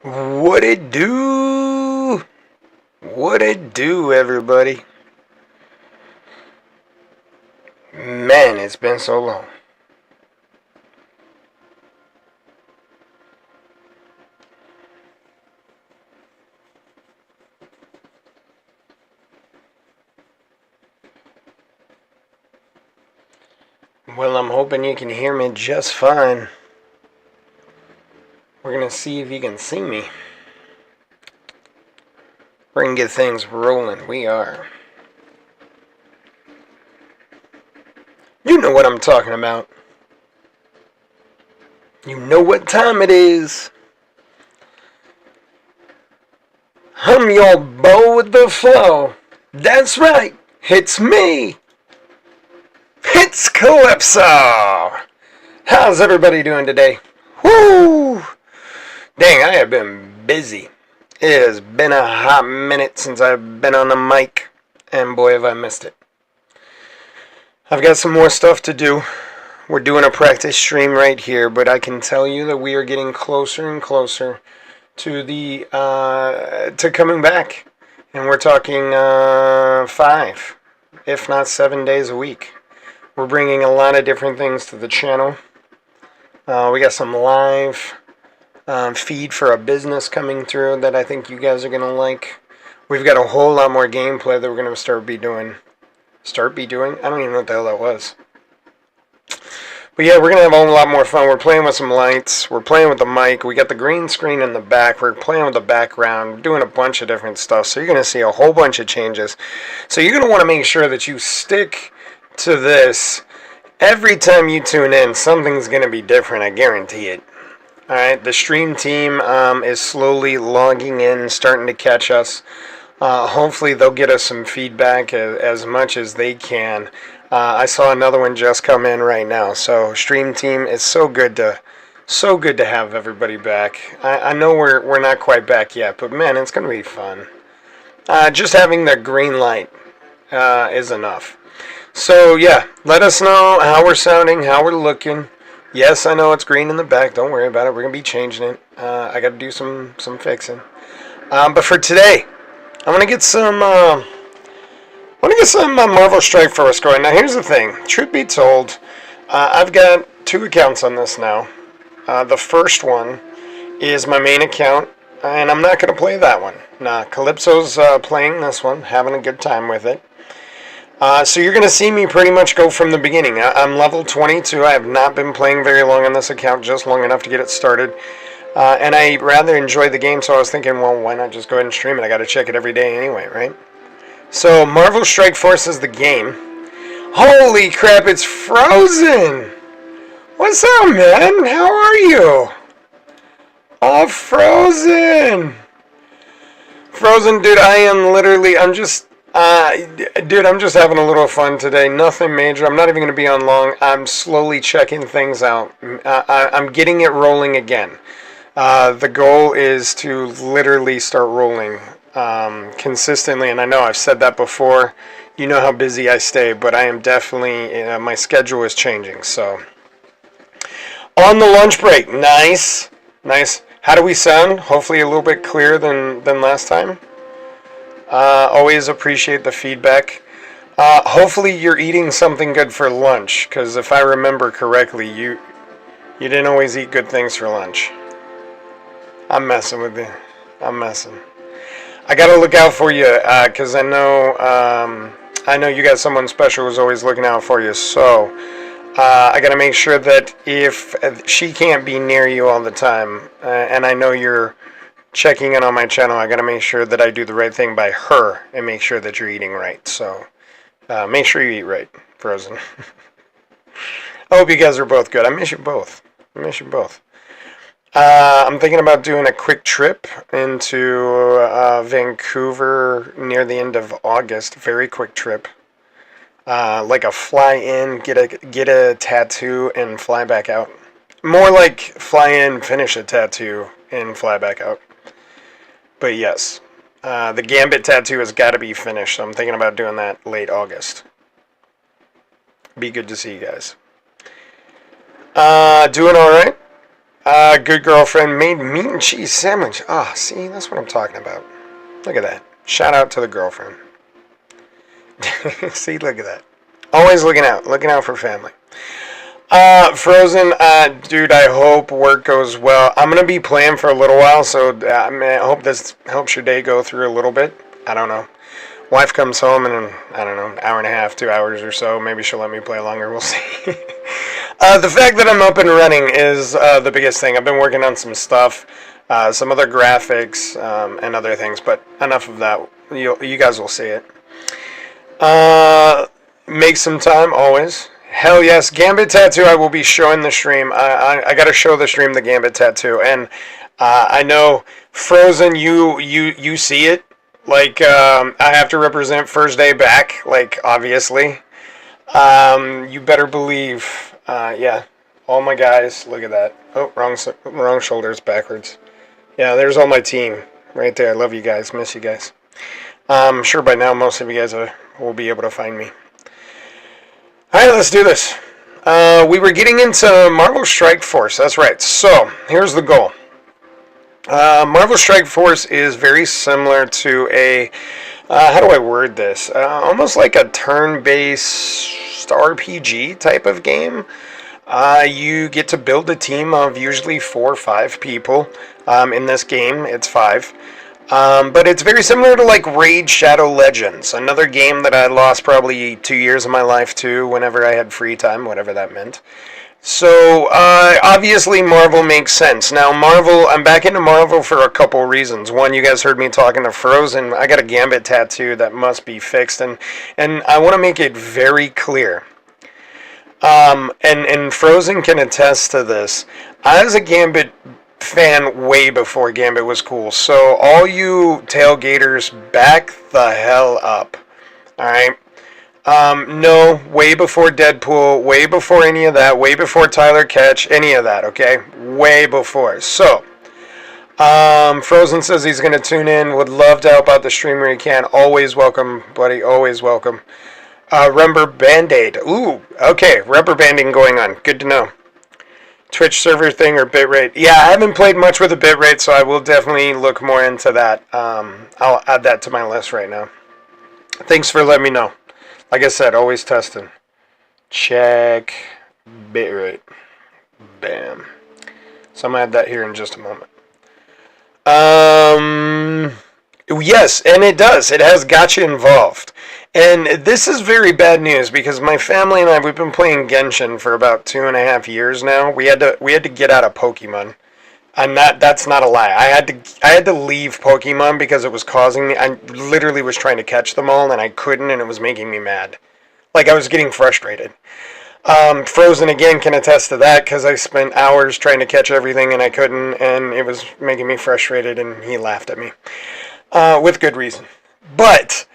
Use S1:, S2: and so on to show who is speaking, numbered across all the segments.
S1: What it do? What it do, everybody? Man, it's been so long. Well, I'm hoping you can hear me just fine. We're gonna see if you can see me. We're gonna get things rolling. We are. You know what I'm talking about. You know what time it is. I'm your bow with the flow. That's right. It's me. It's Calypso. How's everybody doing today? Woo! Dang, I have been busy. It has been a hot minute since I've been on the mic, and boy, have I missed it. I've got some more stuff to do. We're doing a practice stream right here, but I can tell you that we are getting closer and closer to to coming back, and we're talking 5, if not 7 days a week. We're bringing a lot of different things to the channel. We got some live feed for a business coming through that I think you guys are going to like. We've got a whole lot more gameplay that we're going to start be doing. I don't even know what the hell that was. But yeah, we're going to have a whole lot more fun. We're playing with some lights. We're playing with the mic. We got the green screen in the back. We're playing with the background. We're doing a bunch of different stuff. So you're going to see a whole bunch of changes. So you're going to want to make sure that you stick to this. Every time you tune in, something's going to be different. I guarantee it. Alright, the stream team is slowly logging in, starting to catch us. Hopefully they'll get us some feedback as much as they can. I saw another one just come in right now. So stream team, it's so good to have everybody back. I know we're not quite back yet, but man, it's gonna be fun. Just having the green light is enough. So yeah, let us know how we're sounding, how we're looking. Yes, I know it's green in the back. Don't worry about it. We're gonna be changing it. I got to do some fixing. But for today, I want to get some. Marvel Strike Force going. Now, here's the thing. Truth be told, I've got 2 accounts on this now. The first one is my main account, and I'm not gonna play that one. Nah, Calypso's playing this one, having a good time with it. So you're going to see me pretty much go from the beginning. I'm level 22. I have not been playing very long on this account, just long enough to get it started. And I rather enjoy the game, so I was thinking, well, why not just go ahead and stream it? I got to check it every day anyway, right? So Marvel Strike Force is the game. Holy crap, it's Frozen! What's up, man? How are you? Oh, Frozen! Frozen, dude, I'm just having a little fun today. Nothing major. I'm not even going to be on long. I'm slowly checking things out. I'm getting it rolling again. The goal is to literally start rolling consistently, and I know I've said that before. You know how busy I stay, but I am definitely, my schedule is changing. So, on the lunch break. Nice. Nice. How do we sound? Hopefully a little bit clearer than last time. Always appreciate the feedback. Hopefully you're eating something good for lunch, because if I remember correctly, you didn't always eat good things for lunch. I'm messing with you. I'm messing. I gotta look out for you, because I know you got someone special who's always looking out for you. So I gotta make sure that if she can't be near you all the time, and I know you're checking in on my channel, I gotta make sure that I do the right thing by her and make sure that you're eating right. So make sure you eat right, Frozen. I hope you guys are both good. I miss you both. I'm thinking about doing a quick trip into Vancouver near the end of August. Very quick trip. Like a fly in, get a tattoo, and fly back out. More like fly in, finish a tattoo, and fly back out. But yes, the Gambit tattoo has got to be finished, so I'm thinking about doing that late August. Be good to see you guys. Doing all right. Good girlfriend made meat and cheese sandwich. Ah, see, that's what I'm talking about. Look at that. Shout out to the girlfriend. See, look at that. Always looking out for family. Frozen, dude, I hope work goes well. I'm gonna be playing for a little while, so I hope this helps your day go through a little bit. I don't know. Wife comes home in, I don't know, an hour and a half, 2 hours or so. Maybe she'll let me play longer. We'll see. The fact that I'm up and running is the biggest thing. I've been working on some stuff, some other graphics, and other things, but enough of that. You guys will see it. Make some time, always. Hell yes, Gambit tattoo. I will be showing the stream. I gotta show the stream the Gambit tattoo, and I know Frozen. You see it. Like I have to represent first day back. Like obviously, you better believe. Yeah, all my guys. Look at that. Oh, wrong shoulders backwards. Yeah, there's all my team right there. I love you guys. Miss you guys. I'm sure by now most of you guys will be able to find me. Alright, let's do this. We were getting into Marvel Strike Force. That's right. So, here's the goal. Marvel Strike Force is very similar to a... how do I word this? Almost like a turn-based RPG type of game. You get to build a team of usually 4 or 5 people. In this game, it's 5. But it's very similar to like Raid Shadow Legends, another game that I lost probably 2 years of my life to whenever I had free time, whatever that meant. So, obviously Marvel makes sense. Now, Marvel, I'm back into Marvel for a couple reasons. One, you guys heard me talking to Frozen. I got a Gambit tattoo that must be fixed, and I want to make it very clear. And Frozen can attest to this. I was a Gambit fan way before Gambit was cool. So all you tailgaters, back the hell up. Alright? No, way before Deadpool, way before any of that, way before Tyler Ketch, any of that, okay? Way before. So, Frozen says he's going to tune in. Would love to help out the streamer he can. Always welcome, buddy. Always welcome. Rubber Band-Aid. Ooh, okay. Rubber banding going on. Good to know. Twitch server thing or bitrate. Yeah, I haven't played much with a bitrate, so I will definitely look more into that. I'll add that to my list right now. Thanks for letting me know. Like I said, always testing. Check bitrate. Bam. So I'm going to add that here in just a moment. Yes, and it does. It has gacha involved. And this is very bad news because my family and I, we've been playing Genshin for about 2.5 years now. We had to get out of Pokemon. And that's not a lie. I had to leave Pokemon because it was causing me. I literally was trying to catch them all and I couldn't, and it was making me mad. Like I was getting frustrated. Frozen again can attest to that because I spent hours trying to catch everything and I couldn't, and it was making me frustrated, and he laughed at me. With good reason. But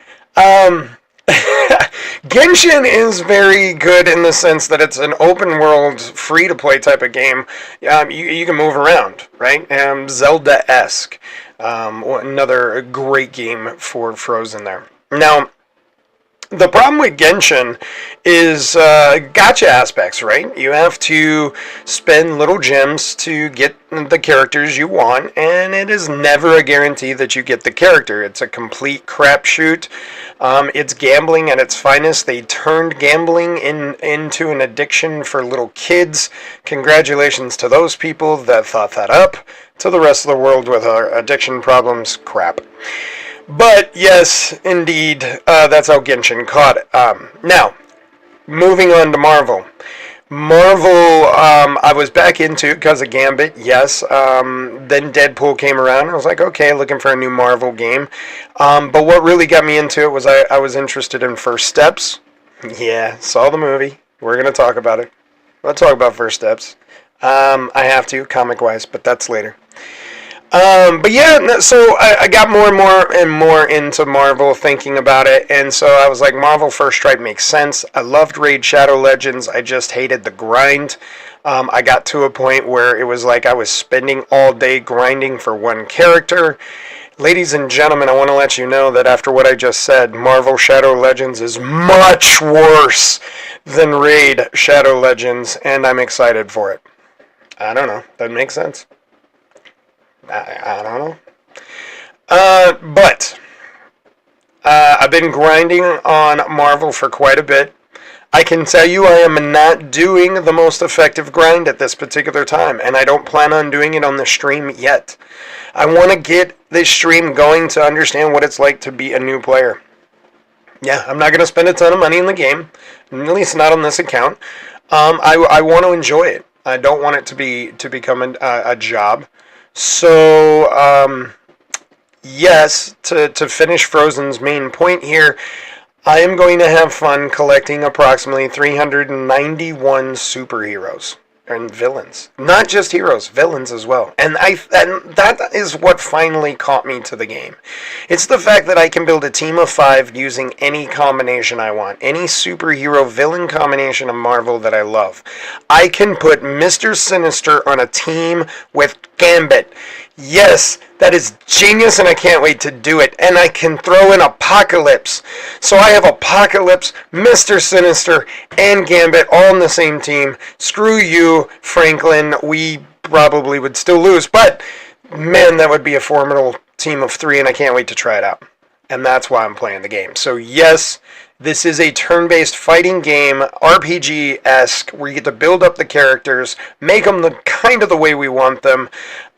S1: Genshin is very good in the sense that it's an open world, free to play type of game. You can move around, right? Zelda-esque. Another great game for Frozen there. Now, the problem with Genshin is gacha aspects, right? You have to spend little gems to get the characters you want, and it is never a guarantee that you get the character. It's a complete crapshoot. It's gambling at its finest. They turned gambling into an addiction for little kids. Congratulations to those people that thought that up. To the rest of the world with our addiction problems, crap. But yes, indeed, that's how Genshin caught it. Now, moving on to Marvel. Marvel, I was back into because of Gambit, yes. Then Deadpool came around. I was like, okay, looking for a new Marvel game. But what really got me into it was I was interested in First Steps. Yeah, saw the movie. We're going to talk about it. Let's talk about First Steps. I have to, comic-wise, but that's later. But yeah, so I got more and more into Marvel, thinking about it, and so I was like, Marvel First Strike makes sense. I loved Raid Shadow Legends. I just hated the grind. I got to a point where it was like I was spending all day grinding for one character. Ladies and gentlemen, I want to let you know that after what I just said, Marvel Shadow Legends is much worse than Raid Shadow Legends, and I'm excited for it. I don't know. That makes sense. I don't know. But I've been grinding on Marvel for quite a bit. I can tell you I am not doing the most effective grind at this particular time, and I don't plan on doing it on the stream yet. I want to get this stream going to understand what it's like to be a new player. Yeah, I'm not going to spend a ton of money in the game, at least not on this account. I want to enjoy it. I don't want it to become a job. So, yes, to finish Frozen's main point here, I am going to have fun collecting approximately 391 superheroes and villains. Not just heroes, villains as well. And that is what finally caught me to the game. It's the fact that I can build a team of 5 using any combination I want. Any superhero villain combination of Marvel that I love. I can put Mr. Sinister on a team with Gambit. Yes, that is genius, and I can't wait to do it. And I can throw in Apocalypse. So I have Apocalypse, Mr. Sinister, and Gambit all on the same team. Screw you, Franklin. We probably would still lose. But, man, that would be a formidable team of 3, and I can't wait to try it out. And that's why I'm playing the game. So, yes, this is a turn-based fighting game, RPG-esque, where you get to build up the characters, make them the kind of the way we want them,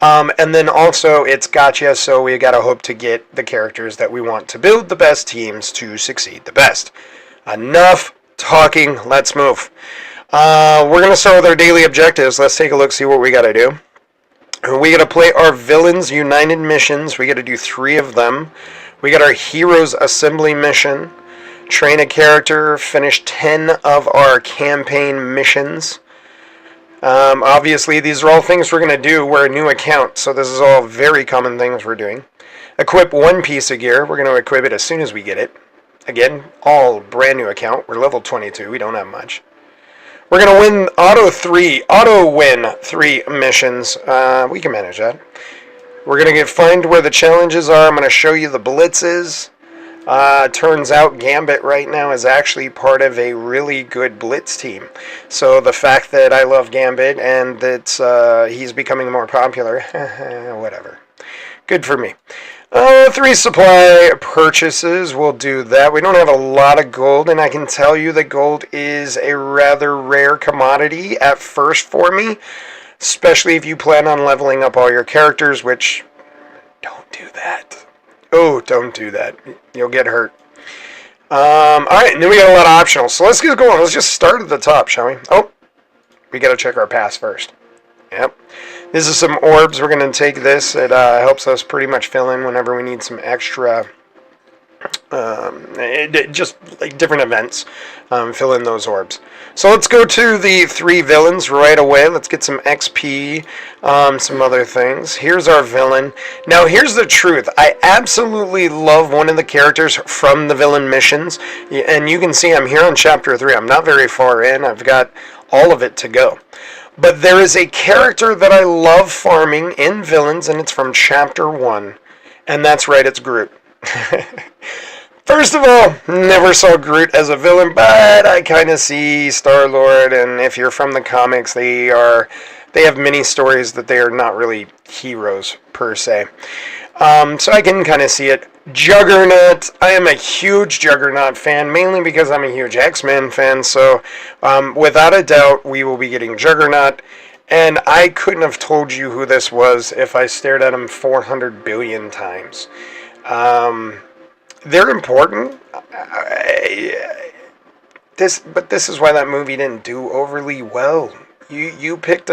S1: and then also it's gacha, so we gotta hope to get the characters that we want to build the best teams to succeed the best. Enough talking, let's move. We're gonna start with our daily objectives. Let's take a look, see what we gotta do. We gotta play our Villains United missions. We gotta do 3 of them. We got our Heroes Assembly mission. Train a character, finish 10 of our campaign missions. Obviously, these are all things we're going to do. We're a new account, so this is all very common things we're doing. Equip 1 piece of gear. We're going to equip it as soon as we get it. Again, all brand new account. We're level 22. We don't have much. We're going to win auto win 3 missions. We can manage that. We're going to find where the challenges are. I'm going to show you the blitzes. Turns out Gambit right now is actually part of a really good blitz team. So the fact that I love Gambit and that he's becoming more popular, whatever. Good for me. 3 supply purchases, we'll do that. We don't have a lot of gold, and I can tell you that gold is a rather rare commodity at first for me, especially if you plan on leveling up all your characters, which, don't do that. Oh, don't do that. You'll get hurt. Alright, and then we got a lot of optionals. So let's get going. Let's just start at the top, shall we? Oh, we got to check our pass first. Yep. This is some orbs. We're going to take this. It helps us pretty much fill in whenever we need some extra, just like different events. Fill in those orbs. So let's go to the 3 villains right away. Let's get some XP, some other things. Here's our villain. Now, here's the truth. I absolutely love one of the characters from the villain missions. And you can see I'm here on Chapter 3. I'm not very far in. I've got all of it to go. But there is a character that I love farming in villains, and it's from Chapter 1. And that's right, it's Groot. First of all, never saw Groot as a villain, but I kind of see Star-Lord, and if you're from the comics, they have mini stories that they are not really heroes, per se. So I can kind of see it. Juggernaut. I am a huge Juggernaut fan, mainly because I'm a huge X-Men fan, so without a doubt, we will be getting Juggernaut. And I couldn't have told you who this was if I stared at him 400 billion times. They're important. But this is why that movie didn't do overly well. You picked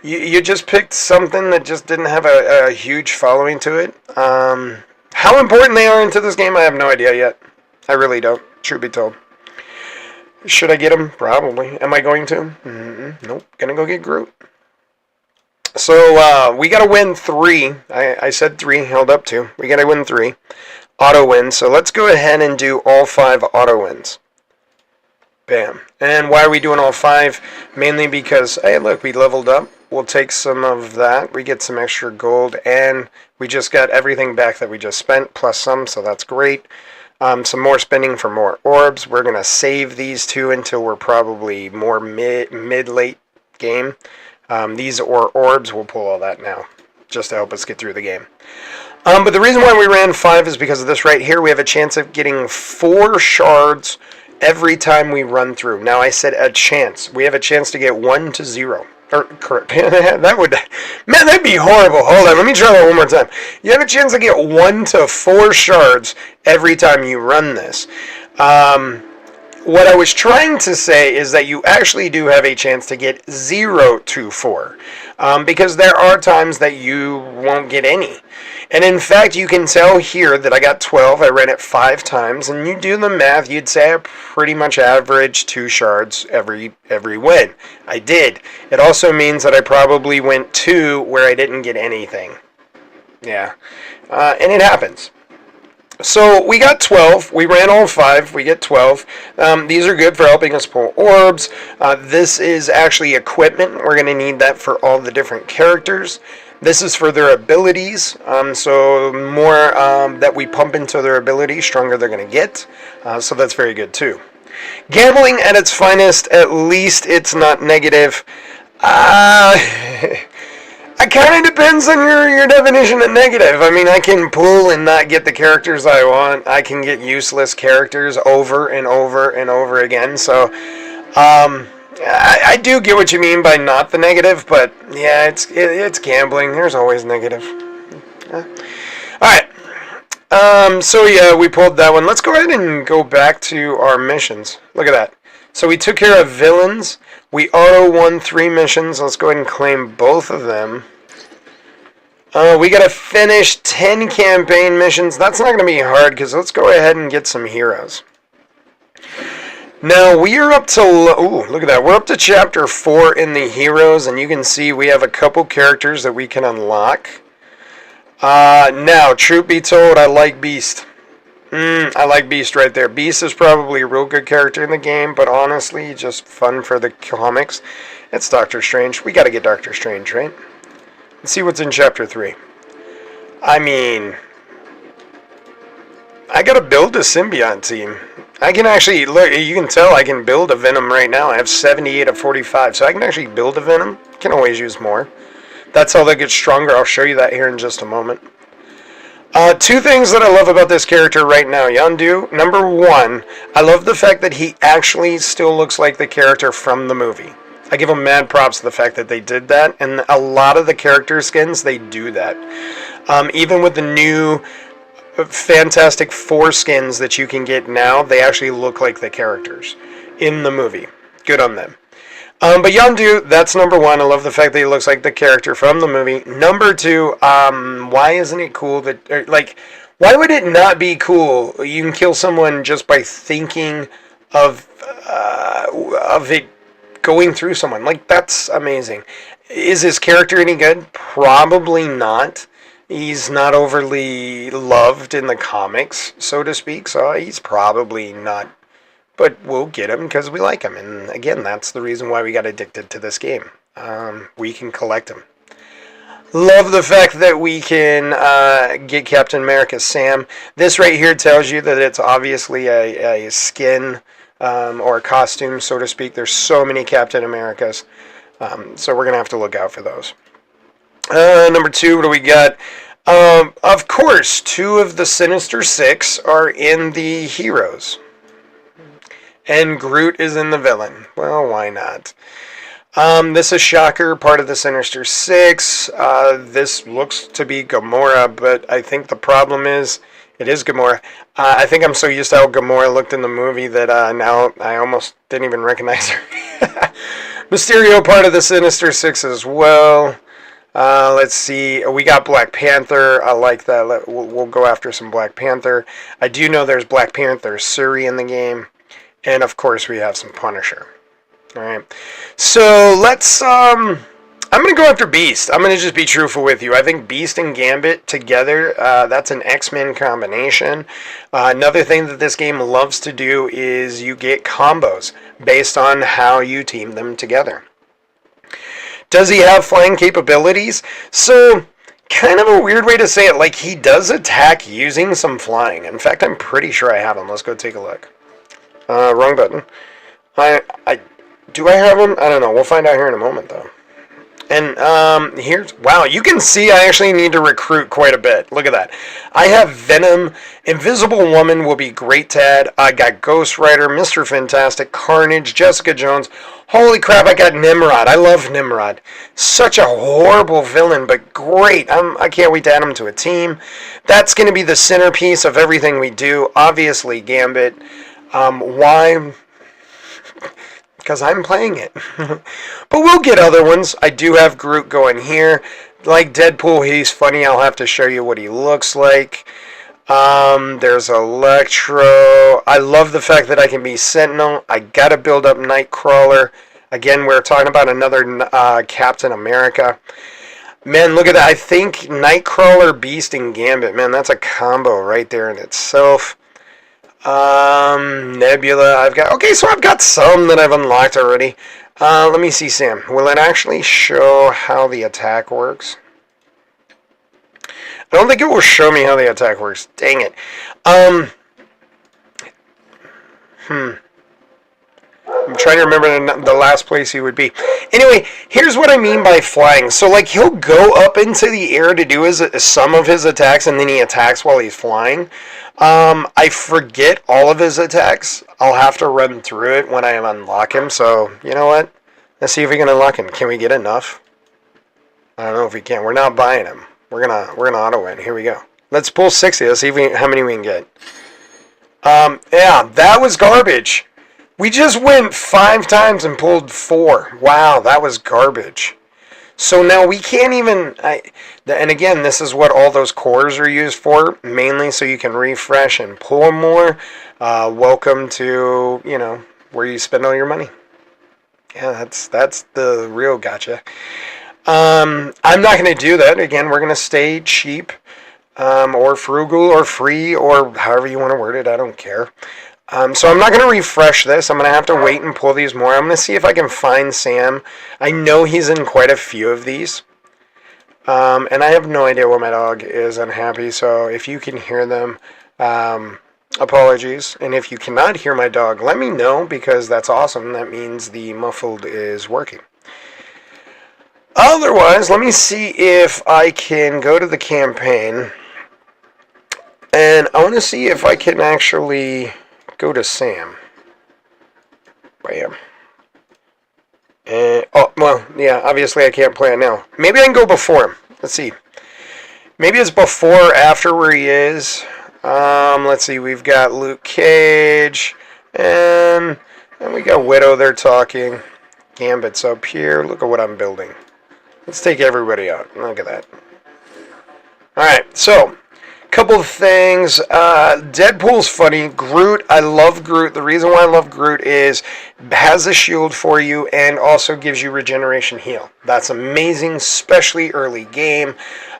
S1: you just picked something that just didn't have a huge following to it. How important they are into this game, I have no idea yet. I really don't, truth be told. Should I get them? Probably. Am I going to? Nope. Gonna go get Groot. So, we gotta win 3. I said 3, held up 2. We gotta win 3. Auto wins. So let's go ahead and do all 5 auto wins. Bam. And why are we doing all 5? Mainly because, hey, look, we leveled up. We'll take some of that. We get some extra gold, and we just got everything back that we just spent, plus some, so that's great. Some more spending for more orbs. We're going to save these 2 until we're probably more mid-late game. These orbs will pull all that now, just to help us get through the game. But the reason why we ran 5 is because of this right here. We have a chance of getting 4 shards every time we run through. Now, I said a chance. We have a chance to get 1 to 0. Or, correct. That'd be horrible. Hold on, let me try that one more time. You have a chance to get 1 to 4 shards every time you run this. What I was trying to say is that you actually do have a chance to get 0 to 4. Because there are times that you won't get any. And in fact, you can tell here that I got 12. I ran it 5 times. And you do the math, you'd say I pretty much averaged 2 shards every win. I did. It also means that I probably went 2 where I didn't get anything. Yeah. And it happens. So we got 12. We ran all 5. We get 12. These are good for helping us pull orbs. This is actually equipment. We're going to need that for all the different characters. This is for their abilities. So more that we pump into their abilities, stronger they're going to get. So that's very good too. Gambling at its finest. At least it's not negative. It kind of depends on your definition of negative. I mean, I can pull and not get the characters I want. I can get useless characters over and over and over again. So, I do get what you mean by not the negative, but yeah, it's gambling. There's always negative. Yeah. All right. So yeah, we pulled that one. Let's go ahead and go back to our missions. Look at that. So we took care of villains. We auto won 3 missions. Let's go ahead and claim both of them. We got to finish 10 campaign missions. That's not going to be hard because let's go ahead and get some heroes. Now we are up to, look at that. We're up to chapter 4 in the heroes, and you can see we have a couple characters that we can unlock. Now, truth be told, I like Beast. I like Beast right there. Beast is probably a real good character in the game, but honestly, just fun for the comics. It's Doctor Strange. We gotta get Doctor Strange, right? Let's see what's in Chapter 3. I mean, I gotta build a symbiote team. I can actually, look, you can tell I can build a Venom right now. I have 78 of 45, so I can actually build a Venom. Can always use more. That's how they get stronger. I'll show you that here in just a moment. 2 things that I love about this character right now, Yondu. Number 1, I love the fact that he actually still looks like the character from the movie. I give him mad props to the fact that they did that, and a lot of the character skins, they do that. Even with the new Fantastic Four skins that you can get now, they actually look like the characters in the movie. Good on them. But Yondu, that's number 1. I love the fact that he looks like the character from the movie. Number 2, why isn't it cool that, why would it not be cool? You can kill someone just by thinking of it going through someone. Like, that's amazing. Is his character any good? Probably not. He's not overly loved in the comics, so to speak, so he's probably not. But we'll get him because we like him. And again, that's the reason why we got addicted to this game. We can collect him. Love the fact that we can get Captain America Sam. This right here tells you that it's obviously a skin or a costume, so to speak. There's so many Captain Americas. So we're going to have to look out for those. Number 2, what do we got? Of course, 2 of the Sinister Six are in the heroes. And Groot is in the villain. Well, why not? This is Shocker, part of the Sinister Six. This looks to be Gamora, but I think the problem is, it is Gamora. I think I'm so used to how Gamora looked in the movie that now I almost didn't even recognize her. Mysterio, part of the Sinister Six as well. Let's see. We got Black Panther. I like that. We'll go after some Black Panther. I do know there's Black Panther Shuri in the game. And of course we have some Punisher. Alright. So let's I'm gonna go after Beast. I'm gonna just be truthful with you. I think Beast and Gambit together, that's an X-Men combination. Another thing that this game loves to do is you get combos based on how you team them together. Does he have flying capabilities? So, kind of a weird way to say it, like he does attack using some flying. In fact, I'm pretty sure I have him. Let's go take a look. Wrong button. Do I have him? I don't know. We'll find out here in a moment, though. And here's, wow, you can see I actually need to recruit quite a bit. Look at that. I have Venom, Invisible Woman will be great to add. I got Ghost Rider, Mr. Fantastic, Carnage, Jessica Jones. Holy crap, I got Nimrod. I love Nimrod. Such a horrible villain, but great. I can't wait to add him to a team. That's going to be the centerpiece of everything we do. Obviously, Gambit. Why? Because I'm playing it. But we'll get other ones. I do have Groot going here. Like Deadpool, he's funny. I'll have to show you what he looks like. There's Electro. I love the fact that I can be Sentinel. I gotta build up Nightcrawler. Again, we're talking about another Captain America. Man, look at that. I think Nightcrawler, Beast, and Gambit. Man, that's a combo right there in itself. Nebula, I've got, okay, so I've got some that I've unlocked already. Let me see, Sam. Will it actually show how the attack works? I don't think it will show me how the attack works. Dang it. I'm trying to remember the last place he would be. Anyway, here's what I mean by flying. So, like, he'll go up into the air to do some of his attacks, and then he attacks while he's flying. I forget all of his attacks. I'll have to run through it when I unlock him. So, you know what? Let's see if we can unlock him. Can we get enough? I don't know if we can. We're not buying him. We're gonna auto win. Here we go. Let's pull 60. Let's see how many we can get. Yeah, that was garbage. We just went 5 times and pulled 4. Wow, that was garbage. So now we can't even, and again, this is what all those cores are used for, mainly so you can refresh and pull more. Welcome to, where you spend all your money. Yeah, that's the real gotcha. I'm not going to do that. Again, we're going to stay cheap, or frugal, or free, or however you want to word it. I don't care. So I'm not going to refresh this. I'm going to have to wait and pull these more. I'm going to see if I can find Sam. I know he's in quite a few of these. And I have no idea why my dog is unhappy. So if you can hear them, apologies. And if you cannot hear my dog, let me know, because that's awesome. That means the muffled is working. Otherwise, let me see if I can go to the campaign. And I want to see if I can actually go to Sam. Bam. And, oh, well, yeah, obviously I can't play it now. Maybe I can go before him. Let's see. Maybe it's before or after where he is. Let's see, we've got Luke Cage, and we got Widow, they're talking. Gambit's up here. Look at what I'm building. Let's take everybody out. Look at that. Alright, so couple of things. Deadpool's funny. Groot, I love Groot. The reason why I love Groot is has a shield for you and also gives you regeneration heal. That's amazing, especially early game.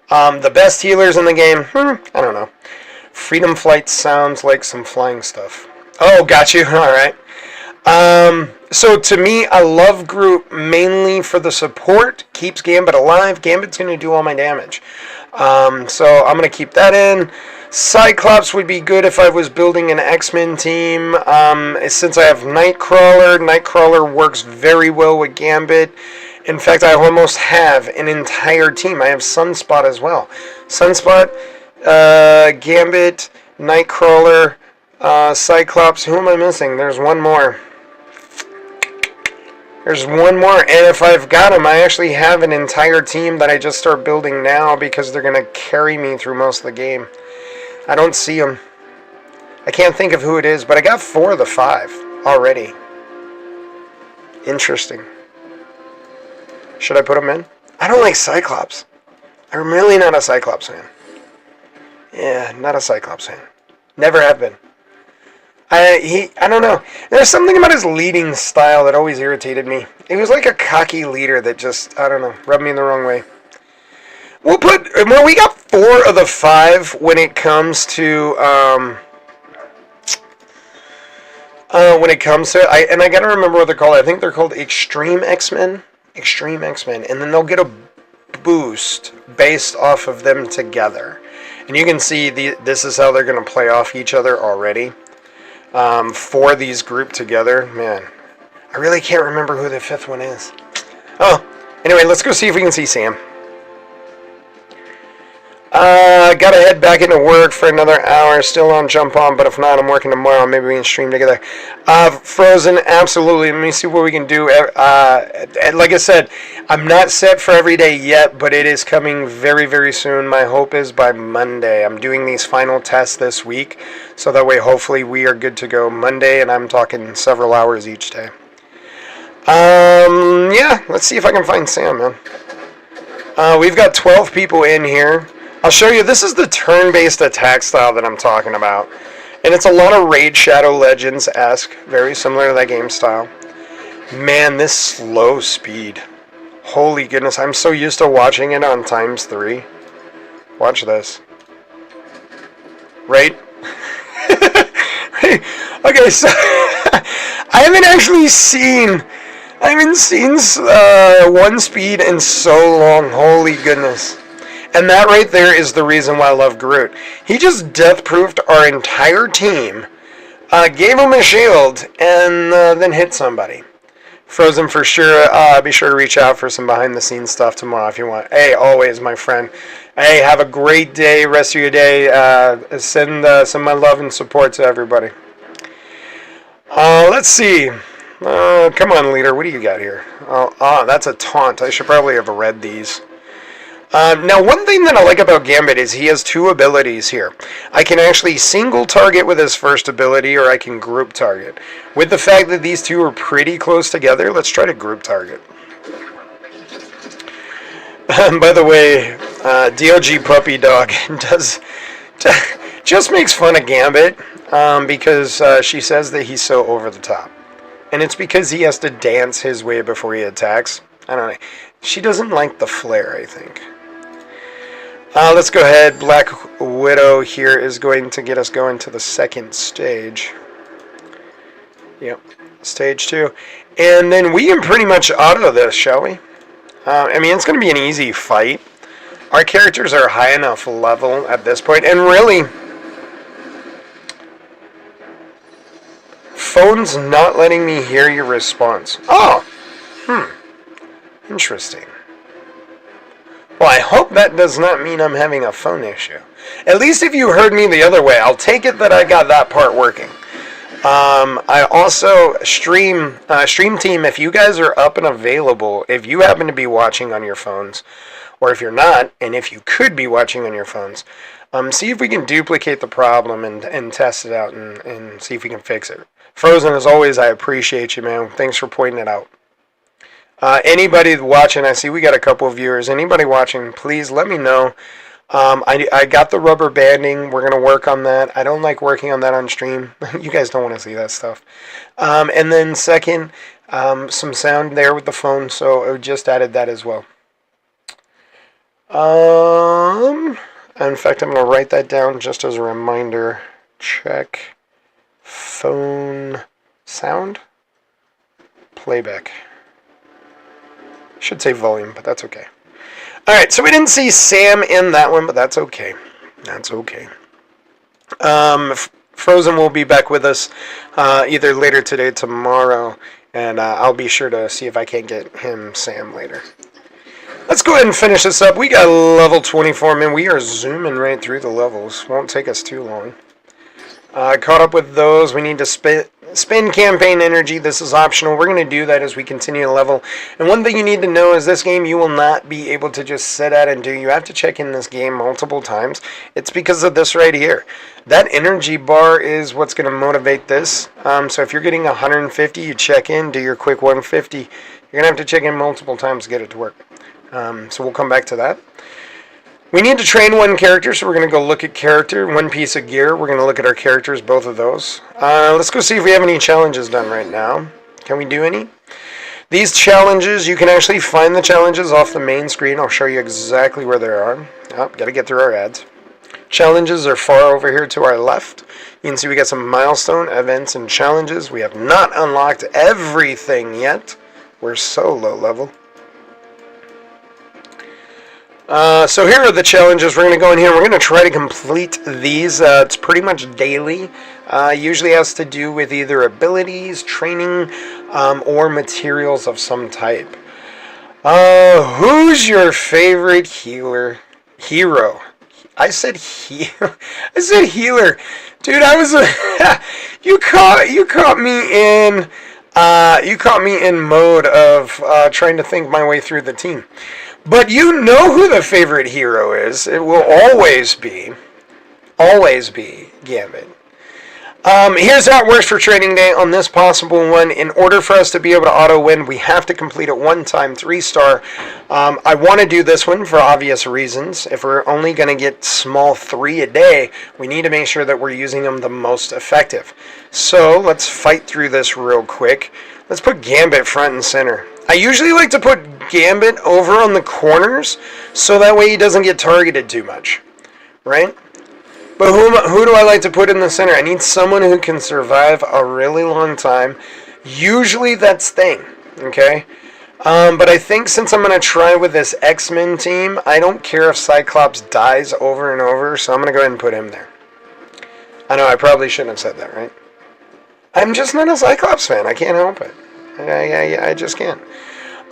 S1: The best healers in the game, I don't know. Freedom Flight sounds like some flying stuff. Oh, got you. All right. So to me, I love Groot mainly for the support. Keeps Gambit alive. Gambit's going to do all my damage. So I'm going to keep that in. Cyclops would be good if I was building an X-Men team. Since I have Nightcrawler, Nightcrawler works very well with Gambit. In fact, I almost have an entire team. I have Sunspot as well. Sunspot, Gambit, Nightcrawler, Cyclops. Who am I missing? There's one more. There's one more, and if I've got them, I actually have an entire team that I just start building now because they're going to carry me through most of the game. I don't see them. I can't think of who it is, but I got 4 of the 5 already. Interesting. Should I put them in? I don't like Cyclops. I'm really not a Cyclops fan. Yeah, not a Cyclops fan. Never have been. I don't know. There's something about his leading style that always irritated me. He was like a cocky leader that just, I don't know, rubbed me in the wrong way. We got 4 of the 5 when it comes to, and I gotta remember what they're called. I think they're called Extreme X-Men. Extreme X-Men. And then they'll get a boost based off of them together. And you can see this is how they're going to play off each other already. For these grouped together, man, I really can't remember who the 5th one is. Oh, and Anyway, let's go see if we can see Sam. Gotta head back into work for another hour. Still on Jump On, but if not, I'm working tomorrow. Maybe we can stream together. Frozen, absolutely. Let me see what we can do. Like I said, I'm not set for every day yet, but it is coming very, very soon. My hope is by Monday. I'm doing these final tests this week, so that way hopefully we are good to go Monday, and I'm talking several hours each day. Yeah, let's see if I can find Sam, man. We've got 12 people in here. I'll show you. This is the turn-based attack style that I'm talking about. And it's a lot of Raid Shadow Legends-esque. Very similar to that game style. Man, this slow speed. Holy goodness. I'm so used to watching it on ×3. Watch this. Right? Okay, so I haven't seen one speed in so long. Holy goodness. And that right there is the reason why I love Groot. He just death-proofed our entire team, gave him a shield, and then hit somebody. Frozen for sure. Be sure to reach out for some behind-the-scenes stuff tomorrow if you want. Hey, always, my friend. Hey, have a great day, rest of your day. Send some of my love and support to everybody. Let's see. Come on, leader. What do you got here? Oh, that's a taunt. I should probably have read these. Now, one thing that I like about Gambit is he has two abilities here. I can actually single target with his first ability, or I can group target. With the fact that these two are pretty close together, let's try to group target. By the way, DOG Puppy Dog just makes fun of Gambit because she says that he's so over the top. And it's because he has to dance his way before he attacks. I don't know. She doesn't like the flair, I think. Let's go ahead. Black Widow here is going to get us going to the second stage. Yep, stage 2. And then we can pretty much auto this, shall we? I mean, it's going to be an easy fight. Our characters are high enough level at this point. And really, phone's not letting me hear your response. Oh, interesting. Well, I hope that does not mean I'm having a phone issue. At least if you heard me the other way, I'll take it that I got that part working. I also stream team, if you guys are up and available, if you happen to be watching on your phones, or if you're not, and if you could be watching on your phones, see if we can duplicate the problem and test it out and see if we can fix it. Frozen, as always, I appreciate you, man. Thanks for pointing it out. Anybody watching, I see we got a couple of viewers. Anybody watching, please let me know. I got the rubber banding. We're going to work on that. I don't like working on that on stream. You guys don't want to see that stuff. And then second, some sound there with the phone, so I just added that as well. In fact, I'm going to write that down just as a reminder. Check phone sound playback. Should say volume, but that's okay. Alright, so we didn't see Sam in that one, but that's okay. That's okay. Frozen will be back with us either later today, tomorrow, and I'll be sure to see if I can't get him Sam later. Let's go ahead and finish this up. We got level 24, man. We are zooming right through the levels. Won't take us too long. Caught up with those. We need to spend campaign energy. This is optional. We're going to do that as we continue to level. And one thing you need to know is this game you will not be able to just sit at and do. You have to check in this game multiple times. It's because of this right here. That energy bar is what's going to motivate this. So if you're getting 150, you check in, do your quick 150. You're going to have to check in multiple times to get it to work. So we'll come back to that. We need to train one character, so we're going to go look at character, one piece of gear. We're going to look at our characters, both of those. Let's go see if we have any challenges done right now. Can we do any? These challenges, you can actually find the challenges off the main screen. I'll show you exactly where they are. Oh, got to get through our ads. Challenges are far over here to our left. You can see we got some milestone events and challenges. We have not unlocked everything yet. We're so low level. So here are the challenges. We're going to go in here. We're going to try to complete these. It's pretty much daily. Usually has to do with either abilities, training, or materials of some type. Who's your favorite hero? I said I said healer, dude. I was you caught me in mode of trying to think my way through the team. But you know who the favorite hero is. It will always be Gambit. Here's how it works for Trading Day on this possible one. In order for us to be able to auto-win, we have to complete it one time, 3-star. I want to do this one for obvious reasons. If we're only going to get small 3 a day, we need to make sure that we're using them the most effective. So let's fight through this real quick. Let's put Gambit front and center. I usually like to put Gambit over on the corners, so that way he doesn't get targeted too much, right? But who do I like to put in the center? I need someone who can survive a really long time. Usually that's Thing, okay? But I think since I'm going to try with this X-Men team, I don't care if Cyclops dies over and over, so I'm going to go ahead and put him there. I know I probably shouldn't have said that, right? I'm just not a Cyclops fan. I can't help it. I just can't.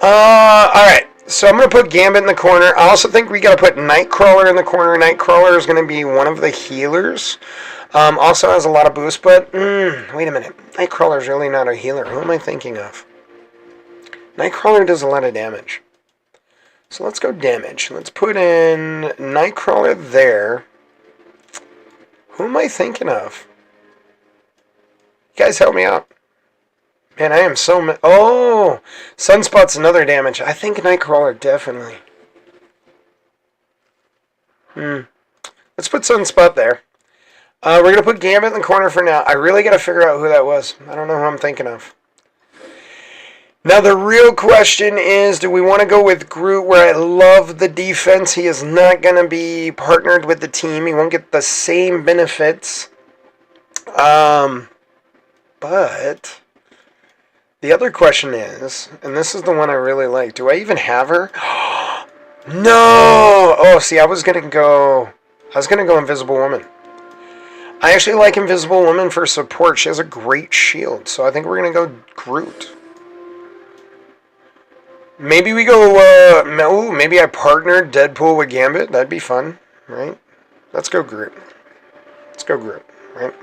S1: Alright. So I'm going to put Gambit in the corner. I also think we got to put Nightcrawler in the corner. Nightcrawler is going to be one of the healers. Also has a lot of boost, but wait a minute. Nightcrawler is really not a healer. Who am I thinking of? Nightcrawler does a lot of damage. So let's go damage. Let's put in Nightcrawler there. Who am I thinking of? You guys help me out. Man, I am so... Oh! Sunspot's another damage. I think Nightcrawler, definitely. Let's put Sunspot there. We're going to put Gambit in the corner for now. I really got to figure out who that was. I don't know who I'm thinking of. Now, the real question is, do we want to go with Groot, where I love the defense? He is not going to be partnered with the team. He won't get the same benefits. But... the other question is, and this is the one I really like, do I even have her? No! Oh, see, I was gonna go Invisible Woman. I actually like Invisible Woman for support. She has a great shield, so I think we're gonna go Groot. Maybe we go, maybe I partnered Deadpool with Gambit. That'd be fun, right? Let's go Groot. Right?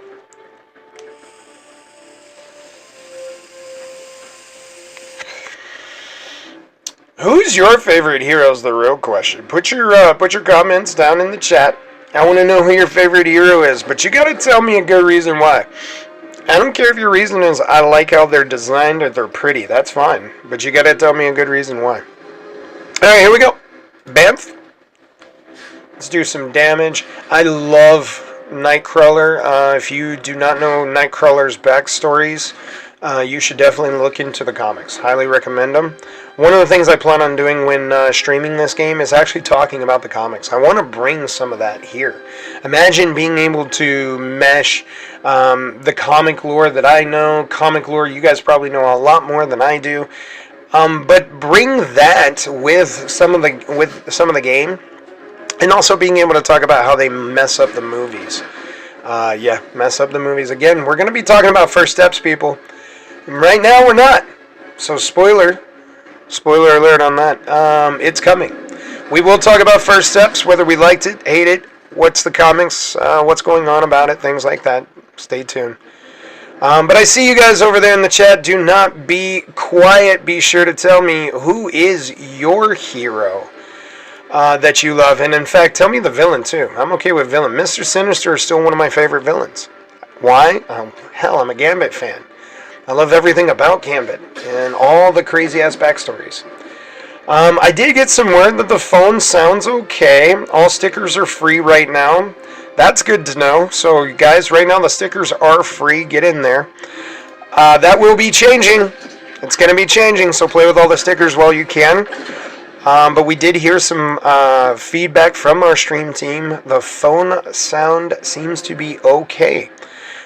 S1: Who's your favorite hero is the real question. Put your comments down in the chat. I want to know who your favorite hero is, but you got to tell me a good reason why. I don't care if your reason is I like how they're designed or they're pretty. That's fine, but you got to tell me a good reason why. All right, here we go. Bamf. Let's do some damage. I love Nightcrawler. If you do not know Nightcrawler's backstories, you should definitely look into the comics. Highly recommend them. One of the things I plan on doing when streaming this game is actually talking about the comics. I want to bring some of that here. Imagine being able to mesh the comic lore that I know. Comic lore you guys probably know a lot more than I do. But bring that with some of the game, and also being able to talk about how they mess up the movies. Mess up the movies. Again, we're going to be talking about first steps, people. Right now, we're not. So, spoiler alert on that. It's coming. We will talk about first steps, whether we liked it, hate it, what's the comics, what's going on about it, things like that. Stay tuned. But I see you guys over there in the chat. Do not be quiet. Be sure to tell me who is your hero that you love. And in fact, tell me the villain too. I'm okay with villain. Mr. Sinister is still one of my favorite villains. Why? Hell, I'm a Gambit fan. I love everything about Gambit and all the crazy-ass backstories. I did get some word that the phone sounds okay. All stickers are free right now. That's good to know. So, guys, right now the stickers are free. Get in there. That will be changing. It's going to be changing, so play with all the stickers while you can. But we did hear some feedback from our stream team. The phone sound seems to be okay.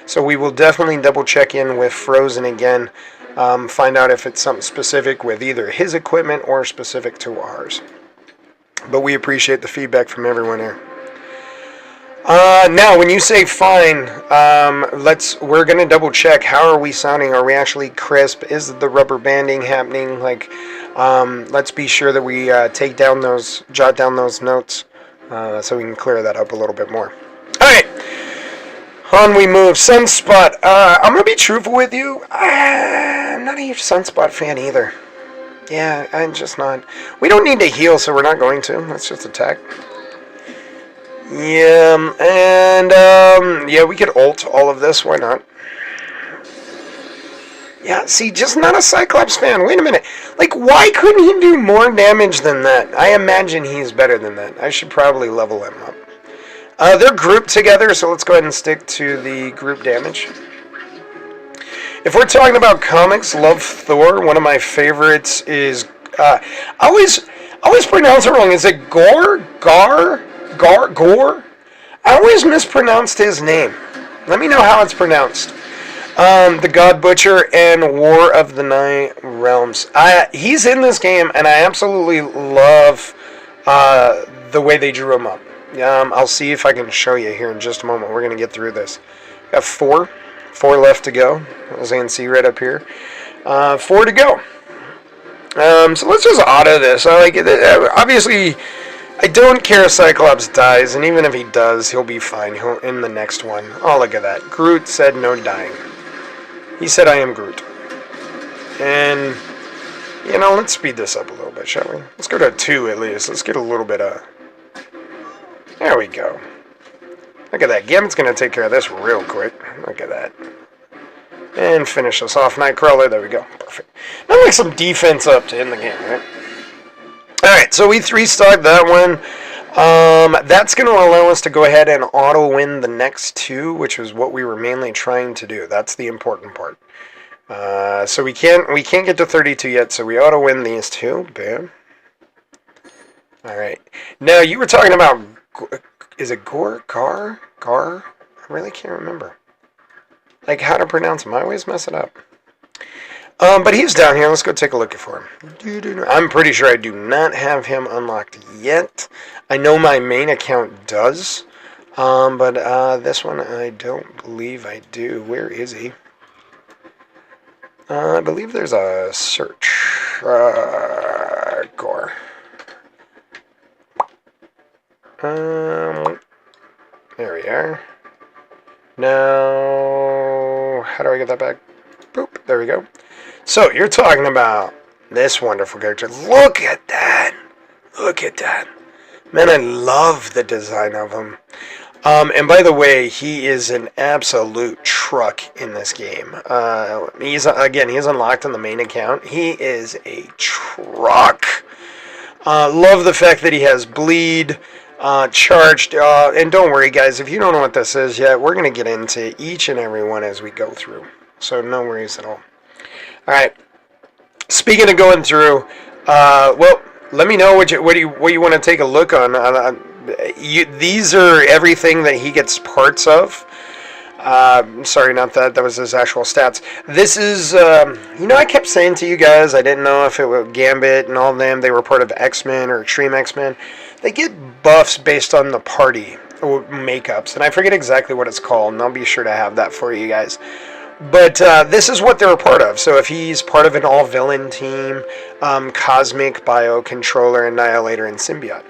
S1: So we will definitely double check in with Frozen again, find out if it's something specific with either his equipment or specific to ours. But we appreciate the feedback from everyone here. Now, when you say fine, we're gonna double check. How are we sounding? Are we actually crisp? Is the rubber banding happening? Like, let's be sure that we jot down those notes, so we can clear that up a little bit more. All right, on we move. Sunspot. I'm gonna be truthful with you. I'm not a huge Sunspot fan either. Yeah, I'm just not. We don't need to heal, so we're not going to. Let's just attack. Yeah, and, yeah, we could ult all of this, why not? Yeah, see, just not a Cyclops fan. Wait a minute. Like, why couldn't he do more damage than that? I imagine he's better than that. I should probably level him up. They're grouped together, so let's go ahead and stick to the group damage. If we're talking about comics, love Thor. One of my favorites is, I always pronounce it wrong. Is it Gore? Gore? I always mispronounced his name. Let me know how it's pronounced. The God Butcher and War of the Nine Realms. He's in this game, and I absolutely love the way they drew him up. I'll see if I can show you here in just a moment. We're going to get through this. Got four left to go, as I can see right up here. 4 to go. So let's just auto this. I like it. Obviously, I don't care if Cyclops dies, and even if he does, he'll be fine. He'll in the next one. Oh, look at that. Groot said no dying. He said I am Groot. And, let's speed this up a little bit, shall we? Let's go to 2 at least. Let's get a little bit of... There we go. Look at that. Gambit's going to take care of this real quick. Look at that. And finish us off. Nightcrawler. There we go. Perfect. Now like some defense up to end the game, right? Alright, so we 3-stocked that one. That's going to allow us to go ahead and auto-win the next 2, which is what we were mainly trying to do. That's the important part. So we can't get to 32 yet, so we auto-win these 2. Bam. Alright. Now, you were talking about... Is it Gar? I really can't remember. Like, how to pronounce him. I always mess it up. But he's down here. Let's go take a look for him. I'm pretty sure I do not have him unlocked yet. I know my main account does. But this one I don't believe I do. Where is he? I believe there's a search. Gore. There we are. Now, how do I get that back? Boop. There we go. So, you're talking about this wonderful character. Look at that. Look at that. Man, I love the design of him. And by the way, he is an absolute truck in this game. He's unlocked on the main account. He is a truck. Love the fact that he has bleed, charged. And don't worry, guys, if you don't know what this is yet, we're going to get into each and every one as we go through. So, no worries at all. Alright, speaking of going through, well, let me know what you want to take a look on. These are everything that he gets parts of. Sorry, not that. That was his actual stats. This is, I kept saying to you guys, I didn't know if it was Gambit and all of them, they were part of X-Men or Extreme X-Men. They get buffs based on the party makeups, and I forget exactly what it's called, and I'll be sure to have that for you guys. But this is what they're a part of. So if he's part of an all-villain team, Cosmic, Biocontroller, Annihilator, and Symbiote.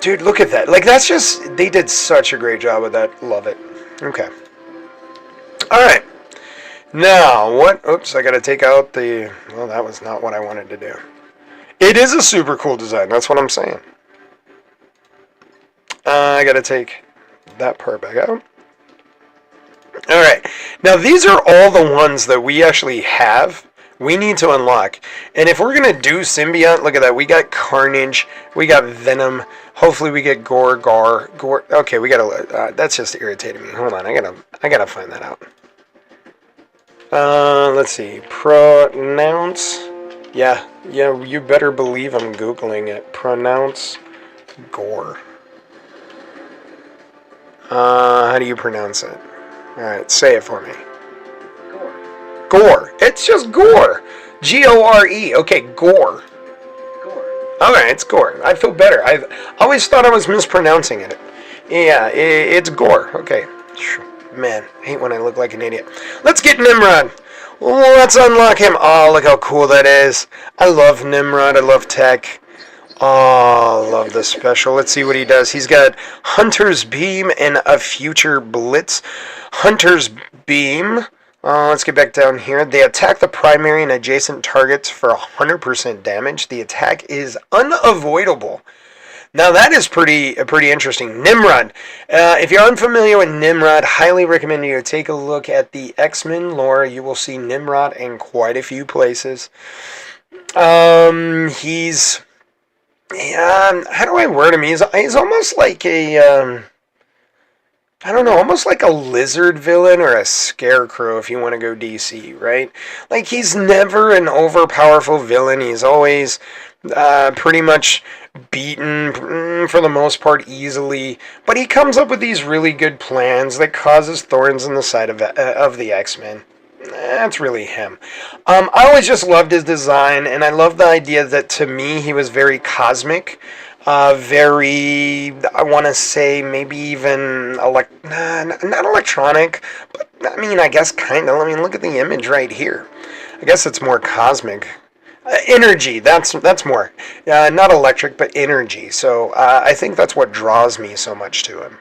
S1: Dude, look at that. Like, that's just... They did such a great job with that. Love it. Okay. Alright. Now, what... Oops, I gotta take out the... Well, that was not what I wanted to do. It is a super cool design. That's what I'm saying. I gotta take that part back out. Alright, now these are all the ones that we actually have, we need to unlock. And if we're going to do Symbiote, look at that, we got Carnage, we got Venom, hopefully we get Gore, okay, we gotta, that's just irritating me, hold on, I gotta find that out. Let's see, pronounce, yeah, you better believe I'm Googling it, pronounce Gore. How do you pronounce it? Alright, say it for me. Gore. It's just Gore. G-O-R-E. Okay, Gore. Alright, it's Gore. I feel better. I've always thought I was mispronouncing it. Yeah, it's gore. Okay. Man, I hate when I look like an idiot. Let's get Nimrod. Let's unlock him. Oh, look how cool that is. I love Nimrod. I love tech. Oh, I love this special. Let's see what he does. He's got Hunter's Beam and a Future Blitz. Hunter's Beam. Let's get back down here. They attack the primary and adjacent targets for 100% damage. The attack is unavoidable. Now that is pretty interesting. Nimrod. If you're unfamiliar with Nimrod, highly recommend you take a look at the X-Men lore. You will see Nimrod in quite a few places. He's... how do I word him? He's almost like a... I don't know, almost like a lizard villain or a scarecrow if you want to go DC, right? Like, he's never an overpowerful villain. He's always pretty much beaten, for the most part, easily. But he comes up with these really good plans that causes thorns in the side of the X-Men. That's really him. I always just loved his design, and I love the idea that, to me, he was very cosmic. Very, I want to say, maybe even, not electronic, but, I mean, I guess kind of. I mean, look at the image right here. I guess it's more cosmic. Energy, that's more. Not electric, but energy. So, I think that's what draws me so much to him.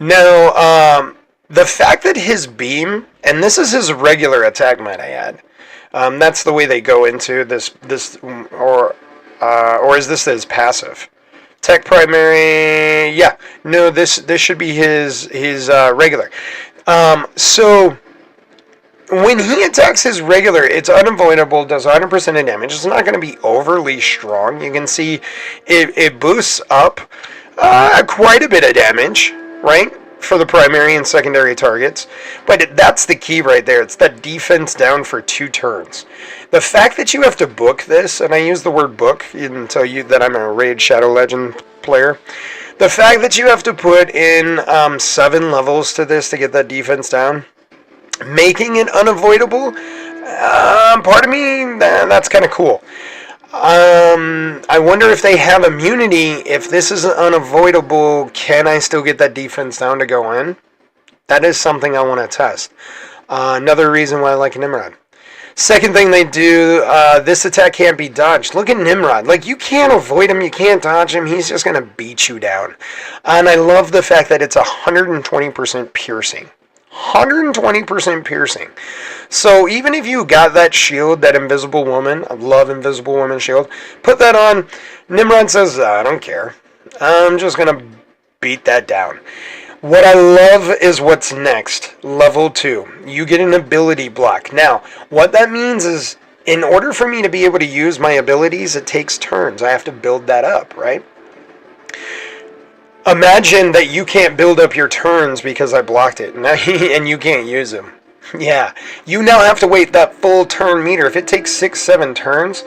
S1: Now, the fact that his beam, and this is his regular attack, might I add, that's the way they go into this, or is this his passive? Tech primary, yeah. No, this should be his regular. So when he attacks his regular, it's unavoidable, does 100% of damage. It's not going to be overly strong. You can see it boosts up quite a bit of damage, right? For the primary and secondary targets. But that's the key right there. It's that defense down for 2 turns. The fact that you have to book this, and I use the word book and tell you that I'm a Raid Shadow Legend player. The fact that you have to put in 7 levels to this to get that defense down, making it unavoidable, part of me, that's kind of cool. I wonder if they have immunity. If this is unavoidable, can I still get that defense down to go in? That is something I want to test. Another reason why I like Nimrod. Second thing they do, this attack can't be dodged. Look at Nimrod. Like, you can't avoid him, you can't dodge him, he's just going to beat you down. And I love the fact that it's 120% piercing. 120% piercing. So even if you got that shield, that Invisible Woman, I love Invisible Woman shield, put that on, Nimrod says, I don't care. I'm just going to beat that down. What I love is what's next. Level 2. You get an ability block. Now, what that means is, in order for me to be able to use my abilities, it takes turns. I have to build that up, right? Imagine that you can't build up your turns because I blocked it, and you can't use them. Yeah, you now have to wait that full turn meter. If it takes 6, 7 turns,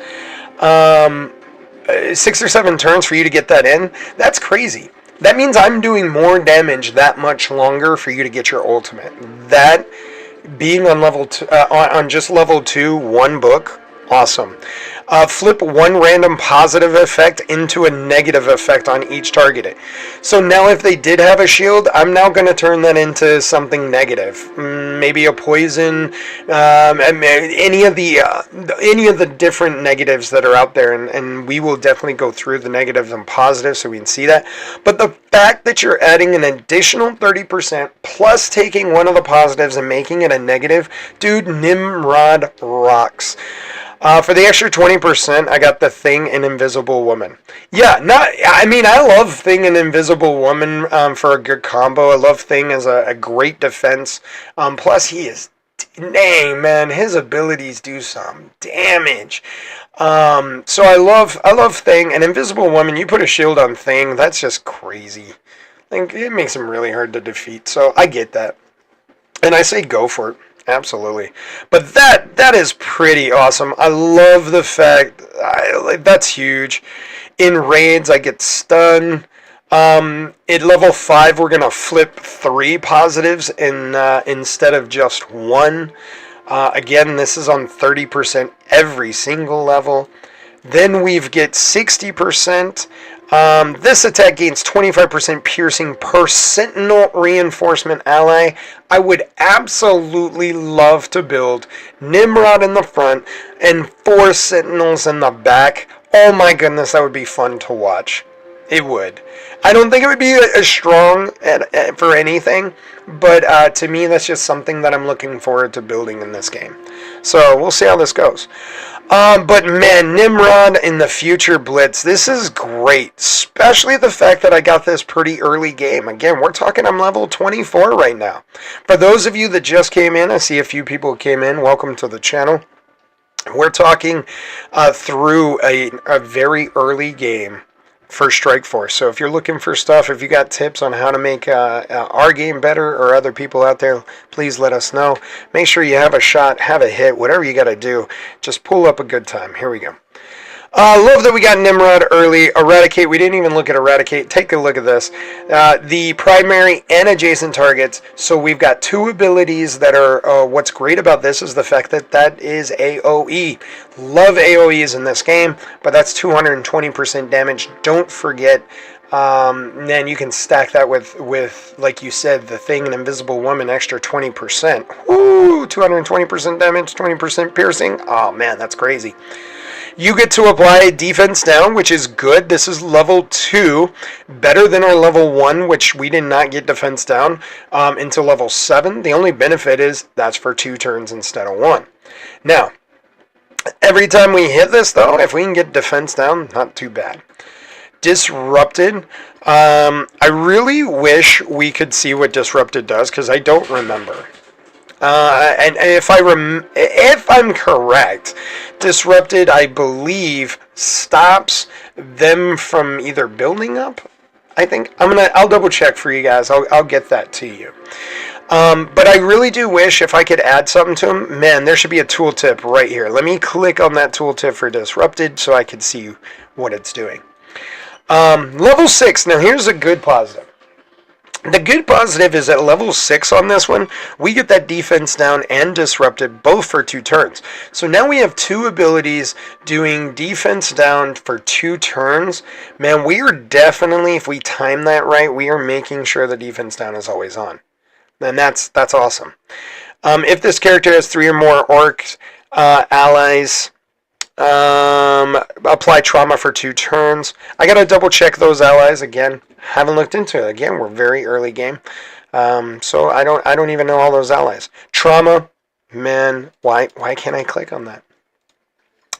S1: 6 or 7 turns for you to get that in, that's crazy. That means I'm doing more damage that much longer for you to get your ultimate. That, being on level 2, on just level 2, 1 book, awesome. Flip 1 random positive effect into a negative effect on each targeted. So now if they did have a shield, I'm now going to turn that into something negative. Maybe a poison, any of the different negatives that are out there, and we will definitely go through the negatives and positives so we can see that. But the fact that you're adding an additional 30% plus taking one of the positives and making it a negative, dude, Nimrod rocks. For the extra 20%, I got the Thing and Invisible Woman. Yeah, I love Thing and Invisible Woman for a good combo. I love Thing as a great defense. Plus, he is, dang, man, his abilities do some damage. So I love Thing and Invisible Woman. You put a shield on Thing, that's just crazy. Like, it makes him really hard to defeat. So I get that, and I say go for it. Absolutely. But that is pretty awesome. I love the fact, that's huge. In raids, I get stun. At level 5, we're going to flip 3 positives instead of just 1. Again, this is on 30% every single level. Then we get 60% This attack gains 25% piercing per sentinel reinforcement ally. I would absolutely love to build Nimrod in the front and 4 sentinels in the back. Oh my goodness, that would be fun to watch. It would. I don't think it would be as strong for anything, but to me, that's just something that I'm looking forward to building in this game. So we'll see how this goes. But man, Nimrod in the future Blitz, this is great. Especially the fact that I got this pretty early game. Again, we're talking I'm level 24 right now. For those of you that just came in, I see a few people came in. Welcome to the channel. We're talking through a very early game for Strike Force. So if you're looking for stuff, if you got tips on how to make our game better or other people out there, please let us know. Make sure you have a shot, have a hit, whatever you got to do. Just pull up a good time. Here we go. Love that we got Nimrod early. Eradicate. We didn't even look at Eradicate. Take a look at this. The primary and adjacent targets. So we've got 2 abilities that are, what's great about this is the fact that that is AoE. Love AoEs in this game, but that's 220% damage. Don't forget, then you can stack that with, like you said, the Thing and Invisible Woman, extra 20%. Woo! 220% damage, 20% piercing. Oh man, that's crazy. You get to apply defense down, which is good. This is level 2, better than our level 1, which we did not get defense down until level 7. The only benefit is that's for 2 turns instead of 1. Now, every time we hit this, though, if we can get defense down, not too bad. Disrupted. I really wish we could see what Disrupted does, because I don't remember. And if I'm correct, Disrupted, I believe, stops them from either building up. I think I'll double check for you guys. I'll get that to you. But I really do wish if I could add something to them. Man, there should be a tooltip right here. Let me click on that tooltip for Disrupted so I can see what it's doing. Level 6. Now here's a good positive. The good positive is at level 6 on this one, we get that defense down and disrupted both for 2 turns. So now we have 2 abilities doing defense down for 2 turns. Man, we are definitely, if we time that right, we are making sure the defense down is always on. And that's awesome. If this character has 3 or more orcs, allies, apply trauma for 2 turns. I gotta double check those allies again. Haven't looked into it. Again, we're very early game. So I don't even know all those allies. Trauma, man, why can't I click on that?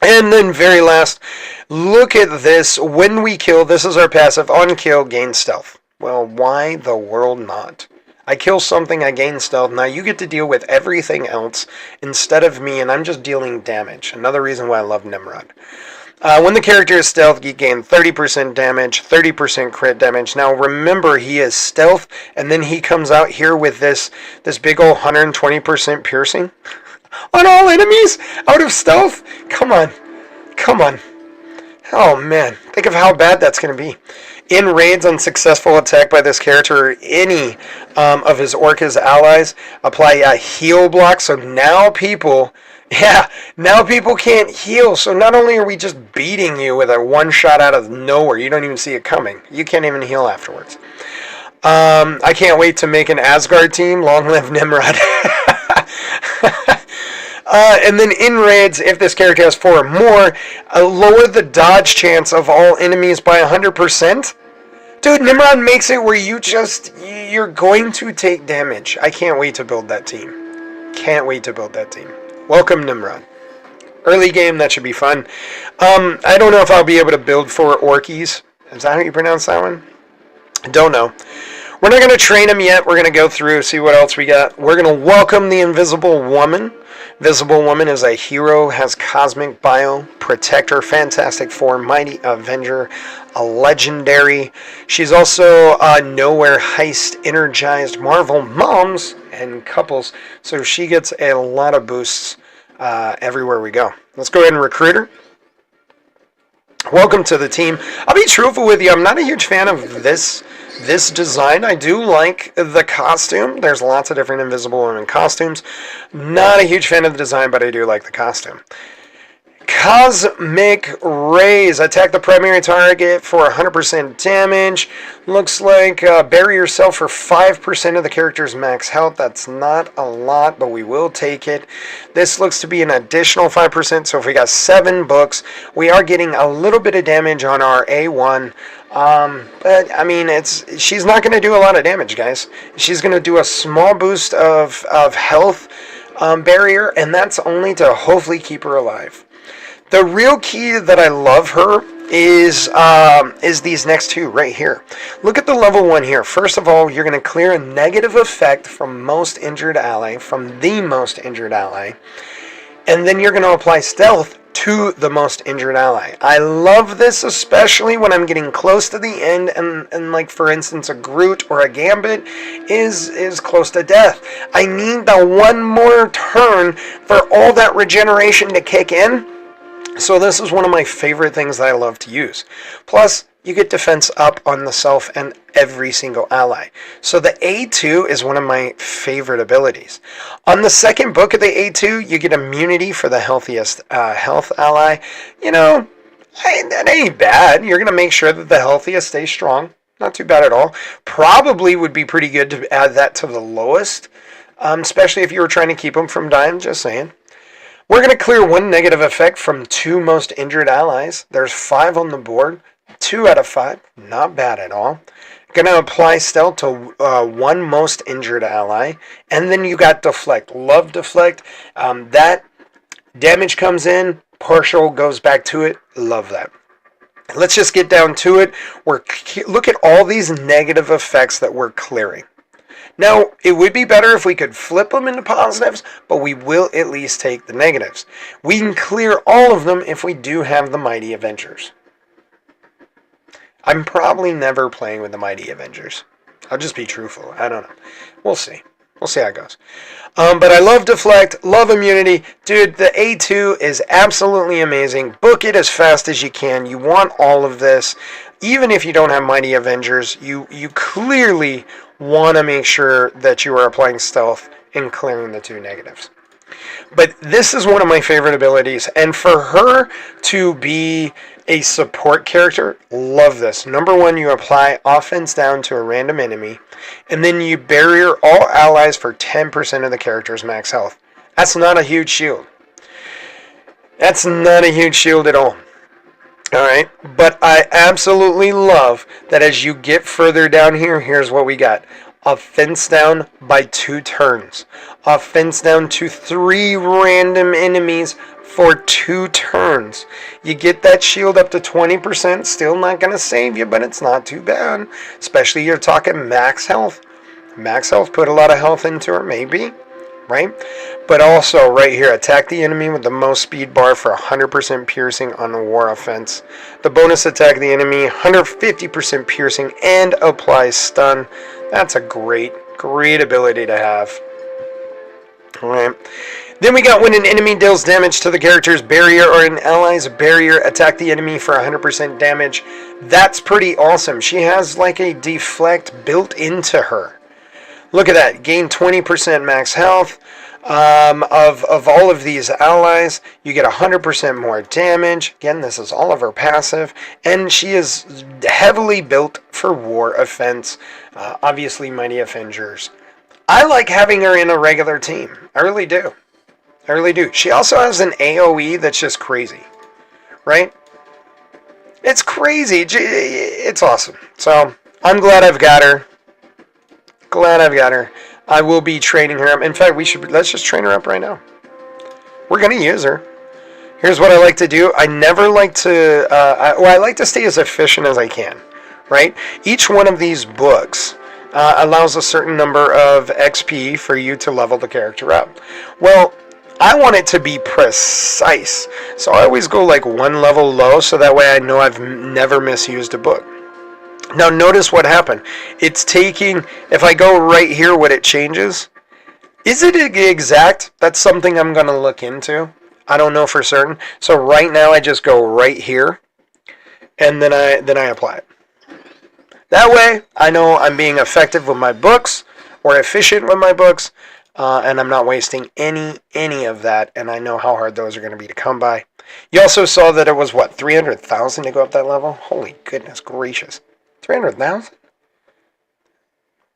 S1: And then very last, look at this. When we kill, this is our passive. On kill, gain stealth. Well, why the world not? I kill something, I gain stealth. Now you get to deal with everything else instead of me, and I'm just dealing damage. Another reason why I love Nimrod. When the character is stealth, you gain 30% damage, 30% crit damage. Now remember, he is stealth, and then he comes out here with this big old 120% piercing on all enemies out of stealth. Come on. Come on. Oh man, think of how bad that's going to be. In raids on successful attack by this character or any of his Orca's allies, apply a heal block. So now people can't heal. So not only are we just beating you with a one shot out of nowhere, you don't even see it coming. You can't even heal afterwards. I can't wait to make an Asgard team. Long live Nimrod. And then in raids, if this character has 4 or more, lower the dodge chance of all enemies by 100%. Dude, Nimrod makes it where you're going to take damage. I can't wait to build that team. Can't wait to build that team. Welcome, Nimrod. Early game, that should be fun. I don't know if I'll be able to build 4 Orkies. Is that how you pronounce that one? Don't know. We're not going to train them yet. We're going to go through, see what else we got. We're going to welcome the Invisible Woman. Invisible Woman is a hero, has Cosmic Bio, Protector, Fantastic Four, Mighty Avenger, a Legendary. She's also Nowhere Heist, Energized, Marvel Moms, and Couples. So she gets a lot of boosts everywhere we go. Let's go ahead and recruit her. Welcome to the team. I'll be truthful with you. I'm not a huge fan of this design. I do like the costume. There's lots of different Invisible Woman costumes. Not a huge fan of the design, but I do like the costume. Cosmic Rays. Attack the primary target for 100% damage. Looks like bury yourself for 5% of the character's max health. That's not a lot, but we will take it. This looks to be an additional 5%, so if we got 7 books, we are getting a little bit of damage on our A1. But, I mean, she's not going to do a lot of damage, guys. She's going to do a small boost of health barrier, and that's only to hopefully keep her alive. The real key that I love her is these next two right here. Look at the level 1 here. First of all, you're going to clear a negative effect from most injured ally, from the most injured ally, and then you're going to apply stealth to the most injured ally. I love this, especially when I'm getting close to the end and like, for instance, a Groot or a Gambit is close to death. I need the one more turn for all that regeneration to kick in. So this is one of my favorite things that I love to use. Plus, you get defense up on the self and every single ally. So the A2 is one of my favorite abilities. On the second book of the A2, you get immunity for the healthiest health ally. You know, that ain't bad. You're going to make sure that the healthiest stay strong. Not too bad at all. Probably would be pretty good to add that to the lowest, especially if you were trying to keep them from dying, just saying. We're going to clear 1 negative effect from 2 most injured allies. There's 5 on the board. 2 out of 5. Not bad at all. Going to apply stealth to 1 most injured ally. And then you got deflect. Love deflect. That damage comes in. Partial goes back to it. Love that. Let's just get down to it. Look at all these negative effects that we're clearing. Now, it would be better if we could flip them into positives, but we will at least take the negatives. We can clear all of them if we do have the Mighty Avengers. I'm probably never playing with the Mighty Avengers. I'll just be truthful. I don't know. We'll see. We'll see how it goes. But I love deflect, love immunity. Dude, the A2 is absolutely amazing. Book it as fast as you can. You want all of this. Even if you don't have Mighty Avengers, you clearly want to make sure that you are applying stealth and clearing the 2 negatives. But this is one of my favorite abilities, and for her to be a support character, love this. Number 1, you apply offense down to a random enemy, and then you barrier all allies for 10% of the character's max health. That's not a huge shield. That's not a huge shield at all. Alright, but I absolutely love that as you get further down here, here's what we got. Offense down by 2 turns. Offense down to 3 random enemies for 2 turns. You get that shield up to 20%. Still not going to save you, but it's not too bad. Especially you're talking max health. Max health, put a lot of health into her, maybe. Right? But also, right here, attack the enemy with the most speed bar for 100% piercing on a war offense. The bonus attack the enemy, 150% piercing, and applies stun. That's a great ability to have. Alright. Then we got when an enemy deals damage to the character's barrier or an ally's barrier, attack the enemy for 100% damage. That's pretty awesome. She has like a deflect built into her. Look at that. Gain 20% max health. Of all of these allies, you get 100% more damage. Again, this is all of her passive. And she is heavily built for war offense. Obviously, Mighty Avengers. I like having her in a regular team. I really do. I really do. She also has an AoE that's just crazy. Right? It's crazy. It's awesome. So, I'm glad I've got her. I will be training her up. In fact, let's just train her up right now. We're going to use her. Here's what I like to do. I never like to, I like to stay as efficient as I can, right? Each one of these books allows a certain number of XP for you to level the character up. Well, I want it to be precise. So I always go like 1 level low so that way I know I've never misused a book. Now notice what happened. It's taking, if I go right here, what it changes. Is it exact? That's something I'm going to look into. I don't know for certain. So right now I just go right here. And then I apply it. That way I know I'm being effective with my books. Or efficient with my books. and I'm not wasting any of that, and I know how hard those are going to be to come by. You also saw that it was, what, 300,000 to go up that level? Holy goodness gracious. 300,000?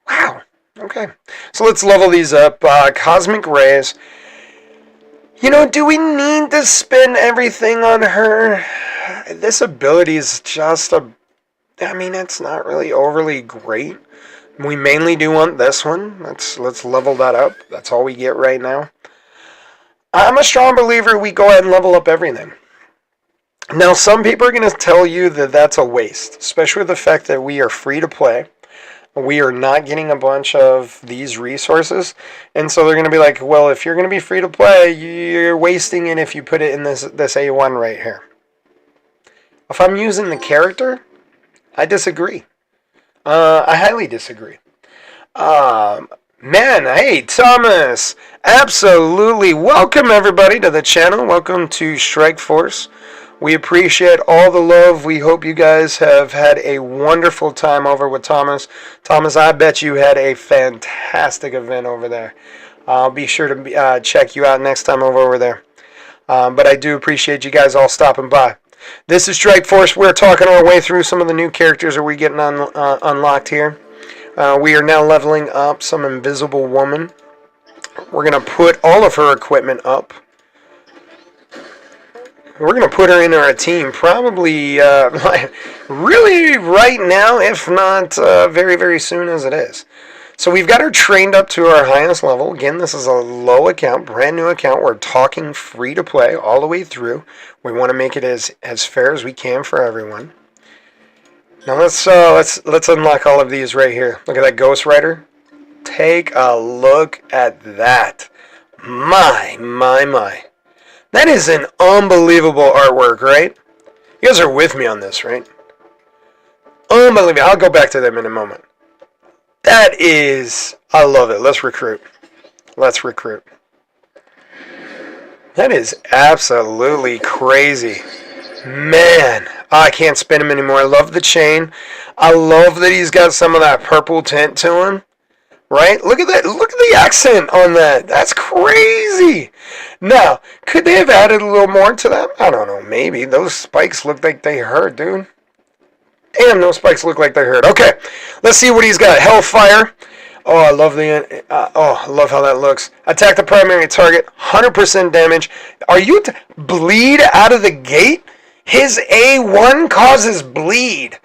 S1: Wow. Okay. So let's level these up. Cosmic Rays. You know, do we need to spend everything on her? This ability is just I mean, it's not really overly great. We mainly do want this one. Let's level that up. That's all we get right now. I'm a strong believer we go ahead and level up everything. Now, some people are going to tell you that that's a waste, especially with the fact that we are free to play. We are not getting a bunch of these resources, and so they're going to be like, well, if you're going to be free to play, you're wasting it if you put it in this A1 right here. If I'm using the character, I disagree. I highly disagree. Man, hey, Thomas, absolutely. Welcome, everybody, to the channel. Welcome to Strike Force. We appreciate all the love. We hope you guys have had a wonderful time over with Thomas. Thomas, I bet you had a fantastic event over there. I'll be sure to check you out next time over there. But I do appreciate you guys all stopping by. This is Strike Force. We're talking our way through some of the new characters that we're getting unlocked here. We are now leveling up some Invisible Woman. We're going to put all of her equipment up. We're going to put her in our team probably really right now, if not very, very soon as it is. So we've got her trained up to our highest level. Again, this is a low account, brand new account. We're talking free to play all the way through. We want to make it as fair as we can for everyone. Now let's unlock all of these right here. Look at that Ghost Rider. Take a look at that. My. That is an unbelievable artwork, right? You guys are with me on this, right? Unbelievable. I'll go back to them in a moment. That is, I love it. Let's recruit. That is absolutely crazy. Man, I can't spin him anymore. I love the chain. I love that he's got some of that purple tint to him. Right? Look at that. Look at the accent on that. That's crazy. Now, could they have added a little more to that? I don't know. Maybe. Those spikes look like they hurt, dude. Damn, those spikes look like they hurt. Okay, let's see what he's got. Hellfire. Oh, I love I love how that looks. Attack the primary target. 100% damage. Are you bleed out of the gate? His A1 causes bleed.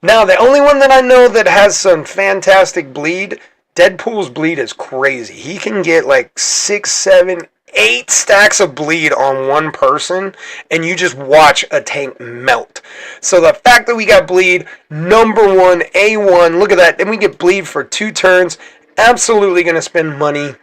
S1: Now, the only one that I know that has some fantastic bleed, Deadpool's bleed is crazy. He can get like 6, 7, 8 stacks of bleed on one person, and you just watch a tank melt. So the fact that we got bleed, number one, A1, look at that. Then we get bleed for 2 turns. Absolutely going to spend money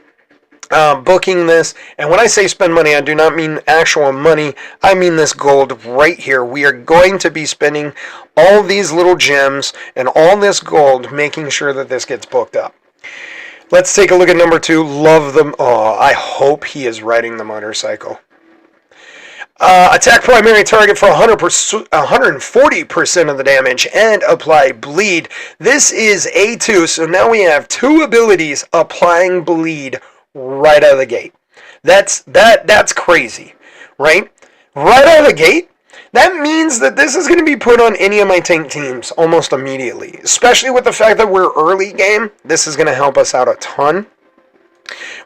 S1: booking this. And when I say spend money, I do not mean actual money. I mean this gold right here. We are going to be spending all these little gems and all this gold, making sure that this gets booked up. Let's take a look at number 2. Love them. Oh, I hope he is riding the motorcycle. Attack primary target for 140% of the damage and apply bleed. This is A2, so now we have 2 abilities applying bleed right out of the gate. That's crazy, right? Right out of the gate. That means that this is going to be put on any of my tank teams almost immediately. Especially with the fact that we're early game. This is going to help us out a ton.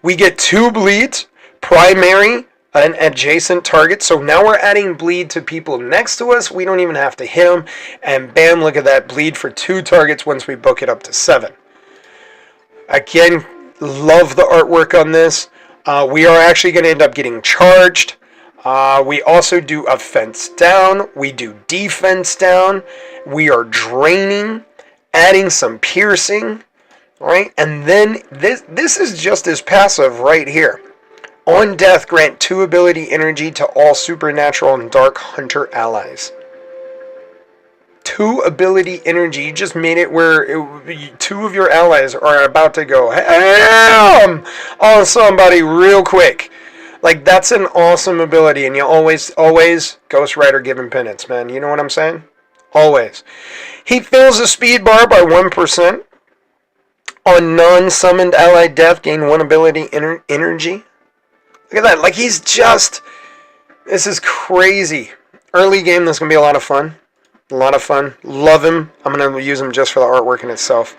S1: We get 2 bleeds, primary and adjacent targets. So now we're adding bleed to people next to us. We don't even have to hit them. And bam, look at that. Bleed for 2 targets once we book it up to 7. Again, love the artwork on this. We are actually going to end up getting charged. We also do offense down. We do defense down. We are draining, adding some piercing, right? And then this is just as passive right here. On death, grant 2 ability energy to all supernatural and dark hunter allies. 2 ability energy. You just made it where 2 of your allies are about to go ham on somebody real quick. Like, that's an awesome ability, and you always, Ghost Rider giving penance, man. You know what I'm saying? Always. He fills the speed bar by 1%. On non-summoned allied death, gain 1 ability energy. Look at that. Like, he's just... This is crazy. Early game, this is going to be a lot of fun. A lot of fun. Love him. I'm going to use him just for the artwork in itself.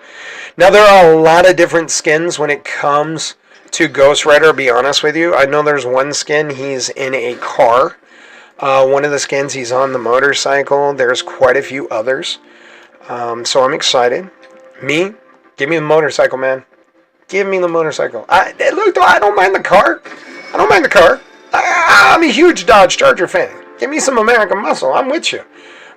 S1: Now, there are a lot of different skins when it comes to Ghost Rider, to be honest with you. I know there's one skin, he's in a car. One of the skins, he's on the motorcycle. There's quite a few others. So I'm excited. Me, give me the motorcycle, man. Give me the motorcycle. Look, I don't mind the car. I don't mind the car. I'm a huge Dodge Charger fan. Give me some American muscle. I'm with you.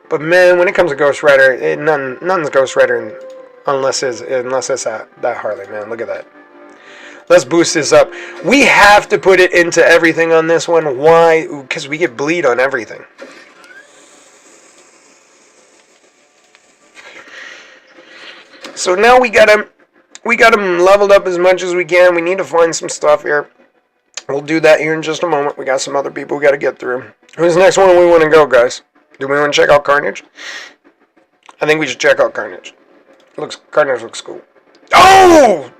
S1: But man, when it comes to Ghost Rider, none's Ghost Rider unless it's that Harley, man. Look at that. Let's boost this up. We have to put it into everything on this one. Why? Because we get bleed on everything. So now we got him leveled up as much as we can. We need to find some stuff here. We'll do that here in just a moment. We got some other people we got to get through. Who's the next one we want to go, guys? Do we want to check out Carnage? I think we should check out Carnage. Carnage looks cool. Oh!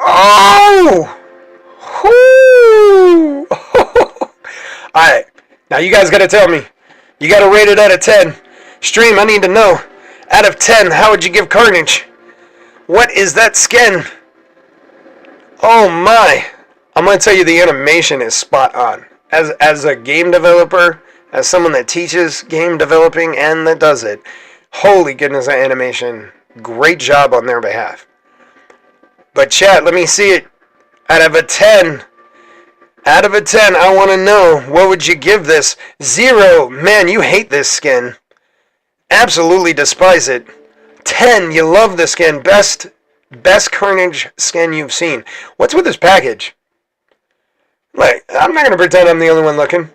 S1: Oh! Alright. Now you guys got to tell me. You got to rate it out of 10. Stream, I need to know. Out of 10, how would you give Carnage? What is that skin? Oh my. I'm going to tell you the animation is spot on. As a game developer, as someone that teaches game developing and that does it, holy goodness, that animation. Great job on their behalf. But chat, let me see it. Out of a 10, I want to know, what would you give this? 0, man, you hate this skin. Absolutely despise it. 10, you love the skin. Best Carnage skin you've seen. What's with this package? Like, I'm not going to pretend I'm the only one looking.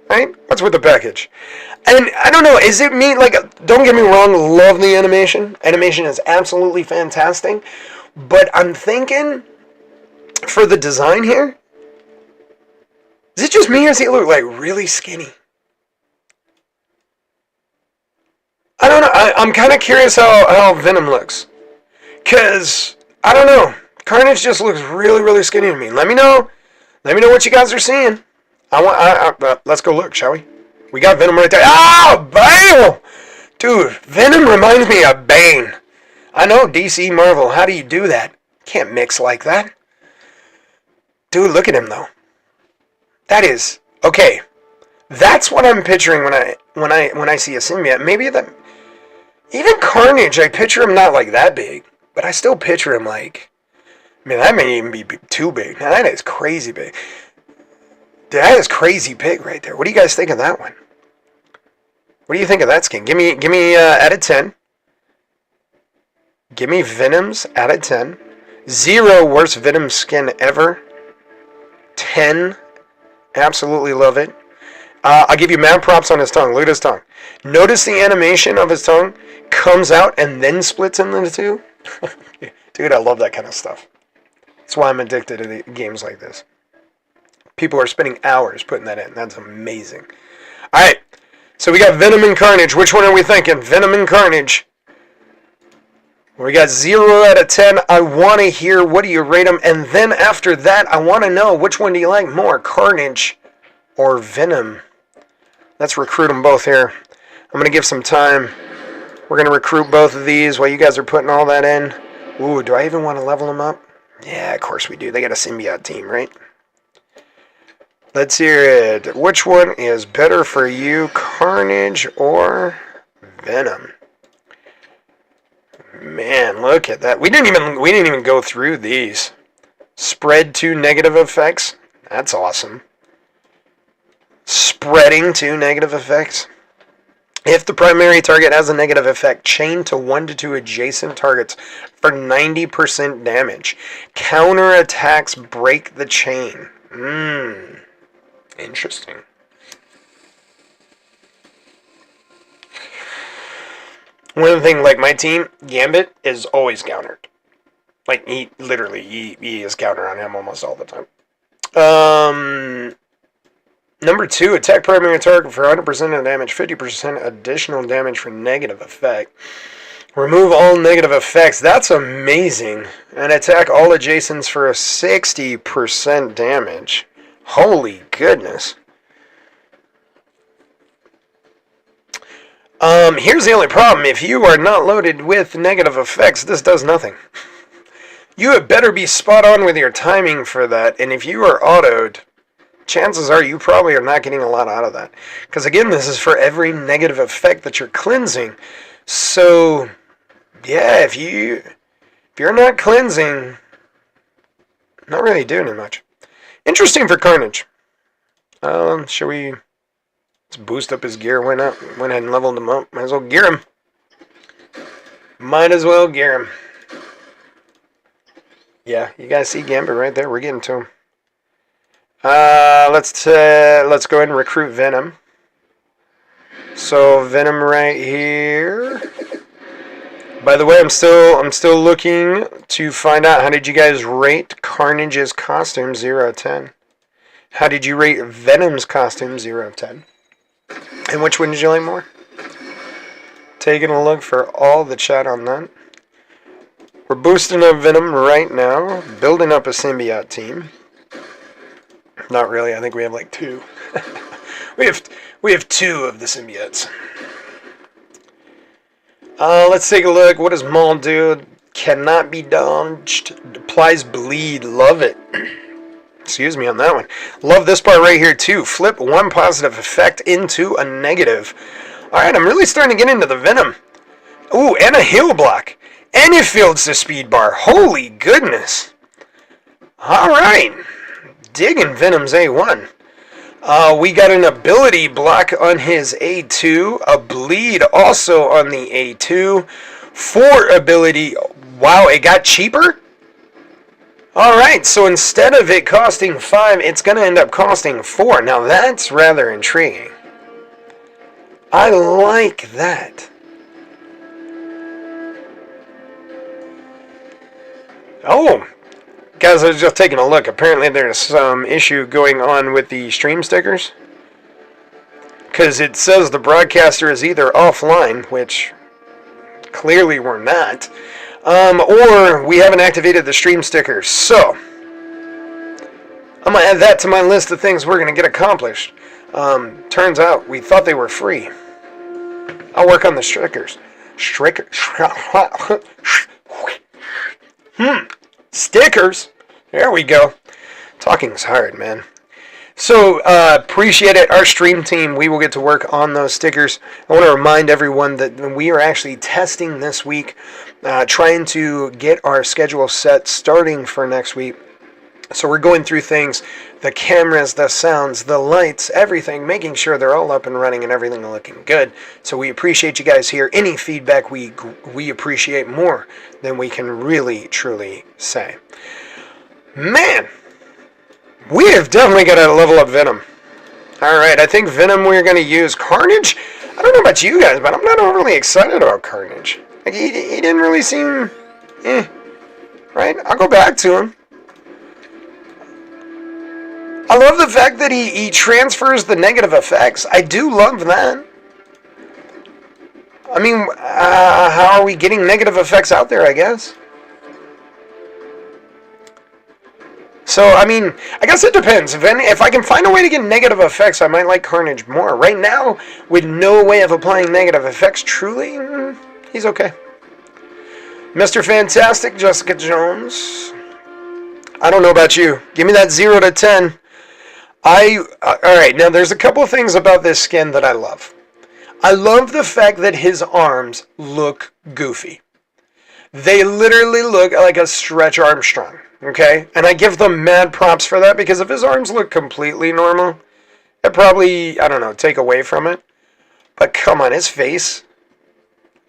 S1: Right? What's with the package? And I don't know, is it me? Like, don't get me wrong, love the animation. Animation is absolutely fantastic. But I'm thinking, for the design here, is it just me or does he look like really skinny? I don't know. I'm kind of curious how Venom looks. Because, I don't know. Carnage just looks really, really skinny to me. Let me know. Let me know what you guys are seeing. Let's go look, shall we? We got Venom right there. Ah, Bane! Dude, Venom reminds me of Bane. I know, DC, Marvel. How do you do that? Can't mix like that. Dude, look at him, though. That is... Okay. That's what I'm picturing when I see a symbiote. Maybe that... Even Carnage, I picture him not like that big. But I still picture him like... I mean, that may even be too big. Now, that is crazy big. That is crazy big right there. What do you guys think of that one? What do you think of that skin? Give me out of 10. Give me Venom's out of 10. 0, worst Venom skin ever. 10, absolutely love it. I'll give you mad props on his tongue. Look at his tongue. Notice the animation of his tongue comes out and then splits into two. Dude, I love that kind of stuff. That's why I'm addicted to the games like this. People are spending hours putting that in. That's amazing. Alright, so we got Venom and Carnage. Which one are we thinking? Venom and Carnage. We got 0 out of 10. I want to hear, what do you rate them? And then after that, I want to know, which one do you like more? Carnage or Venom? Let's recruit them both here. I'm going to give some time. We're going to recruit both of these while you guys are putting all that in. Ooh, do I even want to level them up? Yeah, of course we do. They got a symbiote team, right? Let's hear it. Which one is better for you, Carnage or Venom? Man, look at that. We didn't even go through these. Spread 2 negative effects. That's awesome. Spreading 2 negative effects. If the primary target has a negative effect, chain to 1 to 2 adjacent targets for 90% damage. Counter attacks break the chain. Interesting. One thing, like my team, Gambit is always countered. Like, he is counter on him almost all the time. Number 2, attack primary target for 100% of damage, 50% additional damage for negative effect. Remove all negative effects. That's amazing. And attack all adjacents for a 60% damage. Holy goodness. Here's the only problem. If you are not loaded with negative effects, this does nothing. You had better be spot on with your timing for that. And if you are autoed, chances are you probably are not getting a lot out of that. Because again, this is for every negative effect that you're cleansing. So, yeah, if you're not cleansing, not really doing it much. Interesting for Carnage. Shall we... Let's boost up his gear. Why not? Went ahead and leveled him up. Might as well gear him. Might as well gear him. Yeah, you guys see Gambit right there. We're getting to him. Let's go ahead and recruit Venom. So Venom right here. By the way, I'm still looking to find out, how did you guys rate Carnage's costume 0 out of 10? How did you rate Venom's costume 0 out of 10? And which one did you like more? Taking a look for all the chat on that. We're boosting up Venom right now, building up a symbiote team. Not really. I think we have like 2. we have 2 of the symbiotes. Let's take a look. What does Maul do? Cannot be dodged. Applies bleed. Love it. Excuse me on that one. Love this part right here too. Flip one positive effect into a negative. Alright, I'm really starting to get into the Venom. Ooh, and a heal block. And it fields the speed bar. Holy goodness. Alright. Digging Venom's A1. We got an ability block on his A2. A bleed also on the A2. 4 ability. Wow, it got cheaper? Alright, so instead of it costing 5, it's going to end up costing 4. Now that's rather intriguing. I like that. Oh, guys, I was just taking a look. Apparently there's some issue going on with the stream stickers. Because it says the broadcaster is either offline, which clearly we're not, or we haven't activated the stream stickers. So, I'm going to add that to my list of things we're going to get accomplished. Turns out we thought they were free. I'll work on the stickers. Stickers. There we go. Talking's hard, man. So, appreciate it. Our stream team, we will get to work on those stickers. I want to remind everyone that we are actually testing this week, trying to get our schedule set starting for next week. So we're going through things, the cameras, the sounds, the lights, everything, making sure they're all up and running and everything looking good. So we appreciate you guys here. Any feedback we appreciate more than we can really, truly say. Man, we have definitely got to level up Venom. Alright, I think Venom we're going to use. Carnage? I don't know about you guys, but I'm not overly excited about Carnage. Like, he didn't really seem... Right? I'll go back to him. I love the fact that he transfers the negative effects. I do love that. I mean, how are we getting negative effects out there, I guess? So, I mean, I guess it depends. If I can find a way to get negative effects, I might like Carnage more. Right now, with no way of applying negative effects, truly, he's okay. Mr. Fantastic, Jessica Jones. I don't know about you. Give me that 0 to 10. Alright, now there's a couple of things about this skin that I love. I love the fact that his arms look goofy. They literally look like a Stretch Armstrong, okay? And I give them mad props for that, because if his arms look completely normal, it'd probably, I don't know, take away from it. But come on, his face.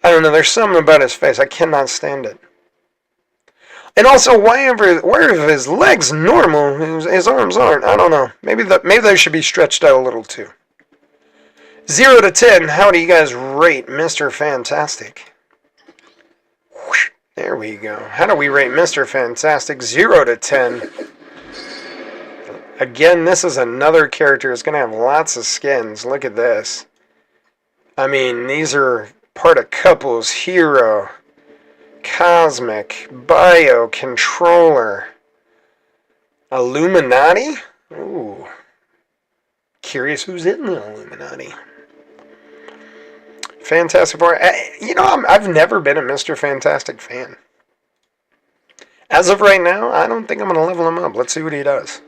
S1: I don't know, there's something about his face. I cannot stand it. And also, why are his legs normal, his arms aren't? I don't know. Maybe they should be stretched out a little too. 0 to 10, how do you guys rate Mr. Fantastic? Whoosh, there we go. How do we rate Mr. Fantastic? 0 to 10. Again, this is another character that's going to have lots of skins. Look at this. I mean, these are Part of Couples, Hero, Cosmic, Bio, Controller, Illuminati? Ooh. Curious who's in the Illuminati. Fantastic Four. You know, I've never been a Mr. Fantastic fan. As of right now, I don't think I'm going to level him up. Let's see what he does.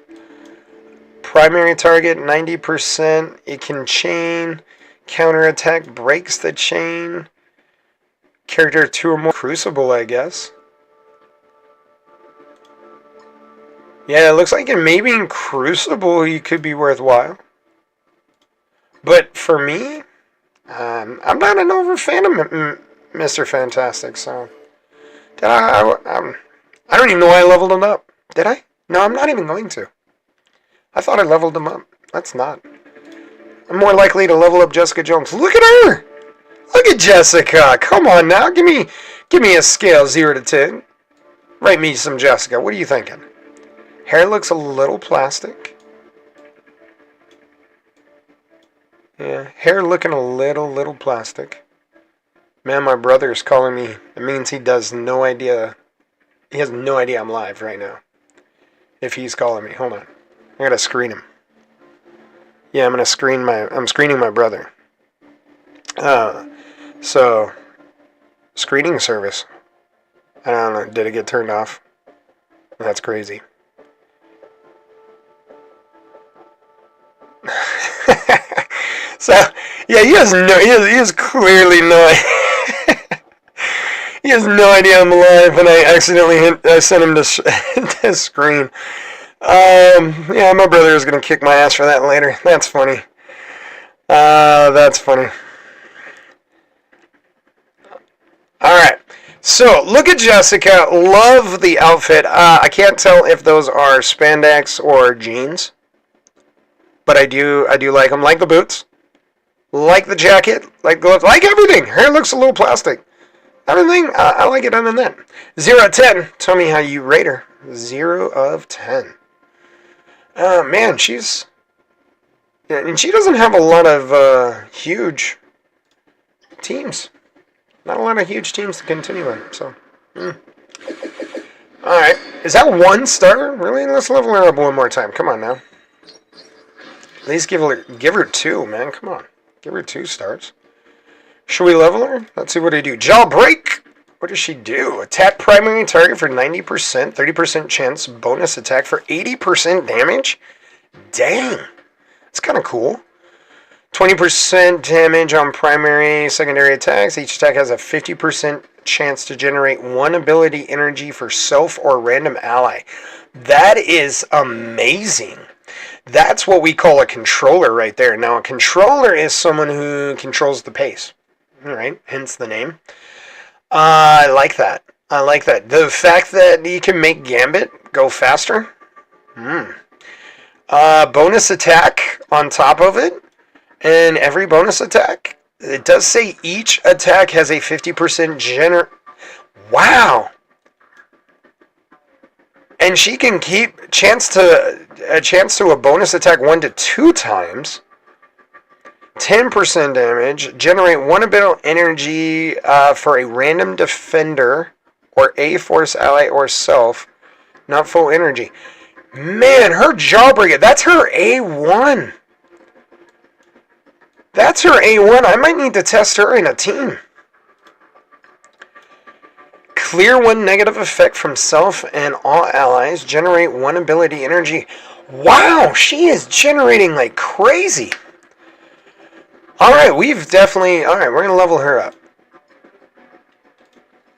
S1: Primary target, 90%. It can chain. Counterattack breaks the chain. Character 2 or more. Crucible, I guess. Yeah, it looks like it maybe in Crucible he could be worthwhile. But for me, I'm not an over fan of Mr. Fantastic, so... I don't even know why I leveled him up. Did I? No, I'm not even going to. I thought I leveled him up. That's not. I'm more likely to level up Jessica Jones. Look at her! Look at Jessica! Come on now, give me a scale 0 to 10. Rate me some Jessica. What are you thinking? Hair looks a little plastic. Yeah, hair looking a little plastic. Man, my brother is calling me. It means he has no idea I'm live right now. If he's calling me. Hold on. I gotta screen him. Yeah, I'm screening my brother. So, screening service. I don't know, did it get turned off? That's crazy. So, yeah, he has clearly no he has no idea I'm alive, and I sent him to screen. Yeah, my brother is gonna kick my ass for that later. That's funny. That's funny. Alright, so look at Jessica. Love the outfit. I can't tell if those are spandex or jeans, but I do like them. Like the boots, like the jacket, like gloves, like everything. Hair looks a little plastic. Everything, I like it other than that. 0 out of 10. Tell me how you rate her. 0 of 10. Man, she's... Yeah, and she doesn't have a lot of huge teams. Not a lot of huge teams to continue on, so... Alright, is that 1 star? Really? Let's level her up one more time. Come on now. At least give her 2, man. Come on. Give her 2 stars. Should we level her? Let's see what I do. Jawbreak! What does she do? Attack primary target for 90%, 30% chance, bonus attack for 80% damage? Dang! That's kind of cool. 20% damage on primary, secondary attacks. Each attack has a 50% chance to generate 1 ability energy for self or random ally. That is amazing. That's what we call a controller right there. Now, a controller is someone who controls the pace. Alright, hence the name. I like that. I like that. The fact that you can make Gambit go faster. Bonus attack on top of it. And every bonus attack, it does say each attack has a 50% Wow! And she can keep a chance to a bonus attack 1 to 2 times. 10% damage, generate 1 ability energy for a random defender or a force ally or self, not full energy. Man, her Jawbreaker, that's her A1. That's her A1. I might need to test her in a team. Clear 1 negative effect from self and all allies. Generate 1 ability energy. Wow, she is generating like crazy. Alright, alright, we're going to level her up.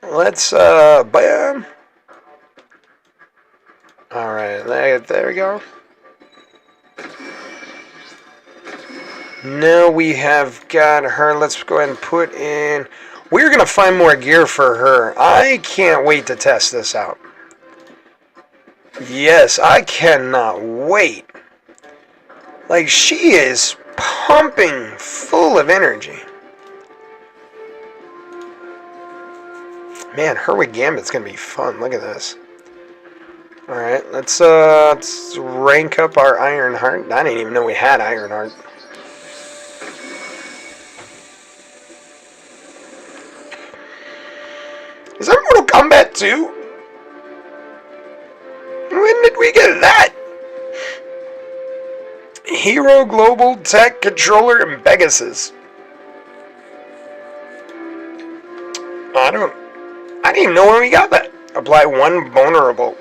S1: Let's, bam. Alright, there we go. Now we have got her. Let's go ahead and put in... We're going to find more gear for her. I can't wait to test this out. Yes, I cannot wait. Like, she is pumping full of energy. Man, her with Gambit's going to be fun. Look at this. Alright, let's rank up our Ironheart. I didn't even know we had Ironheart. combat too? When did we get that? Hero, Global, Tech, Controller, and Pegasus. I didn't even know where we got that. Apply 1 vulnerable.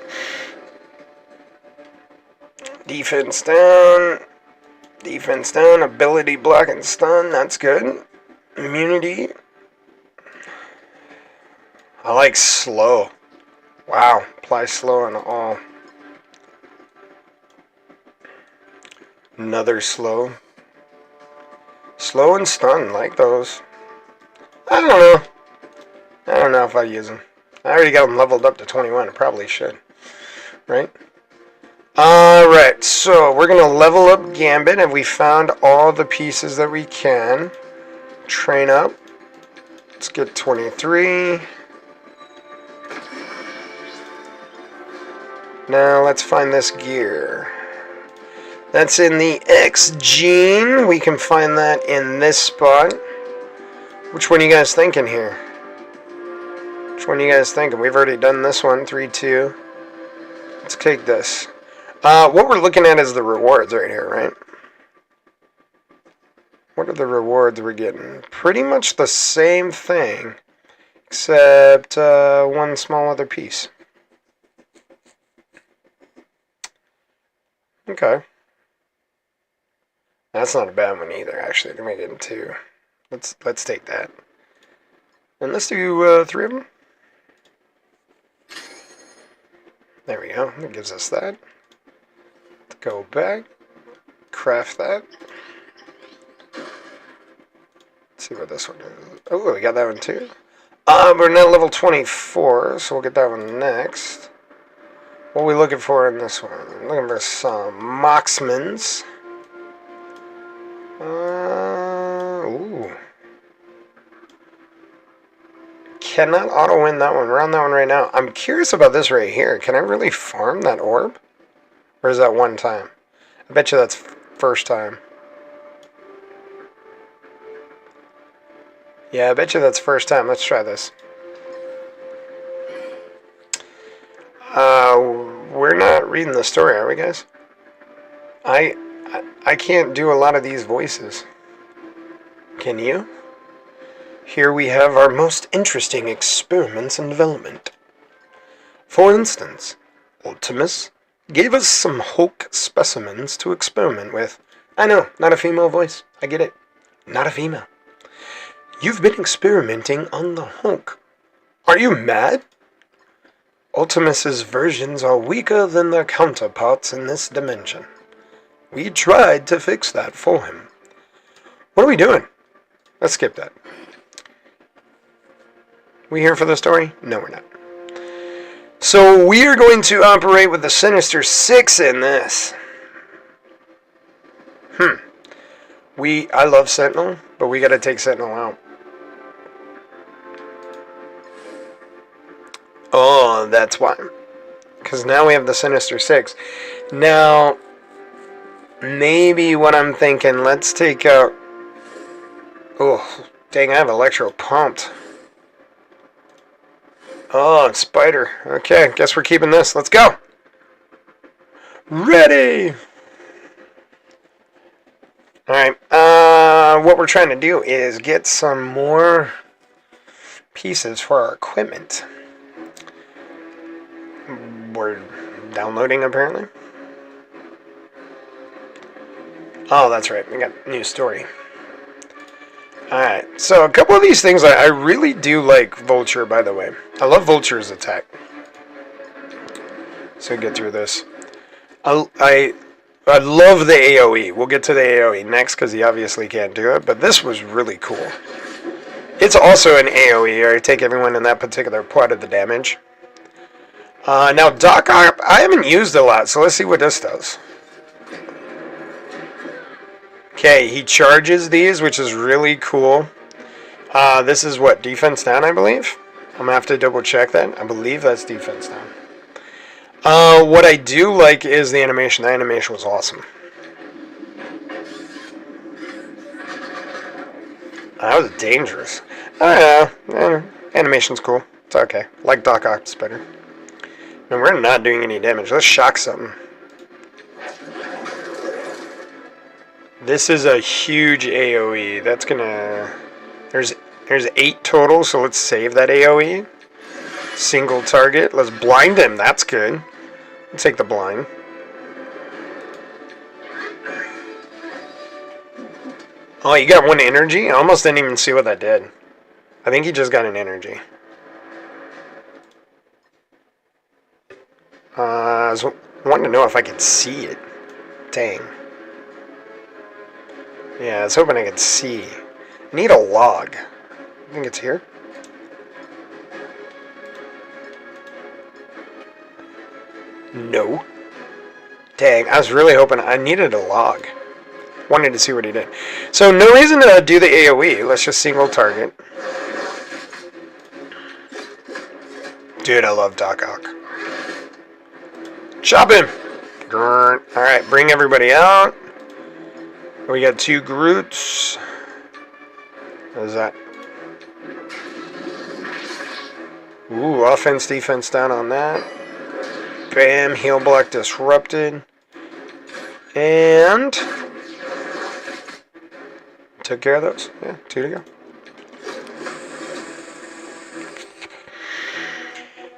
S1: Defense down. Defense down. Ability block and stun. That's good. Immunity. I like slow. Wow. Apply slow on all. Another slow. Slow and stun. Like those. I don't know. I don't know if I use them. I already got them leveled up to 21. I probably should. Right? Alright, so we're going to level up Gambit. Have we found all the pieces that we can? Train up. Let's get 23. Now let's find this gear. That's in the X gene. We can find that in this spot. Which one are you guys thinking here? Which one are you guys thinking? We've already done this one. 3, 2. Let's take this. What we're looking at is the rewards right here, right? What are the rewards we're getting? Pretty much the same thing, except one small other piece. Okay. That's not a bad one either, actually. Let me get 2. Let's take that. And let's do 3 of them. There we go. That gives us that. Let's go back. Craft that. Let's see what this one is. Oh, we got that one too. We're now level 24, so we'll get that one next. What are we looking for in this one? I'm looking for some Moxmans. Ooh. Cannot auto-win that one. We're on that one right now. I'm curious about this right here. Can I really farm that orb? Or is that one time? I bet you that's first time. Yeah, I bet you that's first time. Let's try this. We're not reading the story, are we, guys? I can't do a lot of these voices. Can you? Here we have our most interesting experiments in development. For instance, Ultimus gave us some Hulk specimens to experiment with. I know, not a female voice. I get it. Not a female. You've been experimenting on the Hulk. Are you mad? Ultimus's versions are weaker than their counterparts in this dimension. We tried to fix that for him. What are we doing? Let's skip that. We here for the story? No, we're not. So we are going to operate with the Sinister Six in this. I love Sentinel, but we got to take Sentinel out. Oh, that's why. Because now we have the Sinister Six. Now, maybe what I'm thinking, let's take out... Oh, dang, I have Electro pumped. Oh, Spider. Okay, guess we're keeping this. Let's go. Ready! Alright, what we're trying to do is get some more pieces for our equipment. We're downloading, apparently. Oh, that's right. We got a new story. Alright, so a couple of these things, I really do like Vulture, by the way. I love Vulture's attack. So get through this. I love the AoE. We'll get to the AoE next, because he obviously can't do it, but this was really cool. It's also an AoE, or I take everyone in that particular part of the damage. Now, Doc Ock, I haven't used a lot, so let's see what this does. Okay, he charges these, which is really cool. This is what, defense down, I believe? I'm going to have to double check that. I believe that's defense down. What I do like is the animation. The animation was awesome. That was dangerous. Animation's cool. It's okay. Like Doc Ock's better. And we're not doing any damage. Let's shock something. This is a huge AoE. That's gonna... There's 8 total, so let's save that AoE. Single target. Let's blind him. That's good. Let's take the blind. Oh, you got 1 energy? I almost didn't even see what that did. I think he just got an energy. I was wanting to know if I could see it. Dang. Yeah, I was hoping I could see. I need a log. I think it's here. No. Dang, I was really hoping I needed a log. Wanted to see what he did. So no reason to do the AoE. Let's just single target. Dude, I love Doc Ock. Chop him! Alright, bring everybody out. We got 2 Groots. What is that? Ooh, offense, defense down on that. Bam, heal block disrupted. And... took care of those. Yeah, 2 to go.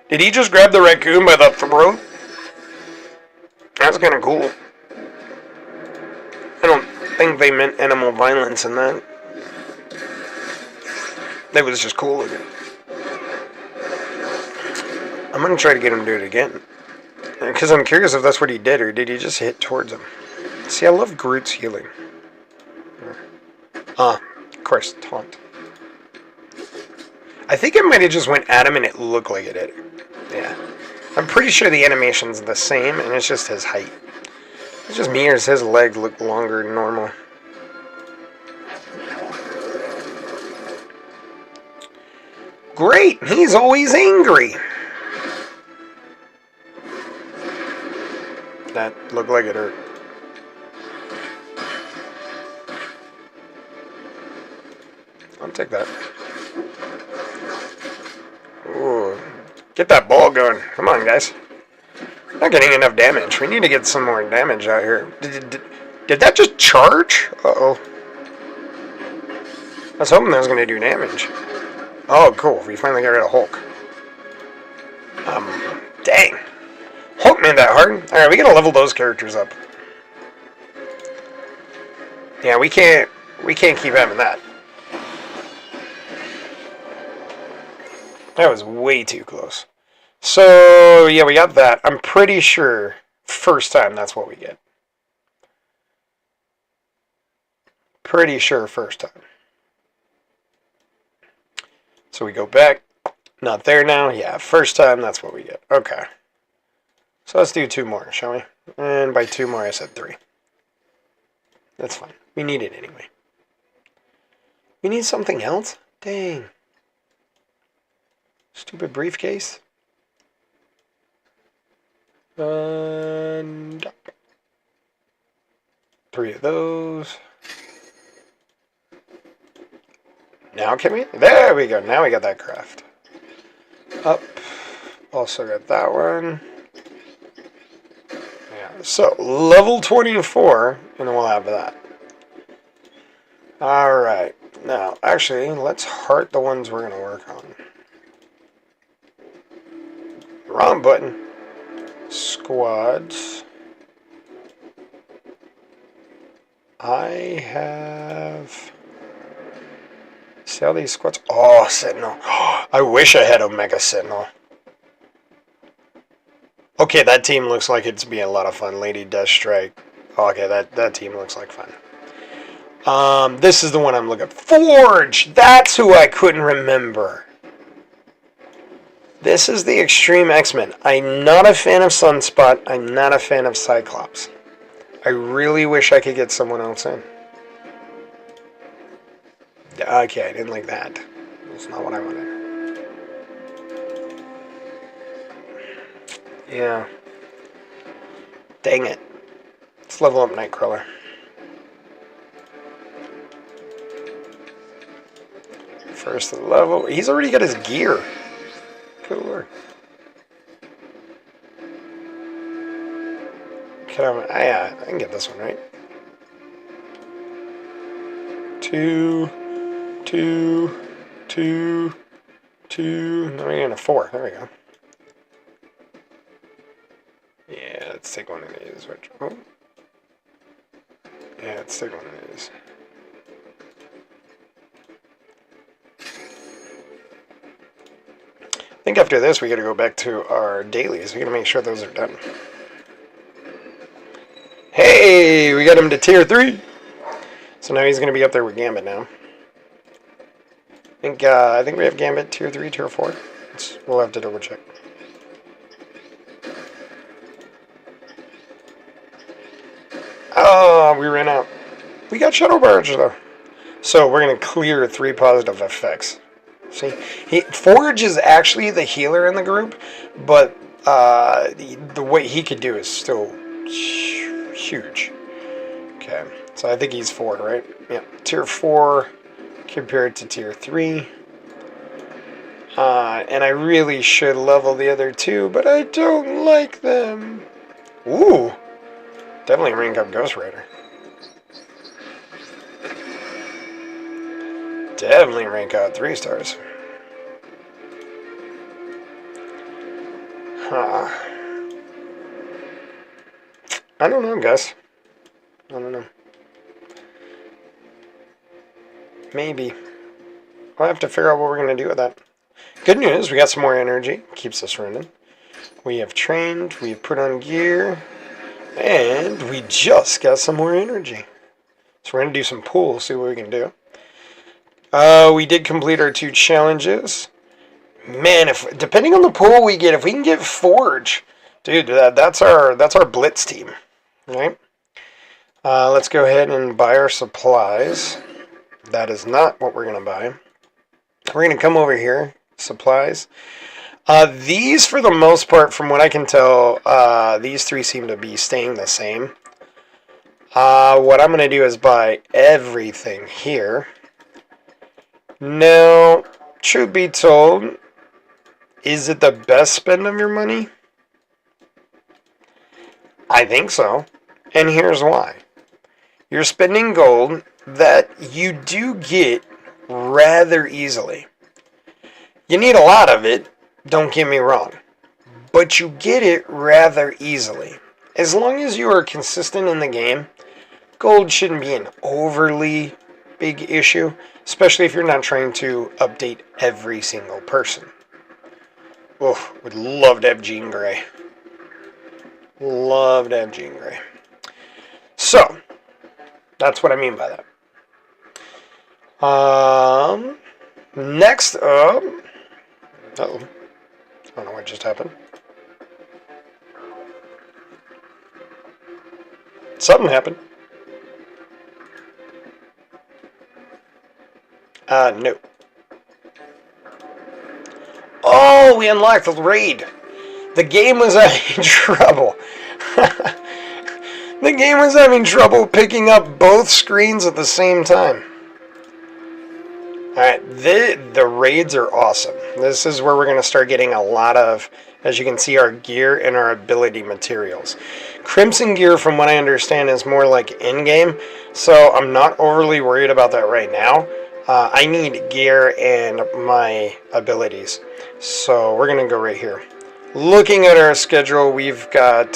S1: Did he just grab the raccoon by the throat? That's kind of cool. I don't think they meant animal violence in that. That was just cool looking. I'm going to try to get him to do it again. Because I'm curious if that's what he did, or did he just hit towards him? See, I love Groot's healing. Of course, taunt. I think it might have just went at him and it looked like it did. Yeah. I'm pretty sure the animation's the same, and it's just his height. It's just me, or does his leg look longer than normal? Great! He's always angry! That looked like it hurt. I'll take that. Ooh. Get that ball going. Come on, guys. Not getting enough damage. We need to get some more damage out here. Did that just charge? Uh-oh. I was hoping that was going to do damage. Oh, cool. We finally got rid of Hulk. Dang. Hulk made that hard. Alright, we gotta level those characters up. Yeah, we can't keep having that. That was way too close. So, yeah, we got that. I'm pretty sure first time that's what we get. Pretty sure first time. So we go back. Not there now. Yeah, first time that's what we get. Okay. So let's do 2 more, shall we? And by 2 more I said 3. That's fine. We need it anyway. We need something else? Dang. Stupid briefcase. And 3 of those. Now can we? There we go. Now we got that craft. Up. Also got that one. Yeah. So level 24, and then we'll have that. Alright. Now, actually, let's heart the ones we're going to work on. Wrong button. Squads. I have... See all these squads? Oh, Sentinel. I wish I had Omega Sentinel. Okay, that team looks like it's being a lot of fun. Lady Deathstrike. Okay, that team looks like fun. This is the one I'm looking for. Forge! That's who I couldn't remember. This is the Extreme X-Men. I'm not a fan of Sunspot. I'm not a fan of Cyclops. I really wish I could get someone else in. Okay, I didn't like that. That's not what I wanted. Yeah. Dang it. Let's level up Nightcrawler. First level. He's already got his gear. Yeah, I can get this one right. 2, 2, 2, 2. Now we're getting a 4. There we go. Yeah, let's take one of these. Oh. Yeah, let's take one of these. I think after this we gotta go back to our dailies. We gotta make sure those are done. Hey, we got him to tier 3. So now he's gonna be up there with Gambit now. I think we have Gambit tier 3, tier 4. We'll have to double check. Oh, we ran out. We got Shadow Barge though. So we're gonna clear 3 positive effects. See, Forge is actually the healer in the group, but the way he could do is still huge. Okay, so I think he's 4, right? Yeah, tier 4 compared to tier 3. And I really should level the other 2, but I don't like them. Ooh, definitely rank up Ghost Rider. Definitely rank out 3 stars. I don't know, guys. I don't know. Maybe. I'll have to figure out what we're going to do with that. Good news, we got some more energy. Keeps us running. We have trained, we've put on gear, and we just got some more energy. So we're going to do some pools, see what we can do. We did complete our 2 challenges. Man, depending on the pool we get, if we can get Forge, dude, that's our blitz team, right? Let's go ahead and buy our supplies. That is not what we're gonna buy. We're gonna come over here, supplies. These, for the most part, from what I can tell, these 3 seem to be staying the same. What I'm gonna do is buy everything here. Now, truth be told, is it the best spend of your money? I think so. And here's why. You're spending gold that you do get rather easily. You need a lot of it, don't get me wrong. But you get it rather easily. As long as you are consistent in the game, gold shouldn't be an overly big issue, especially if you're not trying to update every single person. Oh, would love to have Jean Grey. Love to have Jean Grey. So, that's what I mean by that. Next up... Uh-oh. I don't know what just happened. Something happened. No. Oh, we unlocked the raid. The game was having trouble. The game was having trouble picking up both screens at the same time. Alright, the raids are awesome. This is where we're going to start getting a lot of, as you can see, our gear and our ability materials. Crimson gear, from what I understand, is more like in-game, so I'm not overly worried about that right now. I need gear and my abilities. So we're going to go right here. Looking at our schedule, we've got...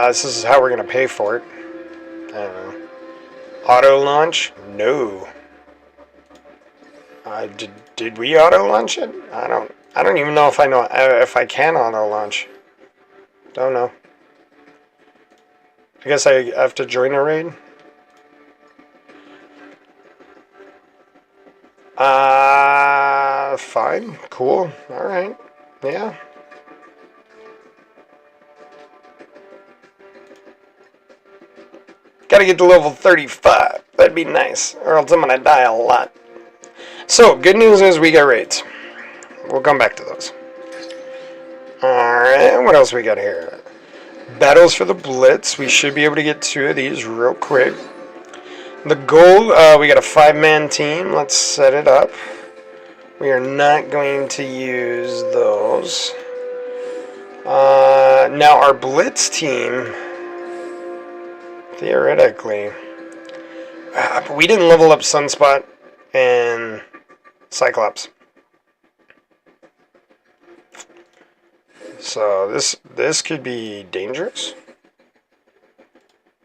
S1: this is how we're going to pay for it. I don't know. Auto launch? No. Did we auto launch it? I don't even know if I know if I can auto launch. Don't know. I guess I have to join a raid. Fine. Cool. Alright. Yeah. Gotta get to level 35. That'd be nice. Or else I'm gonna die a lot. So, good news is we got raids. We'll come back to those. Alright, what else we got here? Battles for the Blitz. We should be able to get 2 of these real quick. The gold, we got a 5-man team. Let's set it up. We are not going to use those. Now our Blitz team, theoretically, but we didn't level up Sunspot and Cyclops. So this could be dangerous.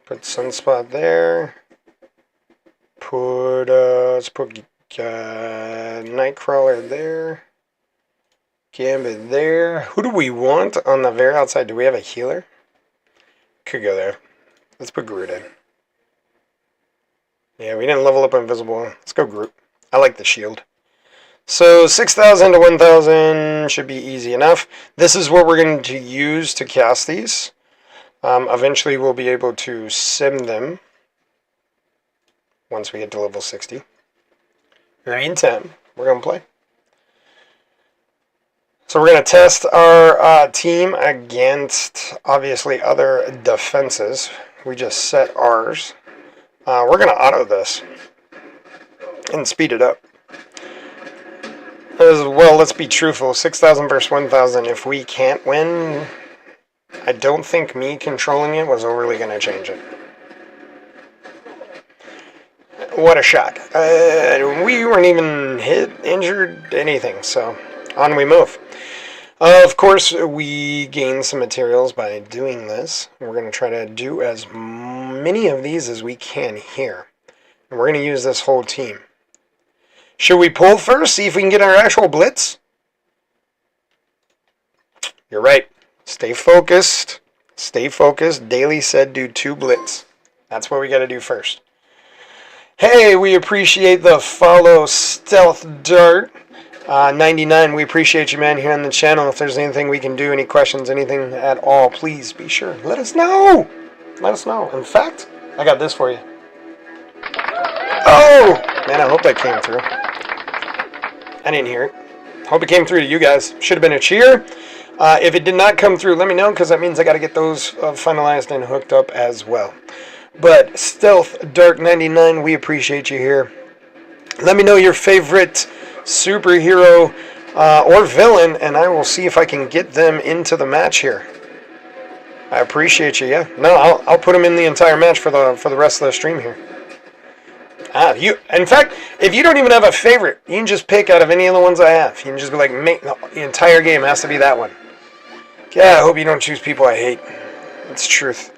S1: Put Sunspot there. Let's put Nightcrawler there. Gambit there. Who do we want on the very outside? Do we have a healer? Could go there. Let's put Groot in. Yeah, we didn't level up Invisible. Let's go Groot. I like the shield. So 6,000 to 1,000 should be easy enough. This is what we're going to use to cast these. Eventually we'll be able to sim them once we get to level 60. In the meantime, we're going to play. So we're going to test our team against, obviously, other defenses. We just set ours. We're going to auto this and speed it up. As well, let's be truthful. 6,000 versus 1,000. If we can't win, I don't think me controlling it was overly going to change it. What a shock. We weren't even hit, injured, anything. So, on we move. Of course, we gain some materials by doing this. We're going to try to do as many of these as we can here. And we're going to use this whole team. Should we pull first, see if we can get our actual blitz? You're right. Stay focused. Stay focused. Daily said do 2 blitz. That's what we got to do first. Hey, we appreciate the follow, Stealth Dart. 99, we appreciate you, man, here on the channel. If there's anything we can do, any questions, anything at all, please be sure. Let us know. Let us know. In fact, I got this for you. Oh! Man, I hope that came through. I didn't hear it. Hope it came through to you guys. Should have been a cheer. If it did not come through, let me know, because that means I got to get those finalized and hooked up as well. But Stealth Dark 99, we appreciate you here. Let me know your favorite superhero or villain, and I will see if I can get them into the match here. I appreciate you. Yeah, no, I'll put them in the entire match for the rest of the stream here. In fact, if you don't even have a favorite, you can just pick out of any of the ones I have. You can just be like, the entire game has to be that one. Yeah, I hope you don't choose people I hate. It's truth.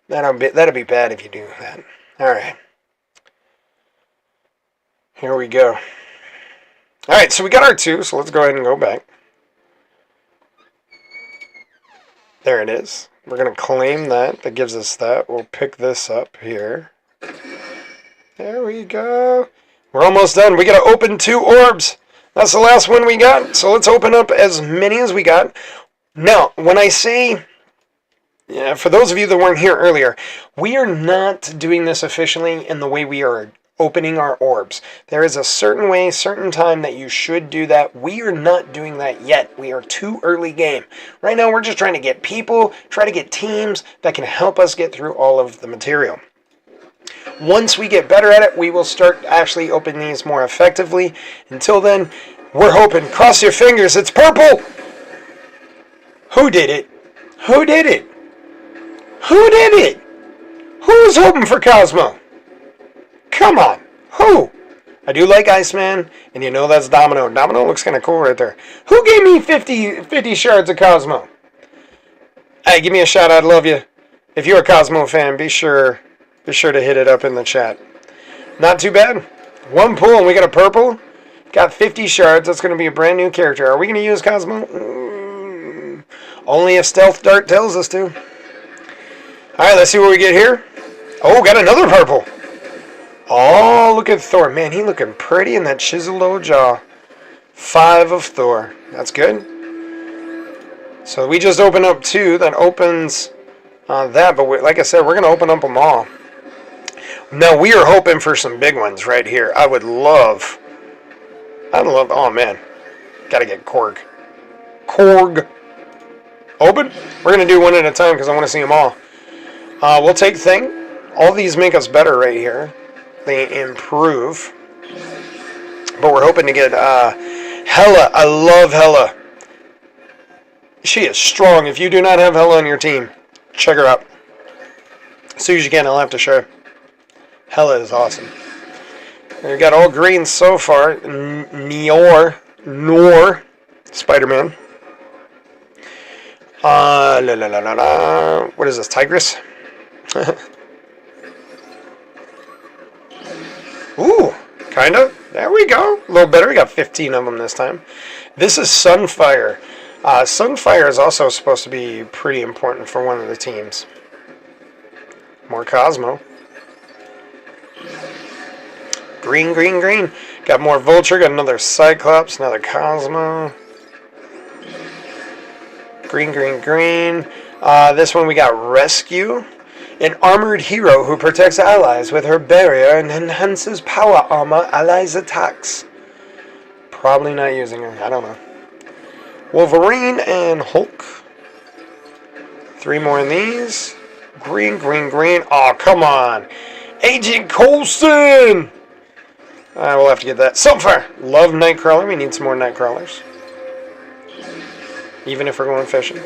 S1: That'll be bad if you do that. All right. Here we go. All right, so we got our 2, so let's go ahead and go back. There it is. We're going to claim that. That gives us that. We'll pick this up here. There we go. We're almost done. We got to open 2 orbs. That's the last one we got. So let's open up as many as we got. Now, when I say, for those of you that weren't here earlier, we are not doing this efficiently in the way we are opening our orbs. There is a certain way, certain time that you should do that. We are not doing that yet. We are too early game. Right now, we're just trying to get people, try to get teams that can help us get through all of the material. Once we get better at it, we will start actually opening these more effectively. Until then, we're hoping. Cross your fingers. It's purple. Who did it? Who did it? Who did it? Who's hoping for Cosmo? Come on. Who? I do like Iceman, and you know that's Domino. Domino looks kind of cool right there. Who gave me 50 shards of Cosmo? Hey, give me a shout. I'd love you. If you're a Cosmo fan, be sure to hit it up in the chat. Not too bad. 1 pull and we got a purple. Got 50 shards. That's going to be a brand new character. Are we going to use Cosmo? Only if Stealth Dart tells us to. Alright, let's see what we get here. Oh, got another purple. Oh, look at Thor. Man, he looking pretty in that chiseled old jaw. 5 of Thor. That's good. So we just opened up 2. That opens that. But like I said, we're going to open up them all. Now, we are hoping for some big ones right here. I'd love, oh man. Got to get Korg. Korg. Open. We're going to do one at a time because I want to see them all. We'll take Thing. All these make us better right here. They improve. But we're hoping to get Hela. I love Hela. She is strong. If you do not have Hella on your team, check her out. As soon as you can, I'll have to share. Hella is awesome. We got all green so far. Nor, Spider-Man. What is this, Tigress? Ooh, kind of. There we go. A little better. We got 15 of them this time. This is Sunfire. Sunfire is also supposed to be pretty important for one of the teams. More Cosmo. Green, green, green. Got more Vulture. Got another Cyclops. Another Cosmo. Green, green, green. This one we got Rescue. An armored hero who protects allies with her barrier and enhances power armor allies' attacks. Probably not using her. I don't know. Wolverine and Hulk. 3 more of these. Green, green, green. Oh, come on. Agent Coulson! We'll have to get that. Sunfire. Love Nightcrawler. We need some more Nightcrawlers. Even if we're going fishing.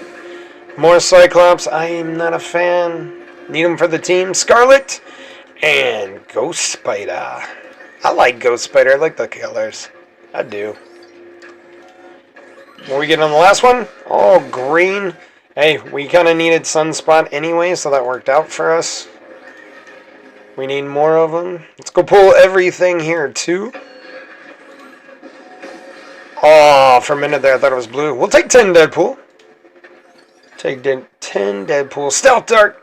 S1: More Cyclops. I'm not a fan. Need them for the team. Scarlet. And Ghost Spider. I like Ghost Spider. I like the colors. I do. What we get on the last one? Oh, green. Hey, we kind of needed Sunspot anyway, so that worked out for us. We need more of them. Let's go pull everything here, too. Oh, for a minute there, I thought it was blue. We'll take 10 Deadpool. Take 10 Deadpool. Stealth Dart.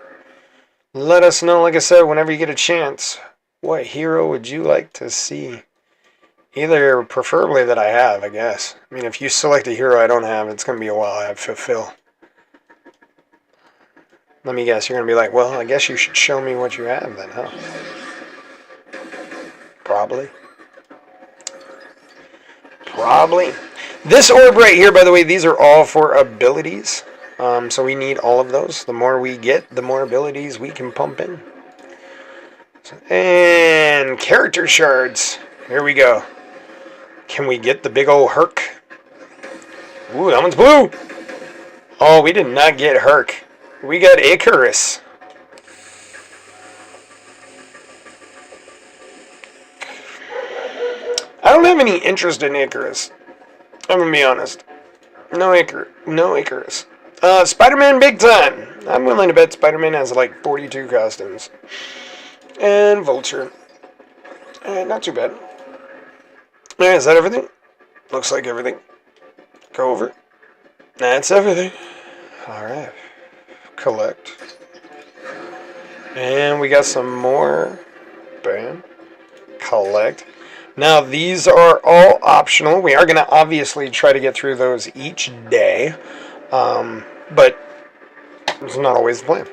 S1: Let us know, like I said, whenever you get a chance. What hero would you like to see? Either preferably that I have, I guess. I mean, if you select a hero I don't have, it's going to be a while I have to fulfill. Let me guess, you're going to be like, well, I guess you should show me what you have then, huh? Probably. Probably. This orb right here, by the way, these are all for abilities. So we need all of those. The more we get, the more abilities we can pump in. And character shards. Here we go. Can we get the big old Herc? Ooh, that one's blue. Oh, we did not get Herc. We got Icarus. I don't have any interest in Icarus. I'm going to be honest. No Icarus. Spider-Man big time. I'm willing to bet Spider-Man has like 42 costumes. And Vulture. Not too bad. Alright, is that everything? Looks like everything. Go over. That's everything. Alright. Collect. And we got some more. Bam. Collect. Now, these are all optional. We are going to obviously try to get through those each day. But it's not always the plan.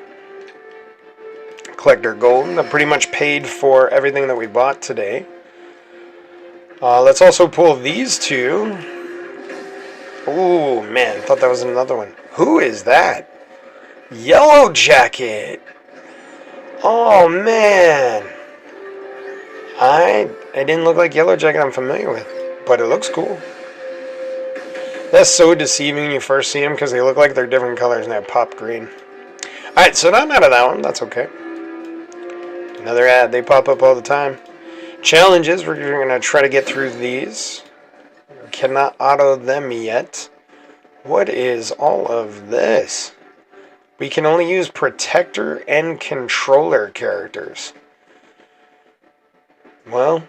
S1: Collect our gold. That pretty much paid for everything that we bought today. Let's also pull these two. Ooh, man. Thought that was another one. Who is that? Yellow Jacket. Oh, man. It didn't look like Yellow Jacket I'm familiar with, but it looks cool. That's so deceiving when you first see them because they look like they're different colors and they have pop green. Alright, so I'm out of that one. That's okay. Another ad. They pop up all the time. Challenges. We're going to try to get through these. We cannot auto them yet. What is all of this? We can only use protector and controller characters. Well,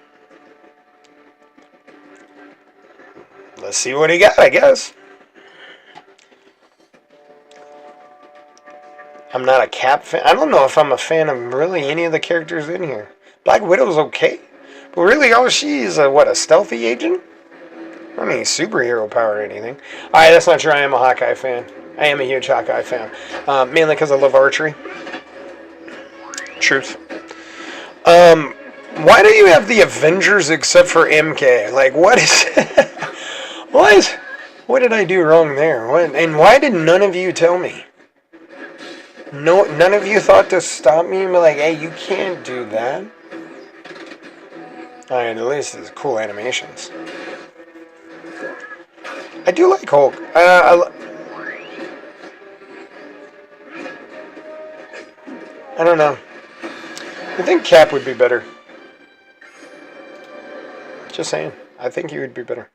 S1: let's see what he got, I guess. I'm not a Cap fan. I don't know if I'm a fan of really any of the characters in here. Black Widow's okay. But really, all she is a stealthy agent? I don't need superhero power or anything. Alright, that's not true. I am a Hawkeye fan. I am a huge Hawkeye fan. Mainly because I love archery. Truth. Why do you have the Avengers except for MK? Like, what is... What did I do wrong there? And why did none of you tell me? No, none of you thought to stop me and be like, hey, you can't do that. Alright, at least it's cool animations. I do like Hulk. I don't know. I think Cap would be better. Just saying. I think he would be better.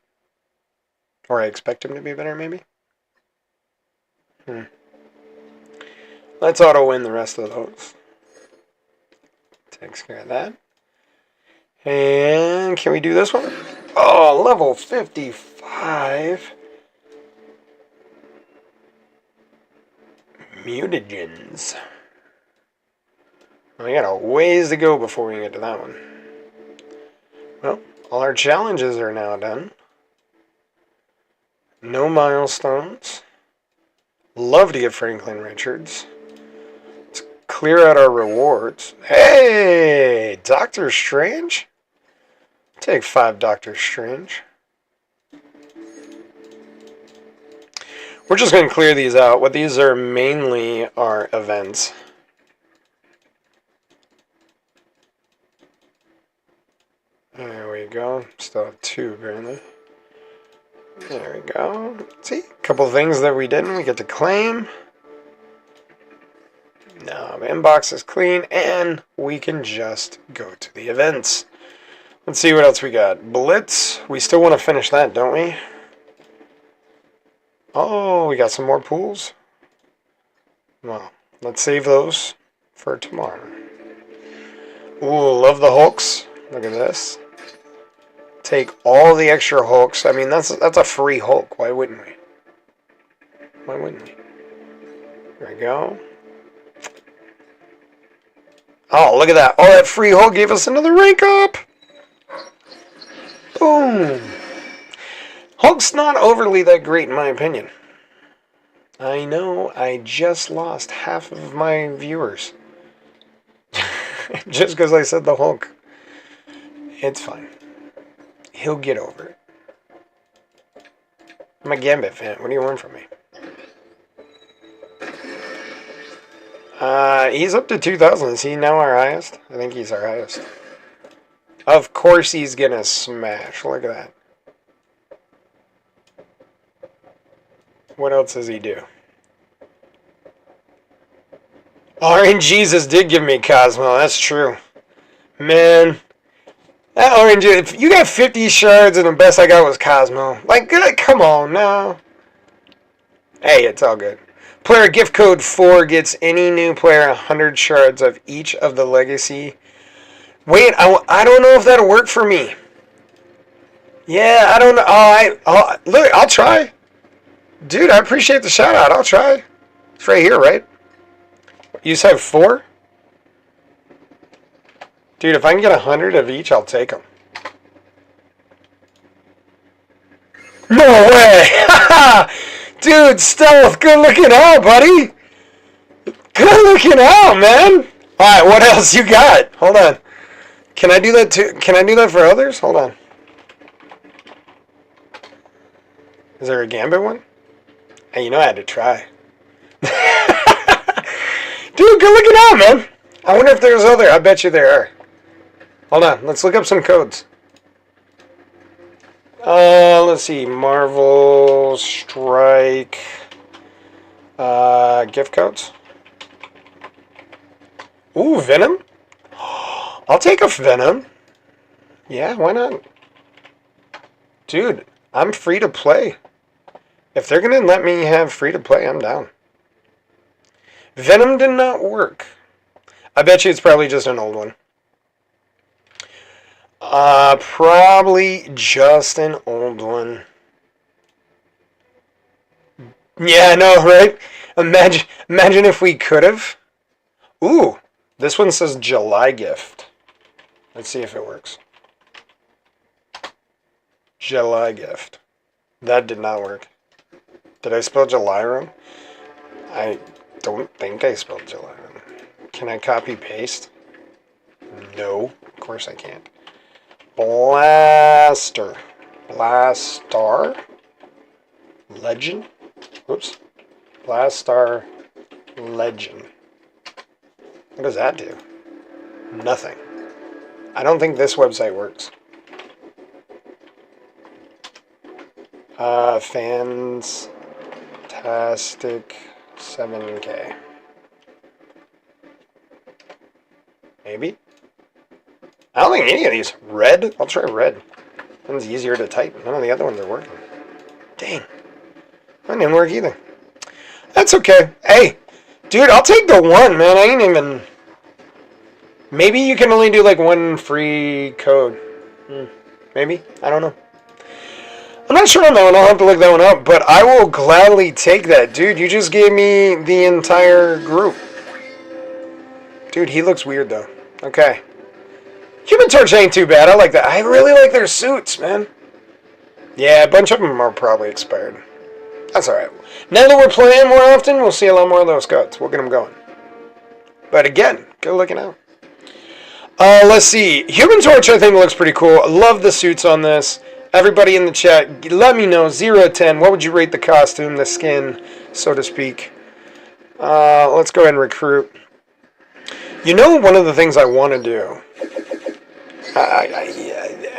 S1: Or I expect him to be better, maybe? Let's auto-win the rest of those. Takes care of that. And can we do this one? Oh, level 55. Mutagens. We got a ways to go before we get to that one. Well, all our challenges are now done. No milestones. Love to get Franklin Richards. Let's clear out our rewards. Hey! Doctor Strange? Take 5 Doctor Strange. We're just going to clear these out. What these are mainly are events. There we go. Still have 2 apparently. There we go. See? A couple things that we didn't. We get to claim. Now the inbox is clean. And we can just go to the events. Let's see what else we got. Blitz. We still want to finish that, don't we? Oh, we got some more pools. Well, let's save those for tomorrow. Ooh, love the Hulks. Look at this. Take all the extra Hulks. I mean, that's a free Hulk. Why wouldn't we? Why wouldn't we? There we go. Oh, look at that. Oh, that free Hulk gave us another rank up. Boom. Hulk's not overly that great in my opinion. I know I just lost half of my viewers. Just because I said the Hulk. It's fine. He'll get over it. I'm a Gambit fan. What do you want from me? He's up to 2,000. Is he now our highest? I think he's our highest. Of course he's gonna smash. Look at that. What else does he do? Orange Jesus did give me Cosmo. That's true. Man. That orange, if you got 50 shards and the best I got was Cosmo. Like, come on now. Hey, it's all good. Player gift code 4 gets any new player 100 shards of each of the legacy. Wait, I don't know if that'll work for me. Yeah, I don't know. Look, I'll try. Dude, I appreciate the shout out. I'll try. It's right here, right? You said 4? Dude, if I can get 100 of each, I'll take them. No way! Dude, Stealth, good looking out, buddy! Good looking out, man! Alright, what else you got? Hold on. Can I do that too? Can I do that for others? Hold on. Is there a Gambit one? Hey, you know I had to try. Dude, good looking out, man! I wonder if there's other. I bet you there are. Hold on, let's look up some codes. Let's see. Marvel Strike. Gift codes. Ooh, Venom? I'll take a Venom. Yeah, why not? Dude, I'm free to play. If they're gonna let me have free to play, I'm down. Venom did not work. I bet you it's probably just an old one. Probably just an old one. Yeah, I know, right? Imagine if we could have. Ooh, this one says July gift. Let's see if it works. July gift. That did not work. Did I spell July wrong? I don't think I spelled July wrong. Can I copy paste? No, of course I can't. Blaster. Blastar. Legend. Oops. Blastar Legend. What does that do? Nothing. I don't think this website works. Fantastic 7K. Maybe. I don't think any of these. Red? I'll try red. One's easier to type. None of the other ones are working. Dang. That didn't work either. That's okay. Hey, dude, I'll take the one, man. I ain't even... Maybe you can only do like one free code. Maybe? I don't know. I'm not sure on that one. I'll have to look that one up. But I will gladly take that. Dude, you just gave me the entire group. Dude, he looks weird, though. Okay. Human Torch ain't too bad. I like that. I really like their suits, man. Yeah, a bunch of them are probably expired. That's alright. Now that we're playing more often, we'll see a lot more of those guts. We'll get them going. But again, good looking out. Let's see. Human Torch, I think, looks pretty cool. I love the suits on this. Everybody in the chat, let me know. 0 to 10. What would you rate the costume, the skin, so to speak? Let's go ahead and recruit. You know, one of the things I want to do...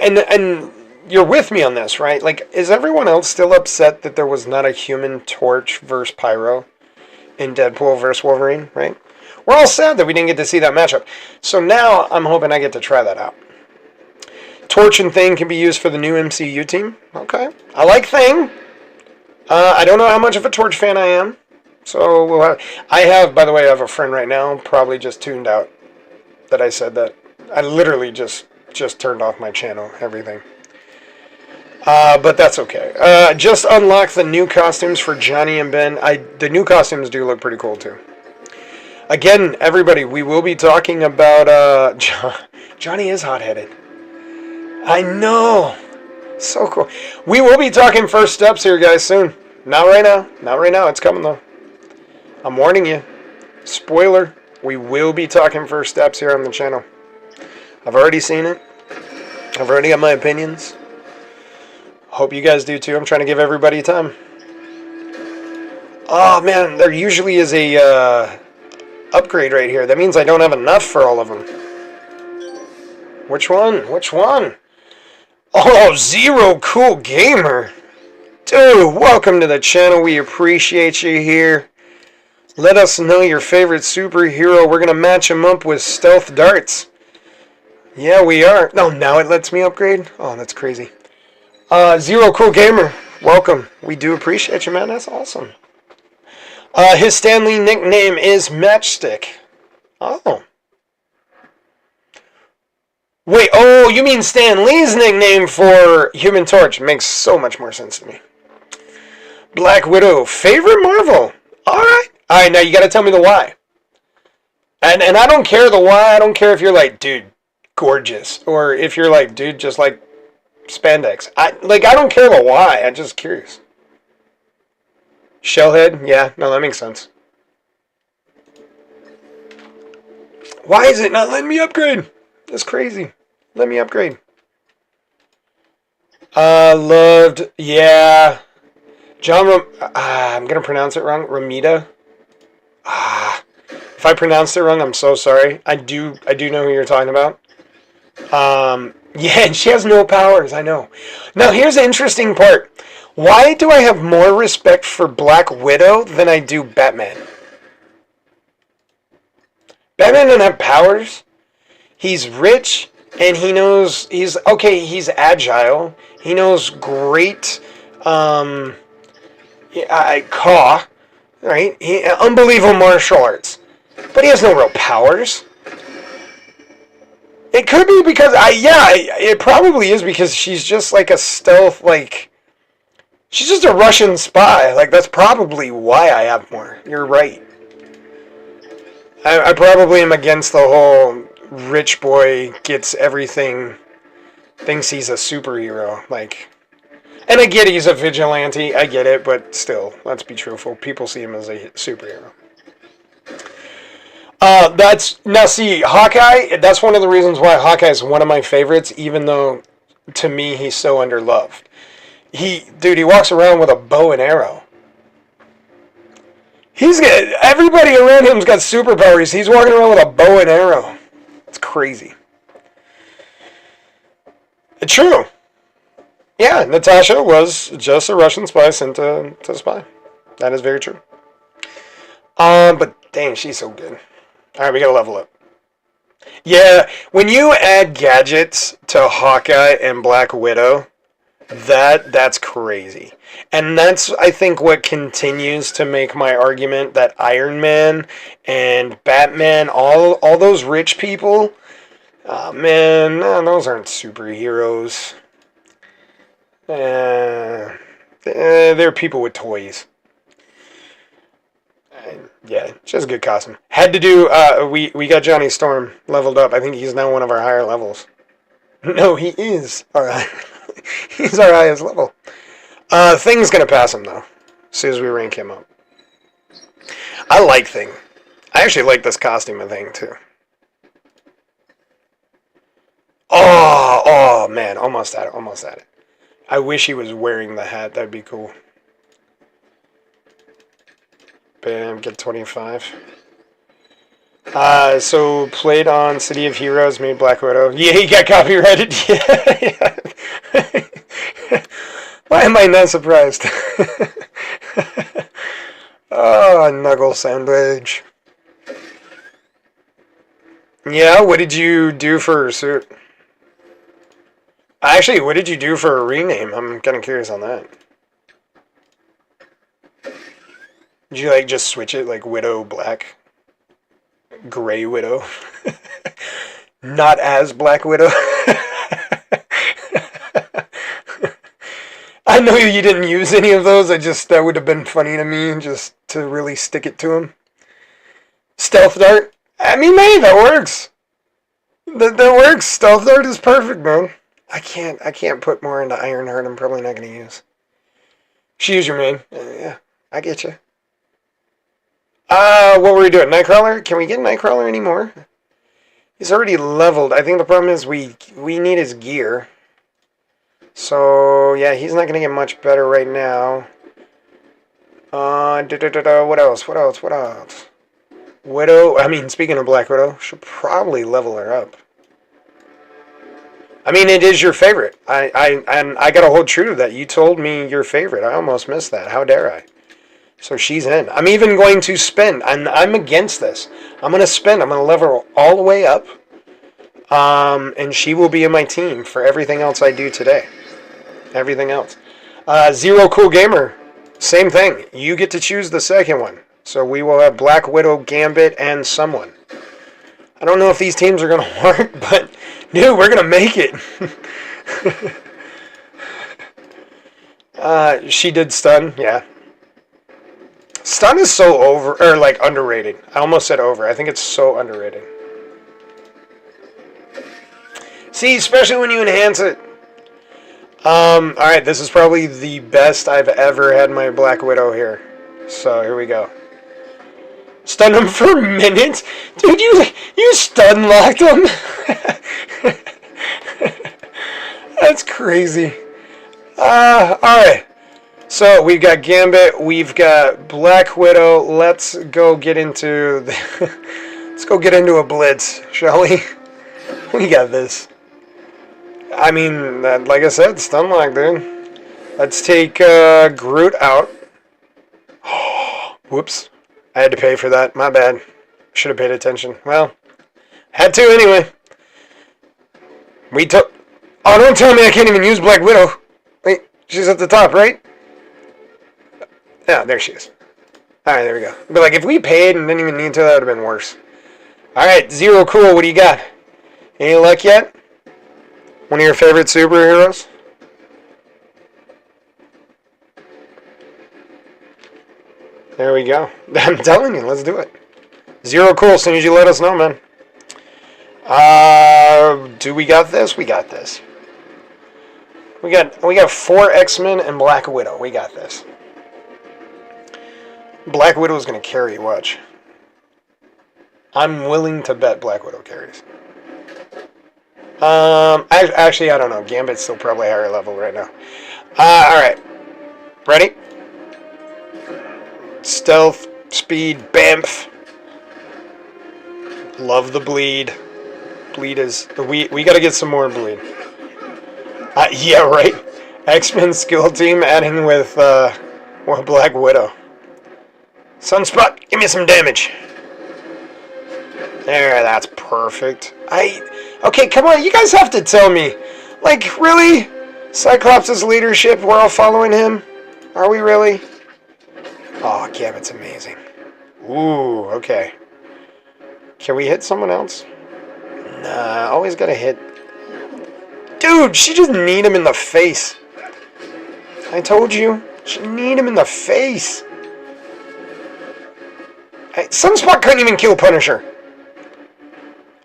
S1: And you're with me on this, right? Like, is everyone else still upset that there was not a Human Torch versus Pyro in Deadpool versus Wolverine, right? We're all sad that we didn't get to see that matchup. So now I'm hoping I get to try that out. Torch and Thing can be used for the new MCU team. Okay. I like Thing. I don't know how much of a Torch fan I am. So we'll have... by the way, I have a friend right now, probably just tuned out that I said that. I literally just turned off my channel, everything. But that's okay. Just unlock the new costumes for Johnny and Ben. The new costumes do look pretty cool, too. Again, everybody, we will be talking about... Johnny is hot-headed. I know. So cool. We will be talking first steps here, guys, soon. Not right now. Not right now. It's coming, though. I'm warning you. Spoiler. We will be talking first steps here on the channel. I've already seen it. I've already got my opinions. Hope you guys do too. I'm trying to give everybody time. Oh man, there usually is a upgrade right here. That means I don't have enough for all of them. Which one? Which one? Oh, Zero Cool Gamer. Dude, welcome to the channel. We appreciate you here. Let us know your favorite superhero. We're going to match him up with Stealth Darts. Yeah, we are. No, now it lets me upgrade? Oh, that's crazy. Zero Cool Gamer, welcome. We do appreciate you, man. That's awesome. His Stanley nickname is Matchstick. Oh. Wait, oh, you mean Stan Lee's nickname for Human Torch. Makes so much more sense to me. Black Widow, favorite Marvel. Alright. Alright, now you gotta tell me the why. And I don't care the why. I don't care if you're like, dude, gorgeous. Or if you're like, dude, just like spandex. I don't care the why. I'm just curious. Shellhead? Yeah, no, that makes sense. Why is it not letting me upgrade? That's crazy. Let me upgrade. Loved, yeah. I'm going to pronounce it wrong. Ramita. If I pronounced it wrong, I'm so sorry. I do know who you're talking about. Yeah, and she has no powers, I know. Now, here's the interesting part. Why do I have more respect for Black Widow than I do Batman? Batman doesn't have powers. He's rich, and he knows... He's agile. He knows great... Caw, right? Unbelievable martial arts. But he has no real powers. It could be because... it probably is because she's just like a stealth, like... She's just a Russian spy. Like, that's probably why I have more. You're right. I probably am against the whole rich boy gets everything, thinks he's a superhero. Like, and I get he's a vigilante. I get it, but still, let's be truthful. People see him as a superhero. Now see, Hawkeye, that's one of the reasons why Hawkeye is one of my favorites, even though, to me, he's so underloved. He walks around with a bow and arrow. Everybody around him's got superpowers. He's walking around with a bow and arrow. It's crazy. True. Yeah, Natasha was just a Russian spy sent to spy. That is very true. But dang, she's so good. Alright, we gotta level up. Yeah, when you add gadgets to Hawkeye and Black Widow, that's crazy. And that's, I think, what continues to make my argument that Iron Man and Batman, all those rich people, man, no, those aren't superheroes. They're people with toys. Yeah, just a good costume. Had to do. We got Johnny Storm leveled up. I think he's now one of our higher levels. No, he is he's our highest level. Thing's gonna pass him though, as soon as we rank him up. I like Thing. I actually like this costume of Thing too. Oh man, almost at it, almost at it. I wish he was wearing the hat. That'd be cool. Bam, get 25. So played on City of Heroes, made Black Widow. Yeah, he got copyrighted. Yeah. Why am I not surprised? Oh, Nuggle Sandwich. Yeah, what did you do for her suit? Actually, what did you do for a rename? I'm kind of curious on that. Did you, like, just switch it, like, Widow Black? Gray Widow? Not as Black Widow? I know you didn't use any of those, that would have been funny to me, just to really stick it to him. Stealth Dart? I mean, hey, that works! That works! Stealth Dart is perfect, man. I can't put more into Ironheart. I'm probably not going to use. She is your main. Yeah, I get you. What were we doing? Nightcrawler? Can we get Nightcrawler anymore? He's already leveled. I think the problem is we need his gear. So, yeah, he's not going to get much better right now. What else? Speaking of Black Widow, should probably level her up. I mean, it is your favorite. I got to hold true to that. You told me your favorite. I almost missed that. How dare I? So she's in. I'm even going to spend. I'm against this. I'm going to spend. I'm going to level all the way up. And she will be in my team for everything else I do today. Everything else. Zero Cool Gamer. Same thing. You get to choose the second one. So we will have Black Widow, Gambit, and someone. I don't know if these teams are going to work, but dude, we're going to make it. She did stun, yeah. Stun is so underrated. I almost said over. I think it's so underrated. See, especially when you enhance it. Alright, this is probably the best I've ever had my Black Widow here. So, here we go. Stun him for minutes? Dude, you stun locked him? That's crazy. Alright. So, we've got Gambit, we've got Black Widow. Let's go get into let's go get into a blitz, shall we? We got this. I mean, like I said, stun lock, dude. Let's take Groot out. Whoops. I had to pay for that. My bad. Should have paid attention. Well, had to anyway. Oh, don't tell me I can't even use Black Widow. Wait, she's at the top, right? Yeah, there she is. Alright, there we go. But like, if we paid and didn't even need to, that would have been worse. Alright, Zero Cool, what do you got? Any luck yet? One of your favorite superheroes? There we go. I'm telling you, let's do it. Zero Cool, as soon as you let us know, man. Do we got this? We got this. We got 4 X-Men and Black Widow. We got this. Black Widow's gonna carry, watch. I'm willing to bet Black Widow carries. Actually, I don't know. Gambit's still probably higher level right now. Alright. Ready? Stealth, speed, bamf. Love the bleed. Bleed is... We gotta get some more bleed. Yeah, right. X-Men skill team adding with Black Widow. Sunspot, give me some damage. There, that's perfect. Okay, come on, you guys have to tell me. Like, really? Cyclops' leadership, we're all following him? Are we really? Oh, Gambit's amazing. Ooh, okay. Can we hit someone else? Nah, always gotta hit. Dude, she just kneed him in the face. I told you. She kneed him in the face. Hey, Sunspot couldn't even kill Punisher.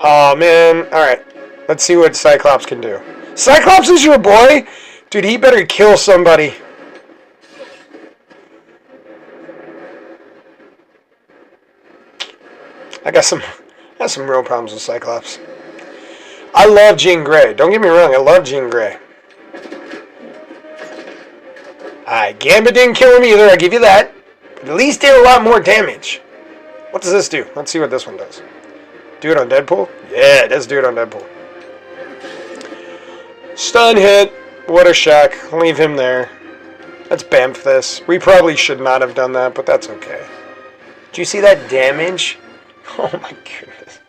S1: Oh, man. Alright. Let's see what Cyclops can do. Cyclops is your boy? Dude, he better kill somebody. I got some real problems with Cyclops. I love Jean Grey. Don't get me wrong, I love Jean Grey. Gambit didn't kill him either, I'll give you that. But at least did a lot more damage. What does this do? Let's see what this one does. Do it on Deadpool? Yeah, it does do it on Deadpool. Stun hit. What a shock. Leave him there. Let's bamf this. We probably should not have done that, but that's okay. Do you see that damage? Oh my goodness.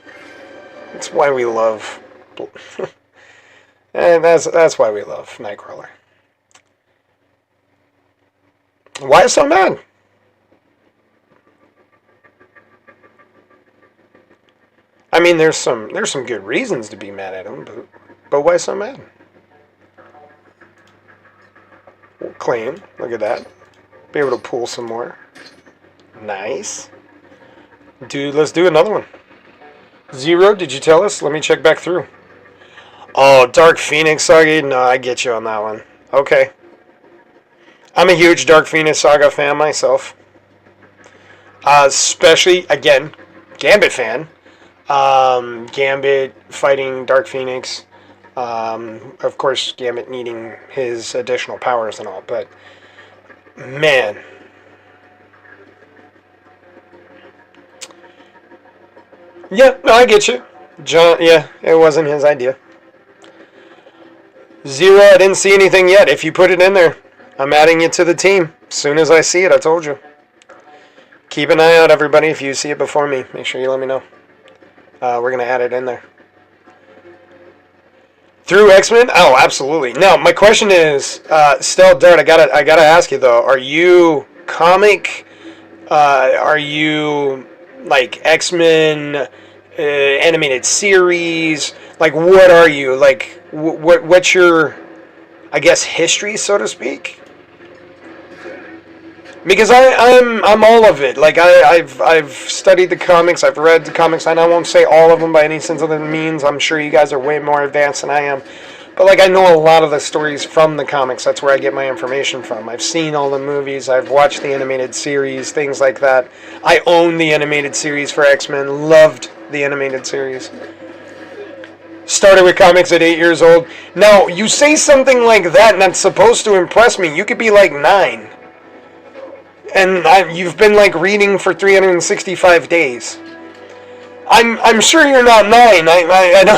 S1: That's why we love... and that's why we love Nightcrawler. Why is so mad? I mean, there's some good reasons to be mad at him, but why so mad? Clean. Look at that. Be able to pull some more. Nice. Dude, let's do another one. Zero, did you tell us? Let me check back through. Oh, Dark Phoenix Saga? No, I get you on that one. Okay. I'm a huge Dark Phoenix Saga fan myself. Especially, again, Gambit fan. Gambit fighting Dark Phoenix. Of course, Gambit needing his additional powers and all, but man. Yeah, no, I get you. John, yeah, it wasn't his idea. Zero, I didn't see anything yet. If you put it in there, I'm adding it to the team. As soon as I see it, I told you. Keep an eye out, everybody. If you see it before me, make sure you let me know. We're going to add it in there. Through X-Men? Oh, absolutely. Now, my question is, Stell Dart, I gotta ask you though, are you comic? Are you like X-Men animated series? Like, what are you? Like, what's your, I guess, history, so to speak? Because I'm all of it. Like I've studied the comics, I've read the comics, and I won't say all of them by any sense of the means. I'm sure you guys are way more advanced than I am. But like I know a lot of the stories from the comics. That's where I get my information from. I've seen all the movies, I've watched the animated series, things like that. I own the animated series for X-Men, loved the animated series. Started with comics at 8 years old. Now, you say something like that and that's supposed to impress me. You could be like 9. And you've been like reading for 365 days. I'm sure you're not 9. I know,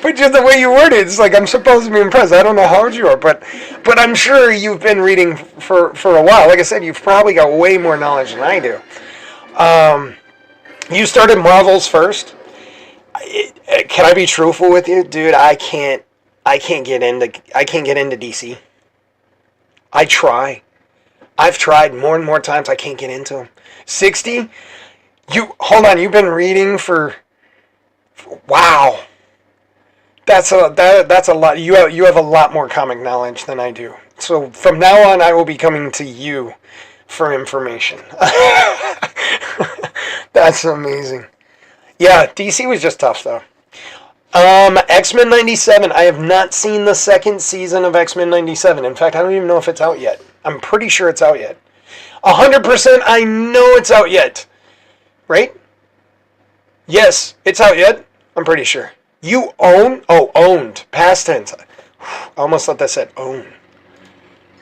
S1: but just the way you word it, it's like I'm supposed to be impressed. I don't know how old you are, but I'm sure you've been reading for a while. Like I said, you've probably got way more knowledge than I do. You started Marvels first. Can I be truthful with you, dude? I can't get into DC. I try. I've tried more and more times. I can't get into them. 60? Hold on. You've been reading for... Wow. That's a lot. You have a lot more comic knowledge than I do. So from now on, I will be coming to you for information. That's amazing. Yeah, DC was just tough, though. X-Men 97. I have not seen the second season of X-Men 97. In fact, I don't even know if it's out yet. I'm pretty sure it's out yet. 100% I know it's out yet. Right? Yes, it's out yet. I'm pretty sure. You own? Oh, owned. Past tense. I almost thought that said own.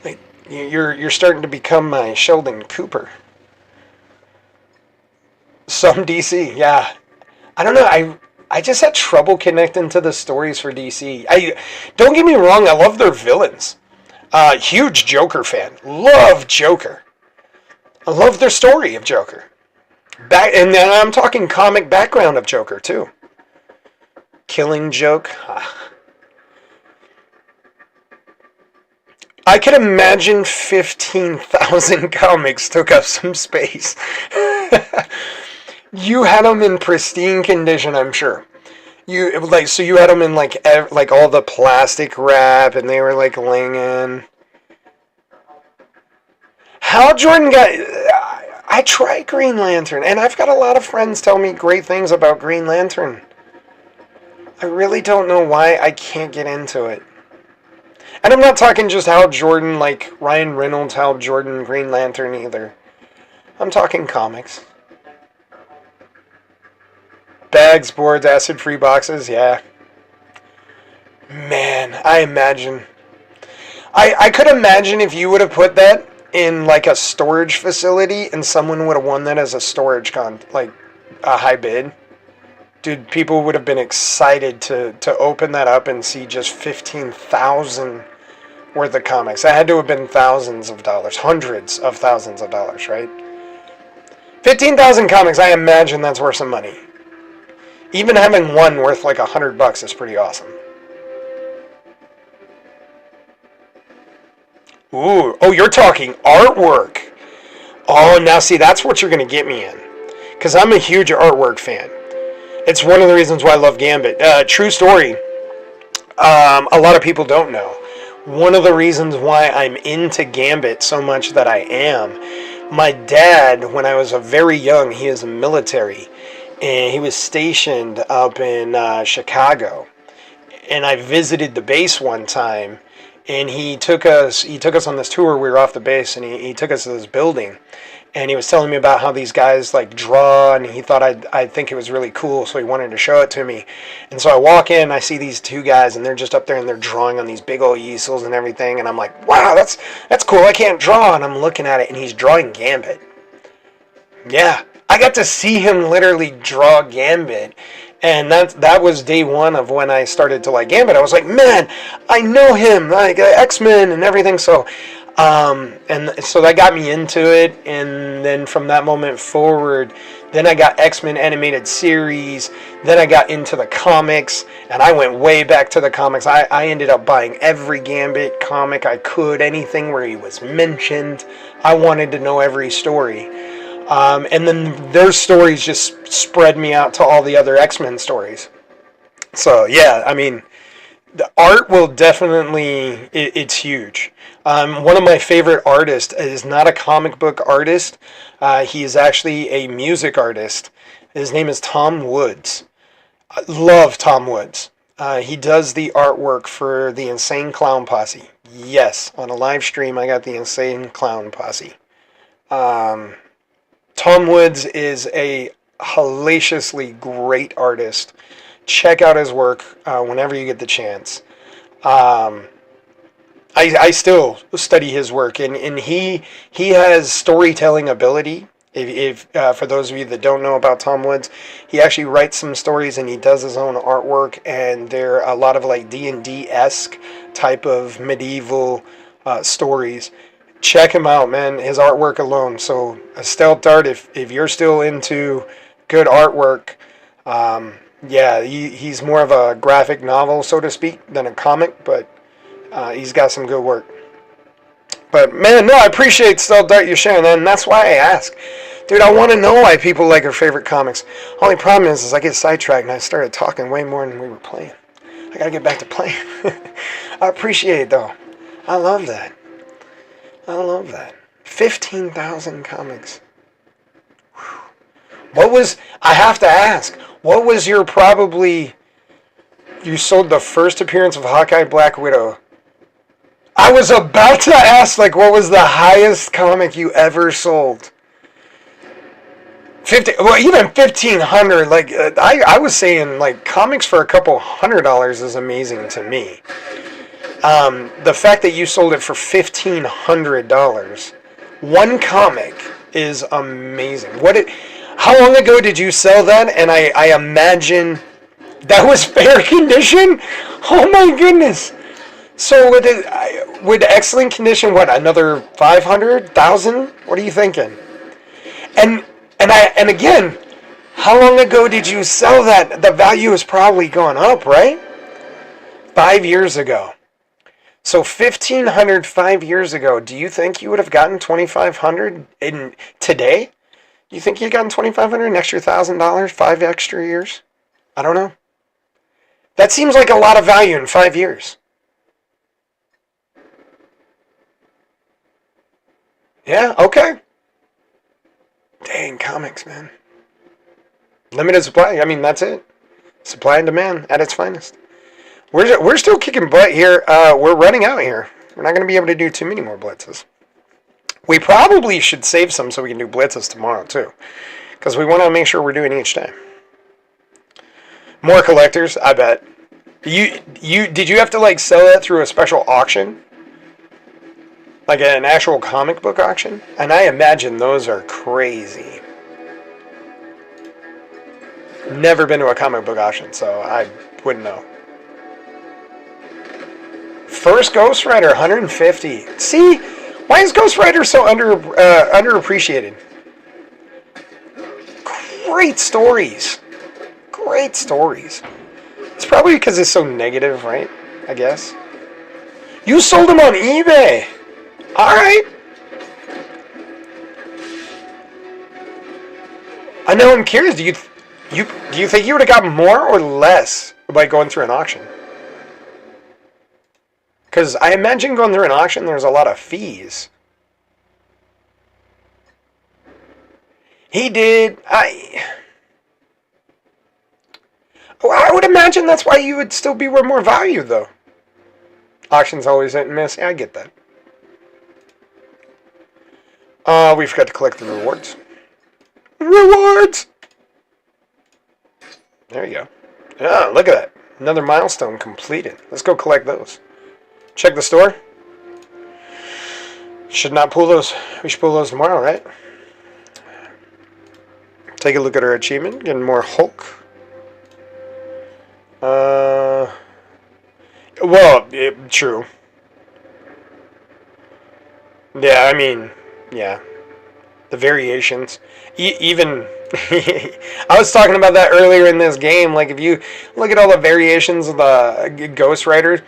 S1: Like, you're starting to become my Sheldon Cooper. Some DC, yeah. I don't know. I just had trouble connecting to the stories for DC. Don't get me wrong. I love their villains. Huge Joker fan. Love Joker. I love their story of Joker. And then I'm talking comic background of Joker too. Killing Joke. I could imagine 15,000 comics took up some space. You had them in pristine condition, I'm sure. So you had them in like all the plastic wrap, and they were like laying in. How Jordan got... I tried Green Lantern, and I've got a lot of friends tell me great things about Green Lantern. I really don't know why I can't get into it. And I'm not talking just Hal Jordan like Ryan Reynolds, Hal Jordan, Green Lantern either. I'm talking comics. Bags, boards, acid-free boxes, yeah. Man, I imagine. I could imagine if you would have put that in like a storage facility and someone would have won that as a storage like a high bid. Dude, people would have been excited to open that up and see just 15,000 worth of comics. That had to have been thousands of dollars, hundreds of thousands of dollars, right? 15,000 comics, I imagine that's worth some money. Even having one worth like $100 is pretty awesome. Ooh, oh, you're talking artwork. Oh, now see, that's what you're going to get me in. Because I'm a huge artwork fan. It's one of the reasons why I love Gambit. True story. A lot of people don't know. One of the reasons why I'm into Gambit so much that I am, my dad, when I was very young, he is military. And he was stationed up in Chicago. And I visited the base one time. And he took us on this tour. We were off the base, and he took us to this building. And he was telling me about how these guys like draw, and he thought I'd think it was really cool, so he wanted to show it to me. And so I walk in, and I see these two guys, and they're just up there, and they're drawing on these big old easels and everything. And I'm like, wow, that's cool. I can't draw. And I'm looking at it, and he's drawing Gambit. Yeah, I got to see him literally draw Gambit. And that was day one of when I started to like Gambit. I was like, man, I know him, like X-Men and everything. So, and so that got me into it. And then from that moment forward, then I got X-Men animated series. Then I got into the comics, and I went way back to the comics. I ended up buying every Gambit comic I could, anything where he was mentioned. I wanted to know every story. And then their stories just spread me out to all the other X-Men stories. So, yeah, I mean, the art will definitely, it's huge. One of my favorite artists is not a comic book artist. He is actually a music artist. His name is Tom Woods. I love Tom Woods. He does the artwork for the Insane Clown Posse. Yes, on a live stream I got the Insane Clown Posse. Tom Woods is a hellaciously great artist. Check out his work whenever you get the chance. I still study his work, and he has storytelling ability. If for those of you that don't know about Tom Woods, he actually writes some stories and he does his own artwork, and they're a lot of like D&D-esque type of medieval stories. Check him out, man. His artwork alone. So, a stealth art, if you're still into good artwork, yeah, he's more of a graphic novel, so to speak, than a comic, but he's got some good work. But, man, no, I appreciate stealth art you're sharing, and that's why I ask. Dude, I want to know why people like our favorite comics. Only problem is I get sidetracked and I started talking way more than we were playing. I gotta get back to playing. I appreciate it, though. I love that. I love that. 15,000 comics. Whew. I have to ask, what was you sold the first appearance of Hawkeye Black Widow. I was about to ask, like, what was the highest comic you ever sold? Even 1,500, like, I was saying, like, comics for a couple $100 is amazing to me. The fact that you sold it for $1,500, one comic, is amazing. How long ago did you sell that? And I imagine that was fair condition? Oh my goodness. So with excellent condition, what, another 500,000? What are you thinking? And And again, how long ago did you sell that? The value has probably gone up, right? 5 years ago. So 1,500 5 years ago. Do you think you would have gotten 2,500 in today? You think you'd gotten 2,500, an extra $1,000, 5 extra years? I don't know. That seems like a lot of value in 5 years. Yeah, okay. Dang, comics, man. Limited supply. I mean, that's it. Supply and demand at its finest. We're still kicking butt here. We're running out here. We're not going to be able to do too many more blitzes. We probably should save some so we can do blitzes tomorrow, too. Because we want to make sure we're doing each day. More collectors, I bet. Did you have to, like, sell that through a special auction? Like an actual comic book auction? And I imagine those are crazy. Never been to a comic book auction, so I wouldn't know. First Ghost Rider, 150. See, why is Ghost Rider so underappreciated? Great stories. Great stories. It's probably because it's so negative, right? I guess. You sold them on eBay. All right. I know. I'm curious. Do you think you would have gotten more or less by going through an auction? Because I imagine going through an auction, there's a lot of fees. He did. I would imagine that's why you would still be worth more value, though. Auctions always hit and miss. Yeah, I get that. We've got to collect the rewards. Rewards! There you go. Yeah, look at that. Another milestone completed. Let's go collect those. Check the store. Should not pull those. We should pull those tomorrow, right? Take a look at our achievement. Getting more Hulk. True. Yeah, I mean, yeah. The variations. Even, I was talking about that earlier in this game. Like, if you look at all the variations of the Ghost Rider,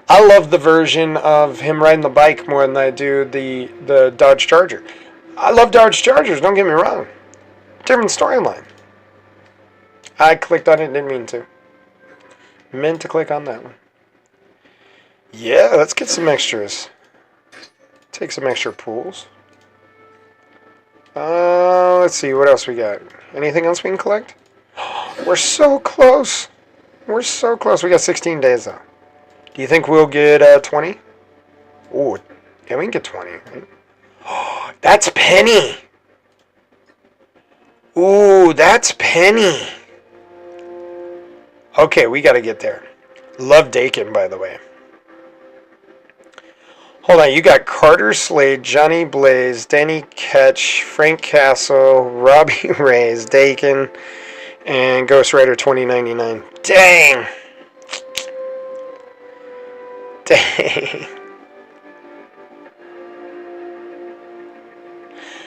S1: I love the version of him riding the bike more than I do the Dodge Charger. I love Dodge Chargers, don't get me wrong. Different storyline. I clicked on it, didn't mean to. Meant to click on that one. Yeah, let's get some extras. Take some extra pools. Let's see, what else we got? Anything else we can collect? We're so close. We're so close. We got 16 days, though. Do you think we'll get 20? Ooh, yeah, we can get 20. Right? That's Penny. Ooh, that's Penny. Okay, we got to get there. Love Dakin, by the way. Hold on, you got Carter Slade, Johnny Blaze, Danny Ketch, Frank Castle, Robbie Reyes, Dakin, and Ghost Rider 2099. Dang! Dang.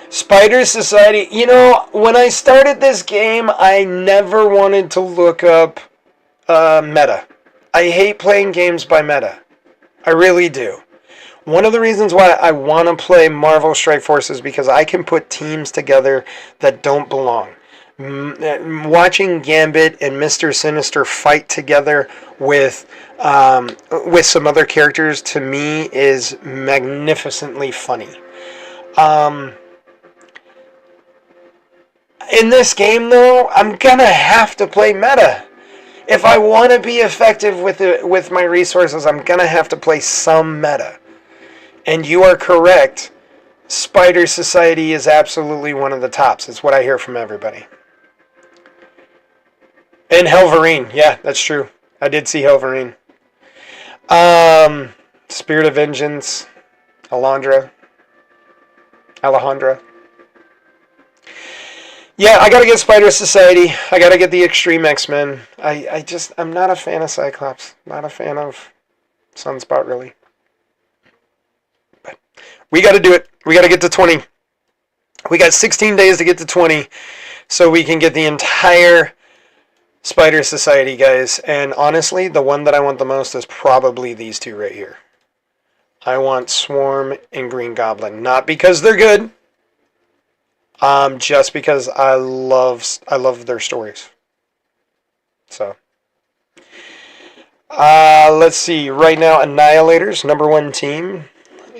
S1: Spider Society. You know, when I started this game, I never wanted to look up meta. I hate playing games by meta. I really do. One of the reasons why I want to play Marvel Strike Force is because I can put teams together that don't belong. Watching Gambit and Mr. Sinister fight together with some other characters, to me, is magnificently funny. In this game, though, I'm gonna have to play meta. If I want to be effective with my resources, I'm gonna have to play some meta. And you are correct. Spider Society is absolutely one of the tops. It's what I hear from everybody. And Helverine. Yeah, that's true. I did see Helverine. Spirit of Vengeance. Alejandra. Yeah, I gotta get Spider Society. I gotta get the Extreme X-Men. I'm not a fan of Cyclops. Not a fan of Sunspot, really. But we gotta do it. We gotta get to 20. We got 16 days to get to 20, so we can get the entire Spider Society, guys. And honestly, the one that I want the most is probably these two right here. I want Swarm and Green Goblin. Not because they're good, just because I love their stories. So, let's see. Right now, Annihilators, #1 team.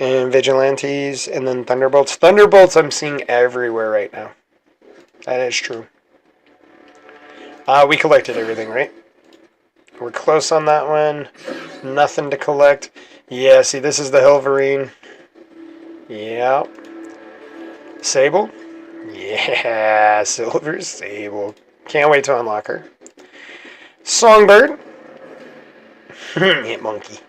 S1: And Vigilantes, and then Thunderbolts. Thunderbolts I'm seeing everywhere right now. That is true. We collected everything, right? We're close on that one. Nothing to collect. Yeah, see, this is the Hilverine. Yeah. Sable. Yeah, Silver Sable. Can't wait to unlock her. Songbird. Hit monkey.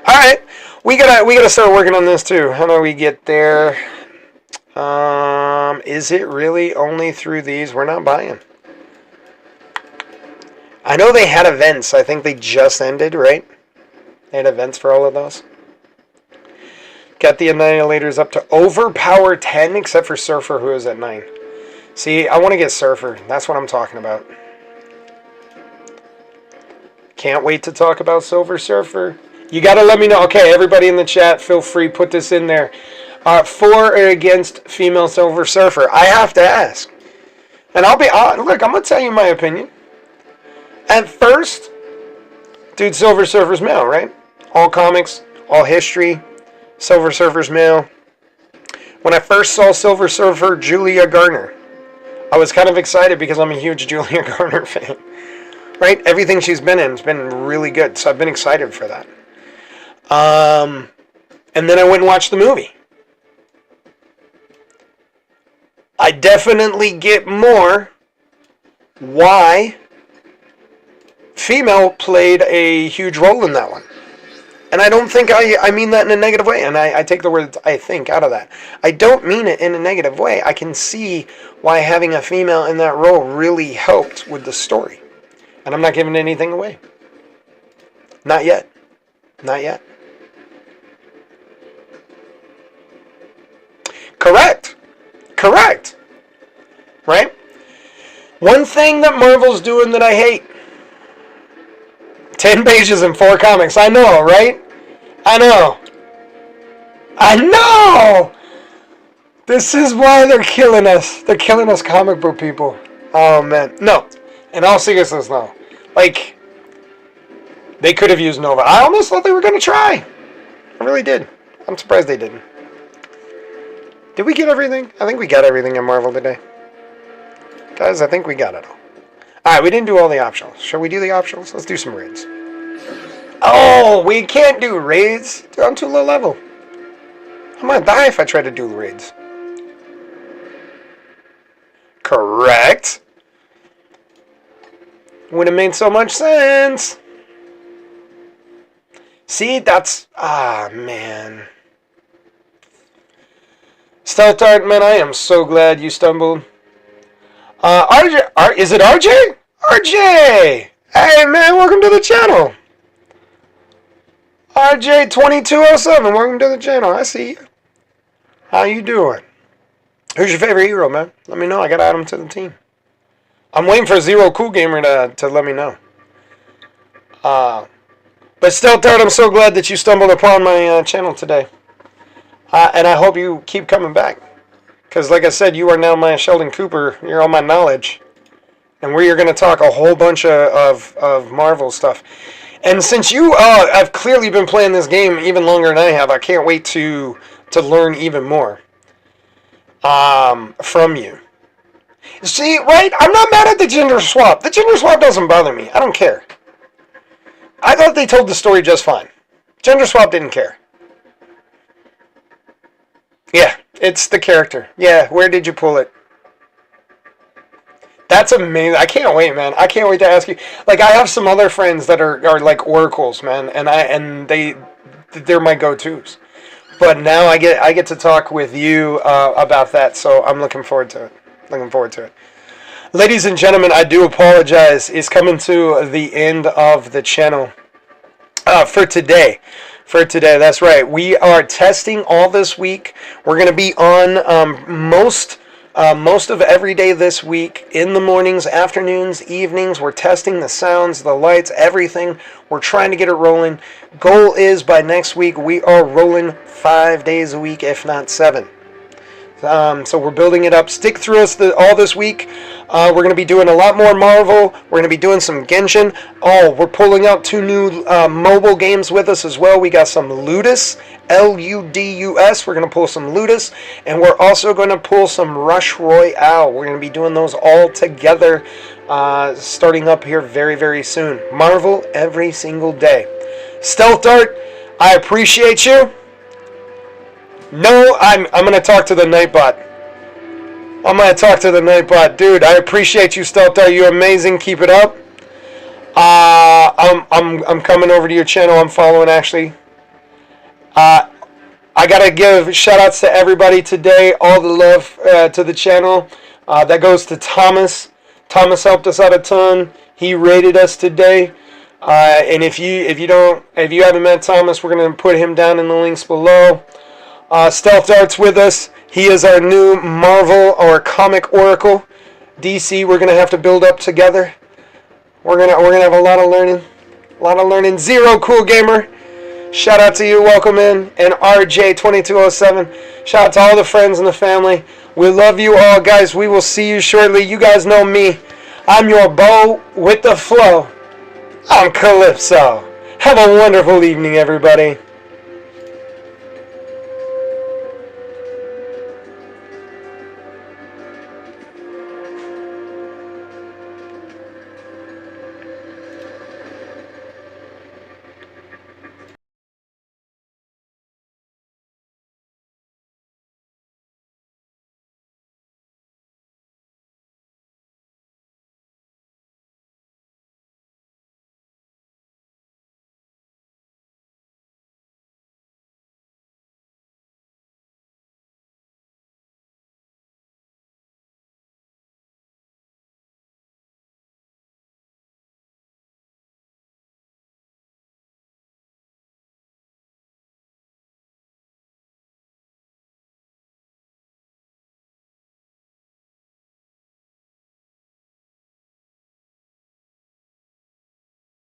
S1: Alright, we gotta start working on this too. How do we get there? Is it really only through these? We're not buying. I know they had events. I think they just ended, right? They had events for all of those. Got the Annihilators up to overpower 10, except for Surfer, who is at 9. See, I want to get Surfer. That's what I'm talking about. Can't wait to talk about Silver Surfer. You got to let me know. Okay, everybody in the chat, feel free, put this in there. For or against female Silver Surfer? I have to ask. And I'll be look, I'm going to tell you my opinion. At first, dude, Silver Surfer's male, right? All comics, all history, Silver Surfer's male. When I first saw Silver Surfer, Julia Garner, I was kind of excited because I'm a huge Julia Garner fan. Right? Everything she's been in has been really good, so I've been excited for that. And then I went and watched the movie. I definitely get more why female played a huge role in that one. And I don't think I mean that in a negative way. And I take the word I think out of that. I don't mean it in a negative way. I can see why having a female in that role really helped with the story. And I'm not giving anything away. Not yet. Not yet. Correct. Correct. Right? One thing that Marvel's doing that I hate. 10 pages and 4 comics. I know, right? I know. I know! This is why they're killing us. They're killing us comic book people. Oh, man. No. In all seriousness, no. Like, they could have used Nova. I almost thought they were going to try. I really did. I'm surprised they didn't. Did we get everything? I think we got everything in Marvel today. Guys, I think we got it all. Alright, we didn't do all the optionals. Shall we do the optionals? Let's do some raids. Oh, we can't do raids. Dude, I'm too low level. I'm going to die if I try to do raids. Correct. Would have made so much sense. See, that's... Ah, man. Stealth Art, man, I am so glad you stumbled. RJ, is it RJ? RJ! Hey, man, welcome to the channel. RJ2207, welcome to the channel. I see you. How you doing? Who's your favorite hero, man? Let me know. I got to add him to the team. I'm waiting for Zero Cool Gamer to let me know. But Stealth Art, I'm so glad that you stumbled upon my channel today. And I hope you keep coming back. Because like I said, you are now my Sheldon Cooper. You're all my knowledge. And we are going to talk a whole bunch of Marvel stuff. And since you have clearly been playing this game even longer than I have, I can't wait to learn even more from you. See, right? I'm not mad at the gender swap. The gender swap doesn't bother me. I don't care. I thought they told the story just fine. Gender swap didn't care. Yeah, it's the character. Yeah, where did you pull it? That's amazing. I can't wait, man. I can't wait to ask you. Like, I have some other friends that are like oracles, man, and they're my go-tos. But now I get to talk with you about that, so I'm looking forward to it. Looking forward to it. Ladies and gentlemen, I do apologize. It's coming to the end of the channel for today. for today. That's right. We are testing all this week. We're going to be on most of every day this week, in the mornings, afternoons, evenings. We're testing the sounds, the lights, everything. We're trying to get it rolling. Goal is by next week we are rolling 5 days a week, if not 7. So we're building it up. Stick through us all this week. We're going to be doing a lot more Marvel. We're going to be doing some Genshin. Oh, we're pulling out 2 new mobile games with us as well. We got some Ludus, Ludus. We're going to pull some Ludus. And we're also going to pull some Rush Royale. We're going to be doing those all together starting up here very, very soon. Marvel every single day. Stealth Dart, I appreciate you. No, I'm going to talk to the Nightbot. I'm going to talk to the Nightbot. Dude, I appreciate you, Stealth Dart. You're amazing. Keep it up. I'm coming over to your channel. I'm following, actually. I got to give shout-outs to everybody today. All the love to the channel. That goes to Thomas. Thomas helped us out a ton. He rated us today. And if you haven't met Thomas, we're going to put him down in the links below. Stealth Dart's with us. He is our new Marvel or comic oracle. DC, we're gonna have to build up together. We're gonna have a lot of learning. Zero Cool Gamer, shout out to you. Welcome in. And RJ2207. Shout out to all the friends and the family. We love you all, guys. We will see you shortly. You guys know me. I'm your bow with the flow. I'm Calypso. Have a wonderful evening, everybody.